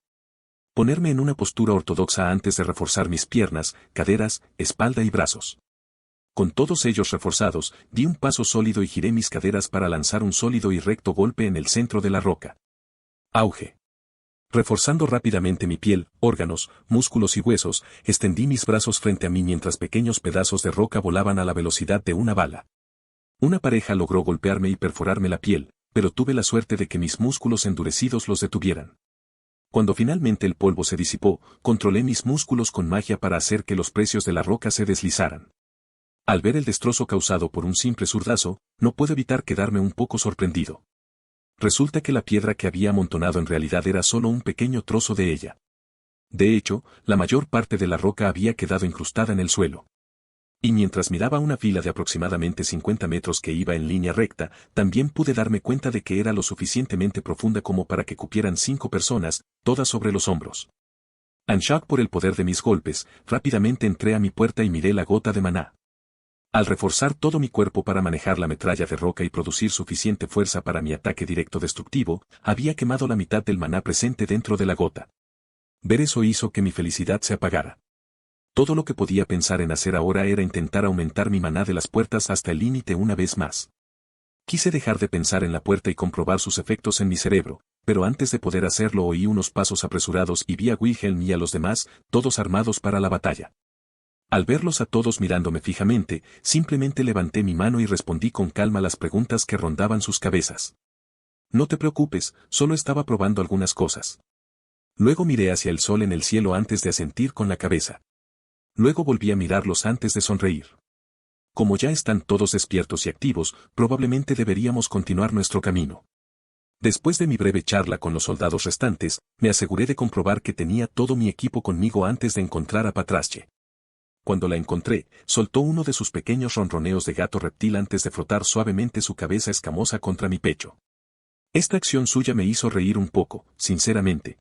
Ponerme en una postura ortodoxa antes de reforzar mis piernas, caderas, espalda y brazos. Con todos ellos reforzados, di un paso sólido y giré mis caderas para lanzar un sólido y recto golpe en el centro de la roca. Auge. Reforzando rápidamente mi piel, órganos, músculos y huesos, extendí mis brazos frente a mí mientras pequeños pedazos de roca volaban a la velocidad de una bala. Una pareja logró golpearme y perforarme la piel, pero tuve la suerte de que mis músculos endurecidos los detuvieran. Cuando finalmente el polvo se disipó, controlé mis músculos con magia para hacer que los precios de la roca se deslizaran. Al ver el destrozo causado por un simple zurdazo, no puedo evitar quedarme un poco sorprendido. Resulta que la piedra que había amontonado en realidad era solo un pequeño trozo de ella. De hecho, la mayor parte de la roca había quedado incrustada en el suelo. Y mientras miraba una fila de aproximadamente 50 metros que iba en línea recta, también pude darme cuenta de que era lo suficientemente profunda como para que cupieran 5 personas, todas sobre los hombros. En shock por el poder de mis golpes, rápidamente entré a mi puerta y miré la gota de maná. Al reforzar todo mi cuerpo para manejar la metralla de roca y producir suficiente fuerza para mi ataque directo destructivo, había quemado la mitad del maná presente dentro de la gota. Ver eso hizo que mi felicidad se apagara. Todo lo que podía pensar en hacer ahora era intentar aumentar mi maná de las puertas hasta el límite una vez más. Quise dejar de pensar en la puerta y comprobar sus efectos en mi cerebro, pero antes de poder hacerlo oí unos pasos apresurados y vi a Wilhelm y a los demás, todos armados para la batalla. Al verlos a todos mirándome fijamente, simplemente levanté mi mano y respondí con calma las preguntas que rondaban sus cabezas. No te preocupes, solo estaba probando algunas cosas. Luego miré hacia el sol en el cielo antes de asentir con la cabeza. Luego volví a mirarlos antes de sonreír. Como ya están todos despiertos y activos, probablemente deberíamos continuar nuestro camino. Después de mi breve charla con los soldados restantes, me aseguré de comprobar que tenía todo mi equipo conmigo antes de encontrar a Patrache. Cuando la encontré, soltó uno de sus pequeños ronroneos de gato reptil antes de frotar suavemente su cabeza escamosa contra mi pecho. Esta acción suya me hizo reír un poco, sinceramente.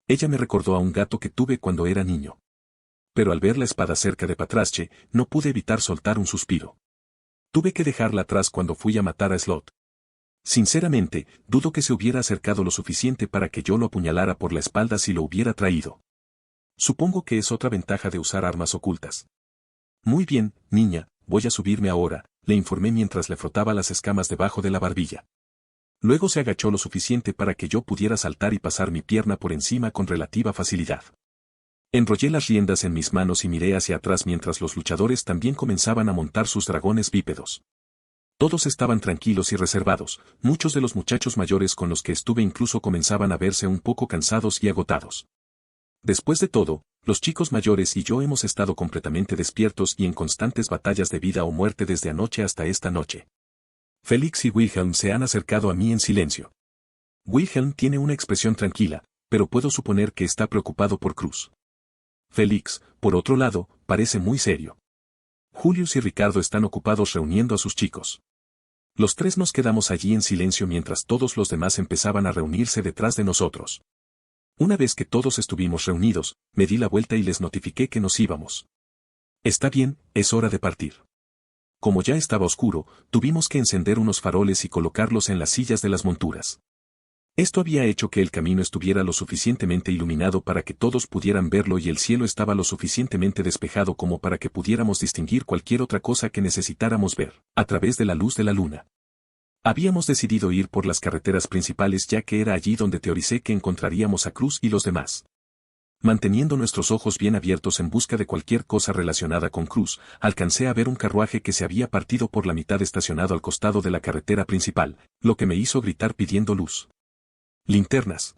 Ella me recordó a un gato que tuve cuando era niño. Pero al ver la espada cerca de Patrasche, no pude evitar soltar un suspiro. Tuve que dejarla atrás cuando fui a matar a Slot. Sinceramente, dudo que se hubiera acercado lo suficiente para que yo lo apuñalara por la espalda si lo hubiera traído. Supongo que es otra ventaja de usar armas ocultas. Muy bien, niña, voy a subirme ahora, le informé mientras le frotaba las escamas debajo de la barbilla. Luego se agachó lo suficiente para que yo pudiera saltar y pasar mi pierna por encima con relativa facilidad. Enrollé las riendas en mis manos y miré hacia atrás mientras los luchadores también comenzaban a montar sus dragones bípedos. Todos estaban tranquilos y reservados, muchos de los muchachos mayores con los que estuve incluso comenzaban a verse un poco cansados y agotados. Después de todo, los chicos mayores y yo hemos estado completamente despiertos y en constantes batallas de vida o muerte desde anoche hasta esta noche. Félix y Wilhelm se han acercado a mí en silencio. Wilhelm tiene una expresión tranquila, pero puedo suponer que está preocupado por Cruz. Félix, por otro lado, parece muy serio. Julius y Ricardo están ocupados reuniendo a sus chicos. Los tres nos quedamos allí en silencio mientras todos los demás empezaban a reunirse detrás de nosotros. Una vez que todos estuvimos reunidos, me di la vuelta y les notifiqué que nos íbamos. Está bien, es hora de partir. Como ya estaba oscuro, tuvimos que encender unos faroles y colocarlos en las sillas de las monturas. Esto había hecho que el camino estuviera lo suficientemente iluminado para que todos pudieran verlo y el cielo estaba lo suficientemente despejado como para que pudiéramos distinguir cualquier otra cosa que necesitáramos ver, a través de la luz de la luna. Habíamos decidido ir por las carreteras principales ya que era allí donde teoricé que encontraríamos a Cruz y los demás. Manteniendo nuestros ojos bien abiertos en busca de cualquier cosa relacionada con Cruz, alcancé a ver un carruaje que se había partido por la mitad estacionado al costado de la carretera principal, lo que me hizo gritar pidiendo luz. Linternas.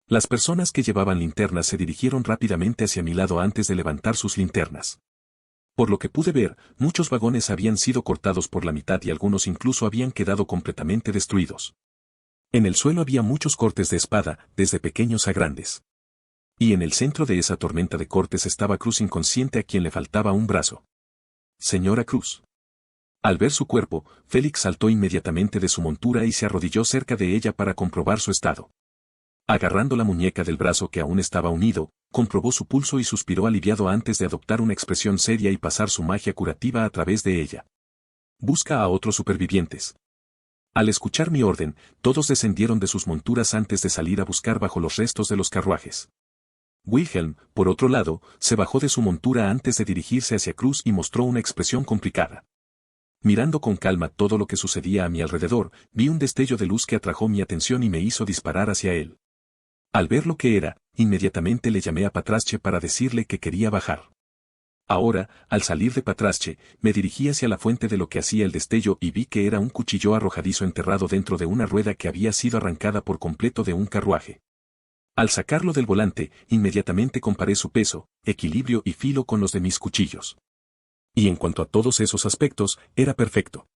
Las personas que llevaban linternas se dirigieron rápidamente hacia mi lado antes de levantar sus linternas. Por lo que pude ver, muchos vagones habían sido cortados por la mitad y algunos incluso habían quedado completamente destruidos. En el suelo había muchos cortes de espada, desde pequeños a grandes. Y en el centro de esa tormenta de cortes estaba Cruz inconsciente a quien le faltaba un brazo. Señora Cruz. Al ver su cuerpo, Félix saltó inmediatamente de su montura y se arrodilló cerca de ella para comprobar su estado. Agarrando la muñeca del brazo que aún estaba unido, comprobó su pulso y suspiró aliviado antes de adoptar una expresión seria y pasar su magia curativa a través de ella. Busca a otros supervivientes. Al escuchar mi orden, todos descendieron de sus monturas antes de salir a buscar bajo los restos de los carruajes. Wilhelm, por otro lado, se bajó de su montura antes de dirigirse hacia Cruz y mostró una expresión complicada. Mirando con calma todo lo que sucedía a mi alrededor, vi un destello de luz que atrajo mi atención y me hizo disparar hacia él. Al ver lo que era, inmediatamente le llamé a Patrasche para decirle que quería bajar. Ahora, al salir de Patrasche, me dirigí hacia la fuente de lo que hacía el destello y vi que era un cuchillo arrojadizo enterrado dentro de una rueda que había sido arrancada por completo de un carruaje. Al sacarlo del volante, inmediatamente comparé su peso, equilibrio y filo con los de mis cuchillos. Y en cuanto a todos esos aspectos, era perfecto.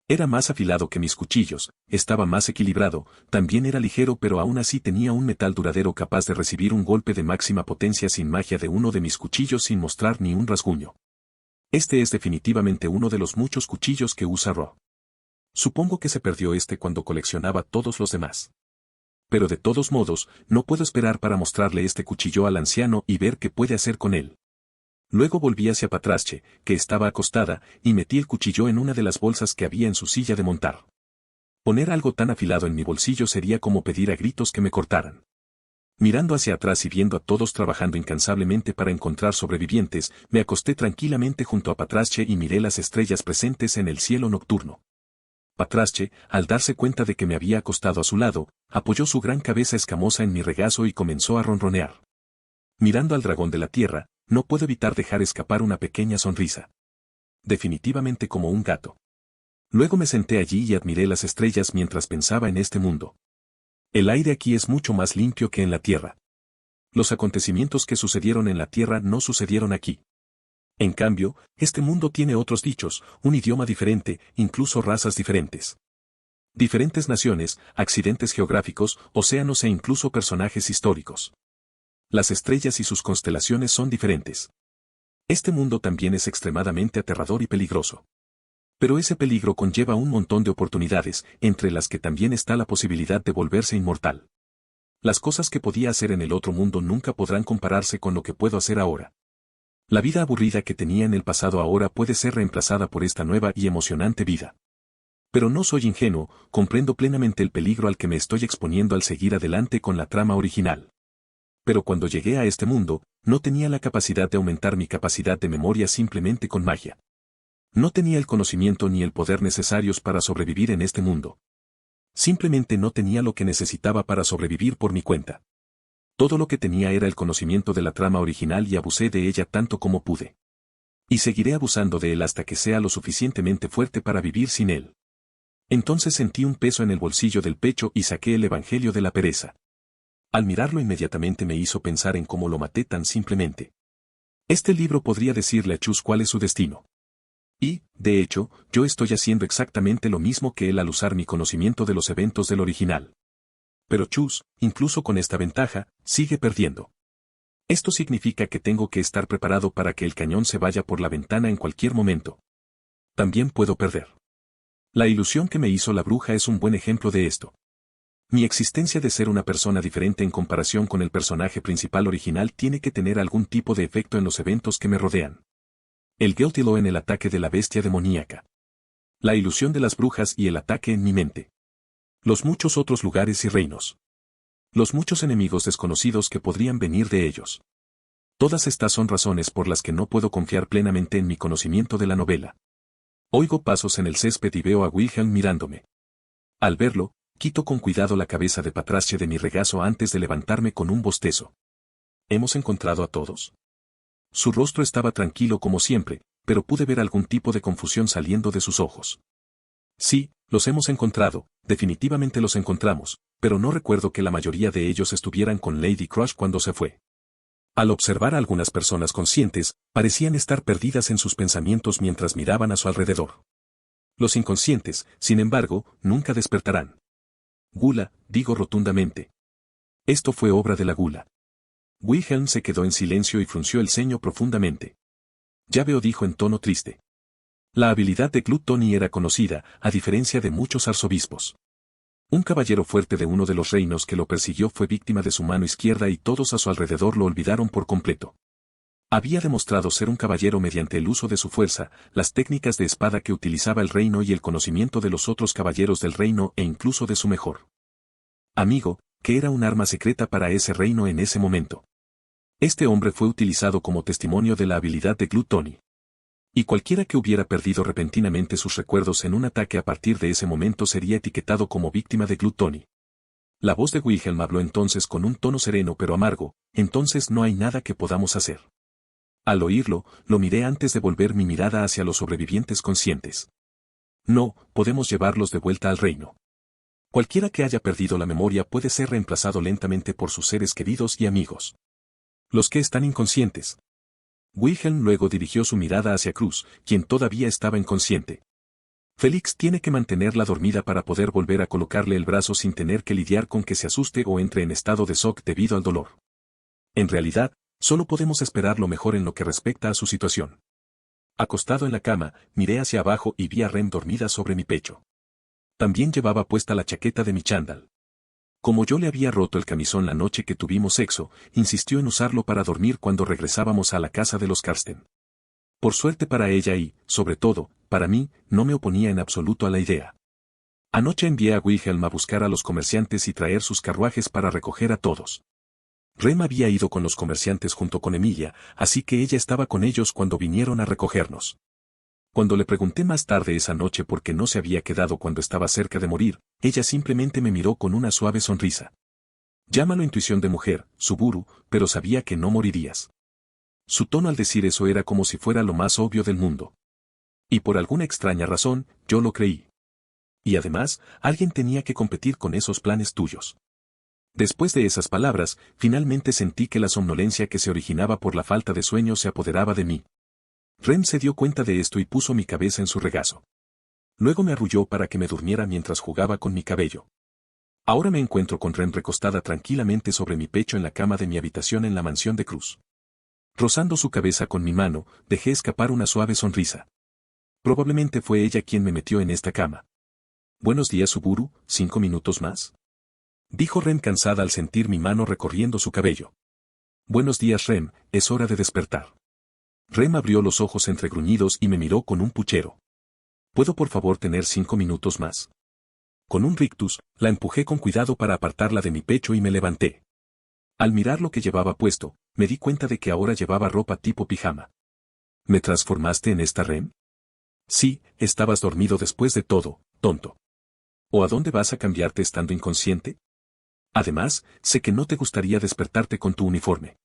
Era más afilado que mis cuchillos, estaba más equilibrado, también era ligero pero aún así tenía un metal duradero capaz de recibir un golpe de máxima potencia sin magia de uno de mis cuchillos sin mostrar ni un rasguño. Este es definitivamente uno de los muchos cuchillos que usa Ro. Supongo que se perdió cuando coleccionaba todos los demás. Pero de todos modos, no puedo esperar para mostrarle este cuchillo al anciano y ver qué puede hacer con él. Luego volví hacia Patrasche, que estaba acostada, y metí el cuchillo en una de las bolsas que había en su silla de montar. Poner algo tan afilado en mi bolsillo sería como pedir a gritos que me cortaran. Mirando hacia atrás y viendo a todos trabajando incansablemente para encontrar sobrevivientes, me acosté tranquilamente junto a Patrasche y miré las estrellas presentes en el cielo nocturno. Patrasche, al darse cuenta de que me había acostado a su lado, apoyó su gran cabeza escamosa en mi regazo y comenzó a ronronear. Mirando al dragón de la tierra, no puedo evitar dejar escapar una pequeña sonrisa. Definitivamente como un gato. Luego me senté allí y admiré las estrellas mientras pensaba en este mundo. El aire aquí es mucho más limpio que en la tierra. Los acontecimientos que sucedieron en la tierra no sucedieron aquí. En cambio, este mundo tiene otros dichos, un idioma diferente, incluso razas diferentes. Diferentes naciones, accidentes geográficos, océanos e incluso personajes históricos. Las estrellas y sus constelaciones son diferentes. Este mundo también es extremadamente aterrador y peligroso. Pero ese peligro conlleva un montón de oportunidades, entre las que también está la posibilidad de volverse inmortal. Las cosas que podía hacer en el otro mundo nunca podrán compararse con lo que puedo hacer ahora. La vida aburrida que tenía en el pasado ahora puede ser reemplazada por esta nueva y emocionante vida. Pero no soy ingenuo, comprendo plenamente el peligro al que me estoy exponiendo al seguir adelante con la trama original. Pero cuando llegué a este mundo, no tenía la capacidad de aumentar mi capacidad de memoria simplemente con magia. No tenía el conocimiento ni el poder necesarios para sobrevivir en este mundo. Simplemente no tenía lo que necesitaba para sobrevivir por mi cuenta. Todo lo que tenía era el conocimiento de la trama original y abusé de ella tanto como pude. Y seguiré abusando de él hasta que sea lo suficientemente fuerte para vivir sin él. Entonces sentí un peso en el bolsillo del pecho y saqué el Evangelio de la pereza. Al mirarlo inmediatamente me hizo pensar en cómo lo maté tan simplemente. Este libro podría decirle a Chus cuál es su destino. Y, de hecho, yo estoy haciendo exactamente lo mismo que él al usar mi conocimiento de los eventos del original. Pero Chus, incluso con esta ventaja, sigue perdiendo. Esto significa que tengo que estar preparado para que el cañón se vaya por la ventana en cualquier momento. También puedo perder. La ilusión que me hizo la bruja es un buen ejemplo de esto. Mi existencia de ser una persona diferente en comparación con el personaje principal original tiene que tener algún tipo de efecto en los eventos que me rodean. El Guilty Law en el ataque de la bestia demoníaca. La ilusión de las brujas y el ataque en mi mente. Los muchos otros lugares y reinos. Los muchos enemigos desconocidos que podrían venir de ellos. Todas estas son razones por las que no puedo confiar plenamente en mi conocimiento de la novela. Oigo pasos en el césped y veo a Wilhelm mirándome. Al verlo, quito con cuidado la cabeza de Patracia de mi regazo antes de levantarme con un bostezo. ¿Hemos encontrado a todos? Su rostro estaba tranquilo como siempre, pero pude ver algún tipo de confusión saliendo de sus ojos. Sí, los hemos encontrado, definitivamente los encontramos, pero no recuerdo que la mayoría de ellos estuvieran con Lady Crush cuando se fue. Al observar a algunas personas conscientes, parecían estar perdidas en sus pensamientos mientras miraban a su alrededor. Los inconscientes, sin embargo, nunca despertarán. Gula, digo rotundamente. Esto fue obra de la gula. Wilhelm se quedó en silencio y frunció el ceño profundamente. Ya veo, dijo en tono triste. La habilidad de Gluttony era conocida, a diferencia de muchos arzobispos. Un caballero fuerte de uno de los reinos que lo persiguió fue víctima de su mano izquierda y todos a su alrededor lo olvidaron por completo. Había demostrado ser un caballero mediante el uso de su fuerza, las técnicas de espada que utilizaba el reino y el conocimiento de los otros caballeros del reino e incluso de su mejor amigo, que era un arma secreta para ese reino en ese momento. Este hombre fue utilizado como testimonio de la habilidad de Gluttony. Y cualquiera que hubiera perdido repentinamente sus recuerdos en un ataque a partir de ese momento sería etiquetado como víctima de Gluttony. La voz de Wilhelm habló entonces con un tono sereno pero amargo, entonces no hay nada que podamos hacer. Al oírlo, lo miré antes de volver mi mirada hacia los sobrevivientes conscientes. No, podemos llevarlos de vuelta al reino. Cualquiera que haya perdido la memoria puede ser reemplazado lentamente por sus seres queridos y amigos. Los que están inconscientes. Wilhelm luego dirigió su mirada hacia Cruz, quien todavía estaba inconsciente. Félix tiene que mantenerla dormida para poder volver a colocarle el brazo sin tener que lidiar con que se asuste o entre en estado de shock debido al dolor. En realidad, solo podemos esperar lo mejor en lo que respecta a su situación. Acostado en la cama, miré hacia abajo y vi a Rem dormida sobre mi pecho. También llevaba puesta la chaqueta de mi chándal. Como yo le había roto el camisón la noche que tuvimos sexo, insistió en usarlo para dormir cuando regresábamos a la casa de los Karsten. Por suerte para ella y, sobre todo, para mí, no me oponía en absoluto a la idea. Anoche envié a Wilhelm a buscar a los comerciantes y traer sus carruajes para recoger a todos. Rem había ido con los comerciantes junto con Emilia, así que ella estaba con ellos cuando vinieron a recogernos. Cuando le pregunté más tarde esa noche por qué no se había quedado cuando estaba cerca de morir, ella simplemente me miró con una suave sonrisa. Llámalo intuición de mujer, Suburu, pero sabía que no morirías. Su tono al decir eso era como si fuera lo más obvio del mundo. Y por alguna extraña razón, yo lo creí. Y además, alguien tenía que competir con esos planes tuyos. Después de esas palabras, finalmente sentí que la somnolencia que se originaba por la falta de sueño se apoderaba de mí. Rem se dio cuenta de esto y puso mi cabeza en su regazo. Luego me arrulló para que me durmiera mientras jugaba con mi cabello. Ahora me encuentro con Rem recostada tranquilamente sobre mi pecho en la cama de mi habitación en la mansión de Cruz. Rozando su cabeza con mi mano, dejé escapar una suave sonrisa. Probablemente fue ella quien me metió en esta cama. Buenos días, Suburu, 5 minutos más. Dijo Rem cansada al sentir mi mano recorriendo su cabello. Buenos días, Rem, es hora de despertar. Rem abrió los ojos entregruñidos y me miró con un puchero. ¿Puedo por favor tener 5 minutos más? Con un rictus, la empujé con cuidado para apartarla de mi pecho y me levanté. Al mirar lo que llevaba puesto, me di cuenta de que ahora llevaba ropa tipo pijama. ¿Me transformaste en esta, Rem? Sí, estabas dormido después de todo, tonto. ¿O a dónde vas a cambiarte estando inconsciente? Además, sé que no te gustaría despertarte con tu uniforme.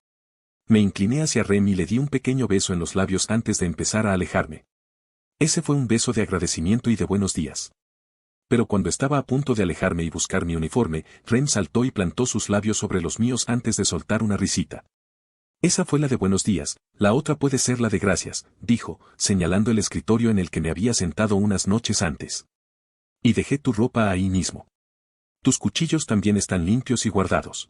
Me incliné hacia Rem y le di un pequeño beso en los labios antes de empezar a alejarme. Ese fue un beso de agradecimiento y de buenos días. Pero cuando estaba a punto de alejarme y buscar mi uniforme, Rem saltó y plantó sus labios sobre los míos antes de soltar una risita. Esa fue la de buenos días, la otra puede ser la de gracias, dijo, señalando el escritorio en el que me había sentado unas noches antes. Y dejé tu ropa ahí mismo. Tus cuchillos también están limpios y guardados.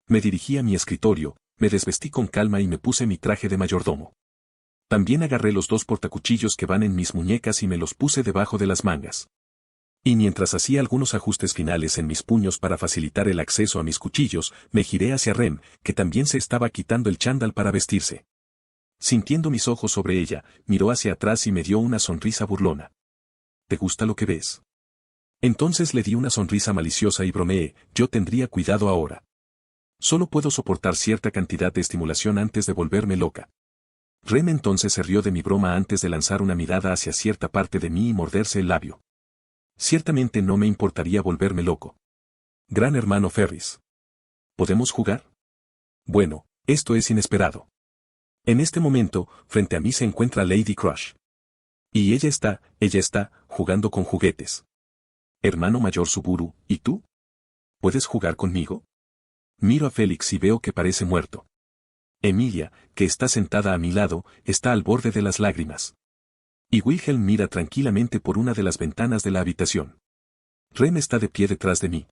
Me dirigí a mi escritorio, me desvestí con calma y me puse mi traje de mayordomo. También agarré los 2 portacuchillos que van en mis muñecas y me los puse debajo de las mangas. Y mientras hacía algunos ajustes finales en mis puños para facilitar el acceso a mis cuchillos, me giré hacia Rem, que también se estaba quitando el chándal para vestirse. Sintiendo mis ojos sobre ella, miró hacia atrás y me dio una sonrisa burlona. ¿Te gusta lo que ves? Entonces le di una sonrisa maliciosa y bromeé, yo tendría cuidado ahora. Solo puedo soportar cierta cantidad de estimulación antes de volverme loca. Rem entonces se rió de mi broma antes de lanzar una mirada hacia cierta parte de mí y morderse el labio. Ciertamente no me importaría volverme loco. Gran hermano Ferris. ¿Podemos jugar? Bueno, esto es inesperado. En este momento, frente a mí se encuentra Lady Crush. Y ella está, jugando con juguetes. Hermano mayor Suburu, ¿y tú? ¿Puedes jugar conmigo? Miro a Félix y veo que parece muerto. Emilia, que está sentada a mi lado, está al borde de las lágrimas. Y Wilhelm mira tranquilamente por una de las ventanas de la habitación. Rem está de pie detrás de mí.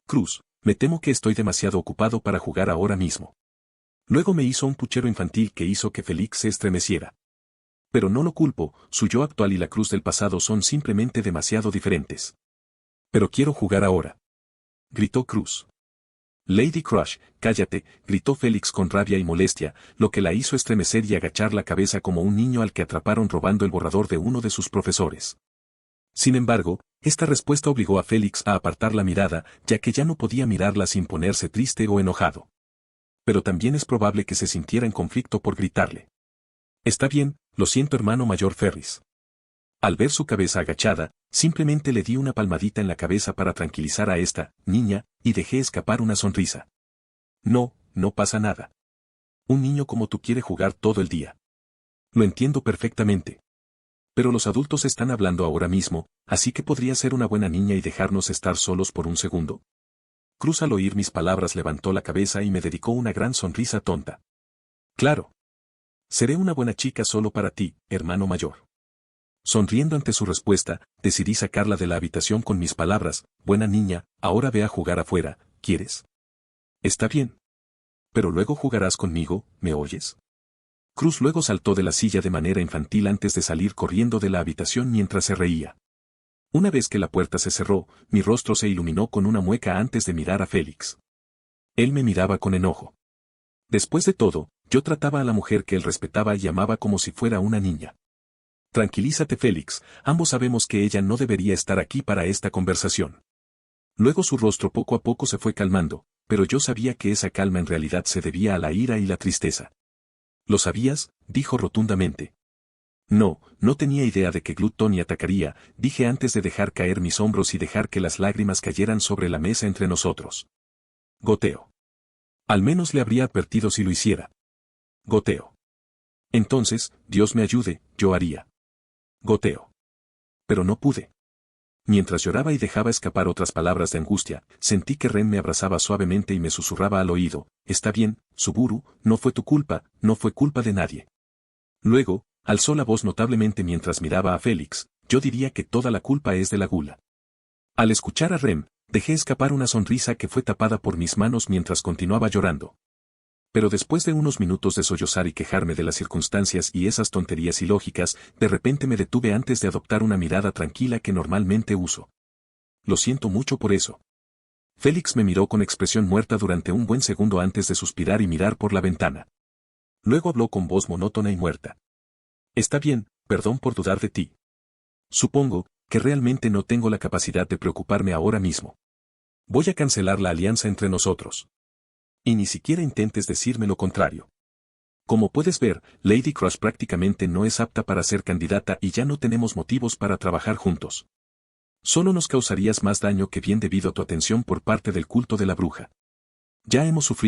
Cruz, me temo que estoy demasiado ocupado para jugar ahora mismo. Luego me hizo un puchero infantil que hizo que Félix se estremeciera. Pero no lo culpo, su yo actual y la Cruz del pasado son simplemente demasiado diferentes. Pero quiero jugar ahora. Gritó Cruz. Lady Crush, cállate, gritó Félix con rabia y molestia, lo que la hizo estremecer y agachar la cabeza como un niño al que atraparon robando el borrador de uno de sus profesores. Sin embargo, esta respuesta obligó a Félix a apartar la mirada, ya que ya no podía mirarla sin ponerse triste o enojado. Pero también es probable que se sintiera en conflicto por gritarle. Está bien, lo siento hermano mayor Ferris. Al ver su cabeza agachada, simplemente le di una palmadita en la cabeza para tranquilizar a esta niña, y dejé escapar una sonrisa. No, no pasa nada. Un niño como tú quiere jugar todo el día. Lo entiendo perfectamente. Pero los adultos están hablando ahora mismo, así que podría ser una buena niña y dejarnos estar solos por un segundo. Cruz al oír mis palabras levantó la cabeza y me dedicó una gran sonrisa tonta. Claro. Seré una buena chica solo para ti, hermano mayor. Sonriendo ante su respuesta, decidí sacarla de la habitación con mis palabras, buena niña, ahora ve a jugar afuera, ¿quieres? Está bien. Pero luego jugarás conmigo, ¿me oyes? Cruz luego saltó de la silla de manera infantil antes de salir corriendo de la habitación mientras se reía. Una vez que la puerta se cerró, mi rostro se iluminó con una mueca antes de mirar a Félix. Él me miraba con enojo. Después de todo, yo trataba a la mujer que él respetaba y amaba como si fuera una niña. Tranquilízate Félix, ambos sabemos que ella no debería estar aquí para esta conversación. Luego su rostro poco a poco se fue calmando, pero yo sabía que esa calma en realidad se debía a la ira y la tristeza. ¿Lo sabías?, dijo rotundamente. No, no tenía idea de que Gluttony atacaría, dije antes de dejar caer mis hombros y dejar que las lágrimas cayeran sobre la mesa entre nosotros. Goteo. Al menos le habría advertido si lo hiciera. Goteo. Entonces, Dios me ayude, yo haría. Goteo. Pero no pude. Mientras lloraba y dejaba escapar otras palabras de angustia, sentí que Ren me abrazaba suavemente y me susurraba al oído, está bien, Suburu, no fue tu culpa, no fue culpa de nadie. Luego, alzó la voz notablemente mientras miraba a Félix, yo diría que toda la culpa es de la gula. Al escuchar a Rem, dejé escapar una sonrisa que fue tapada por mis manos mientras continuaba llorando. Pero después de unos minutos de sollozar y quejarme de las circunstancias y esas tonterías ilógicas, de repente me detuve antes de adoptar una mirada tranquila que normalmente uso. Lo siento mucho por eso. Félix me miró con expresión muerta durante un buen segundo antes de suspirar y mirar por la ventana. Luego habló con voz monótona y muerta. Está bien, perdón por dudar de ti. Supongo que realmente no tengo la capacidad de preocuparme ahora mismo. Voy a cancelar la alianza entre nosotros. Y ni siquiera intentes decirme lo contrario. Como puedes ver, Lady Crush prácticamente no es apta para ser candidata y ya no tenemos motivos para trabajar juntos. Solo nos causarías más daño que bien debido a tu atención por parte del culto de la bruja. Ya hemos sufrido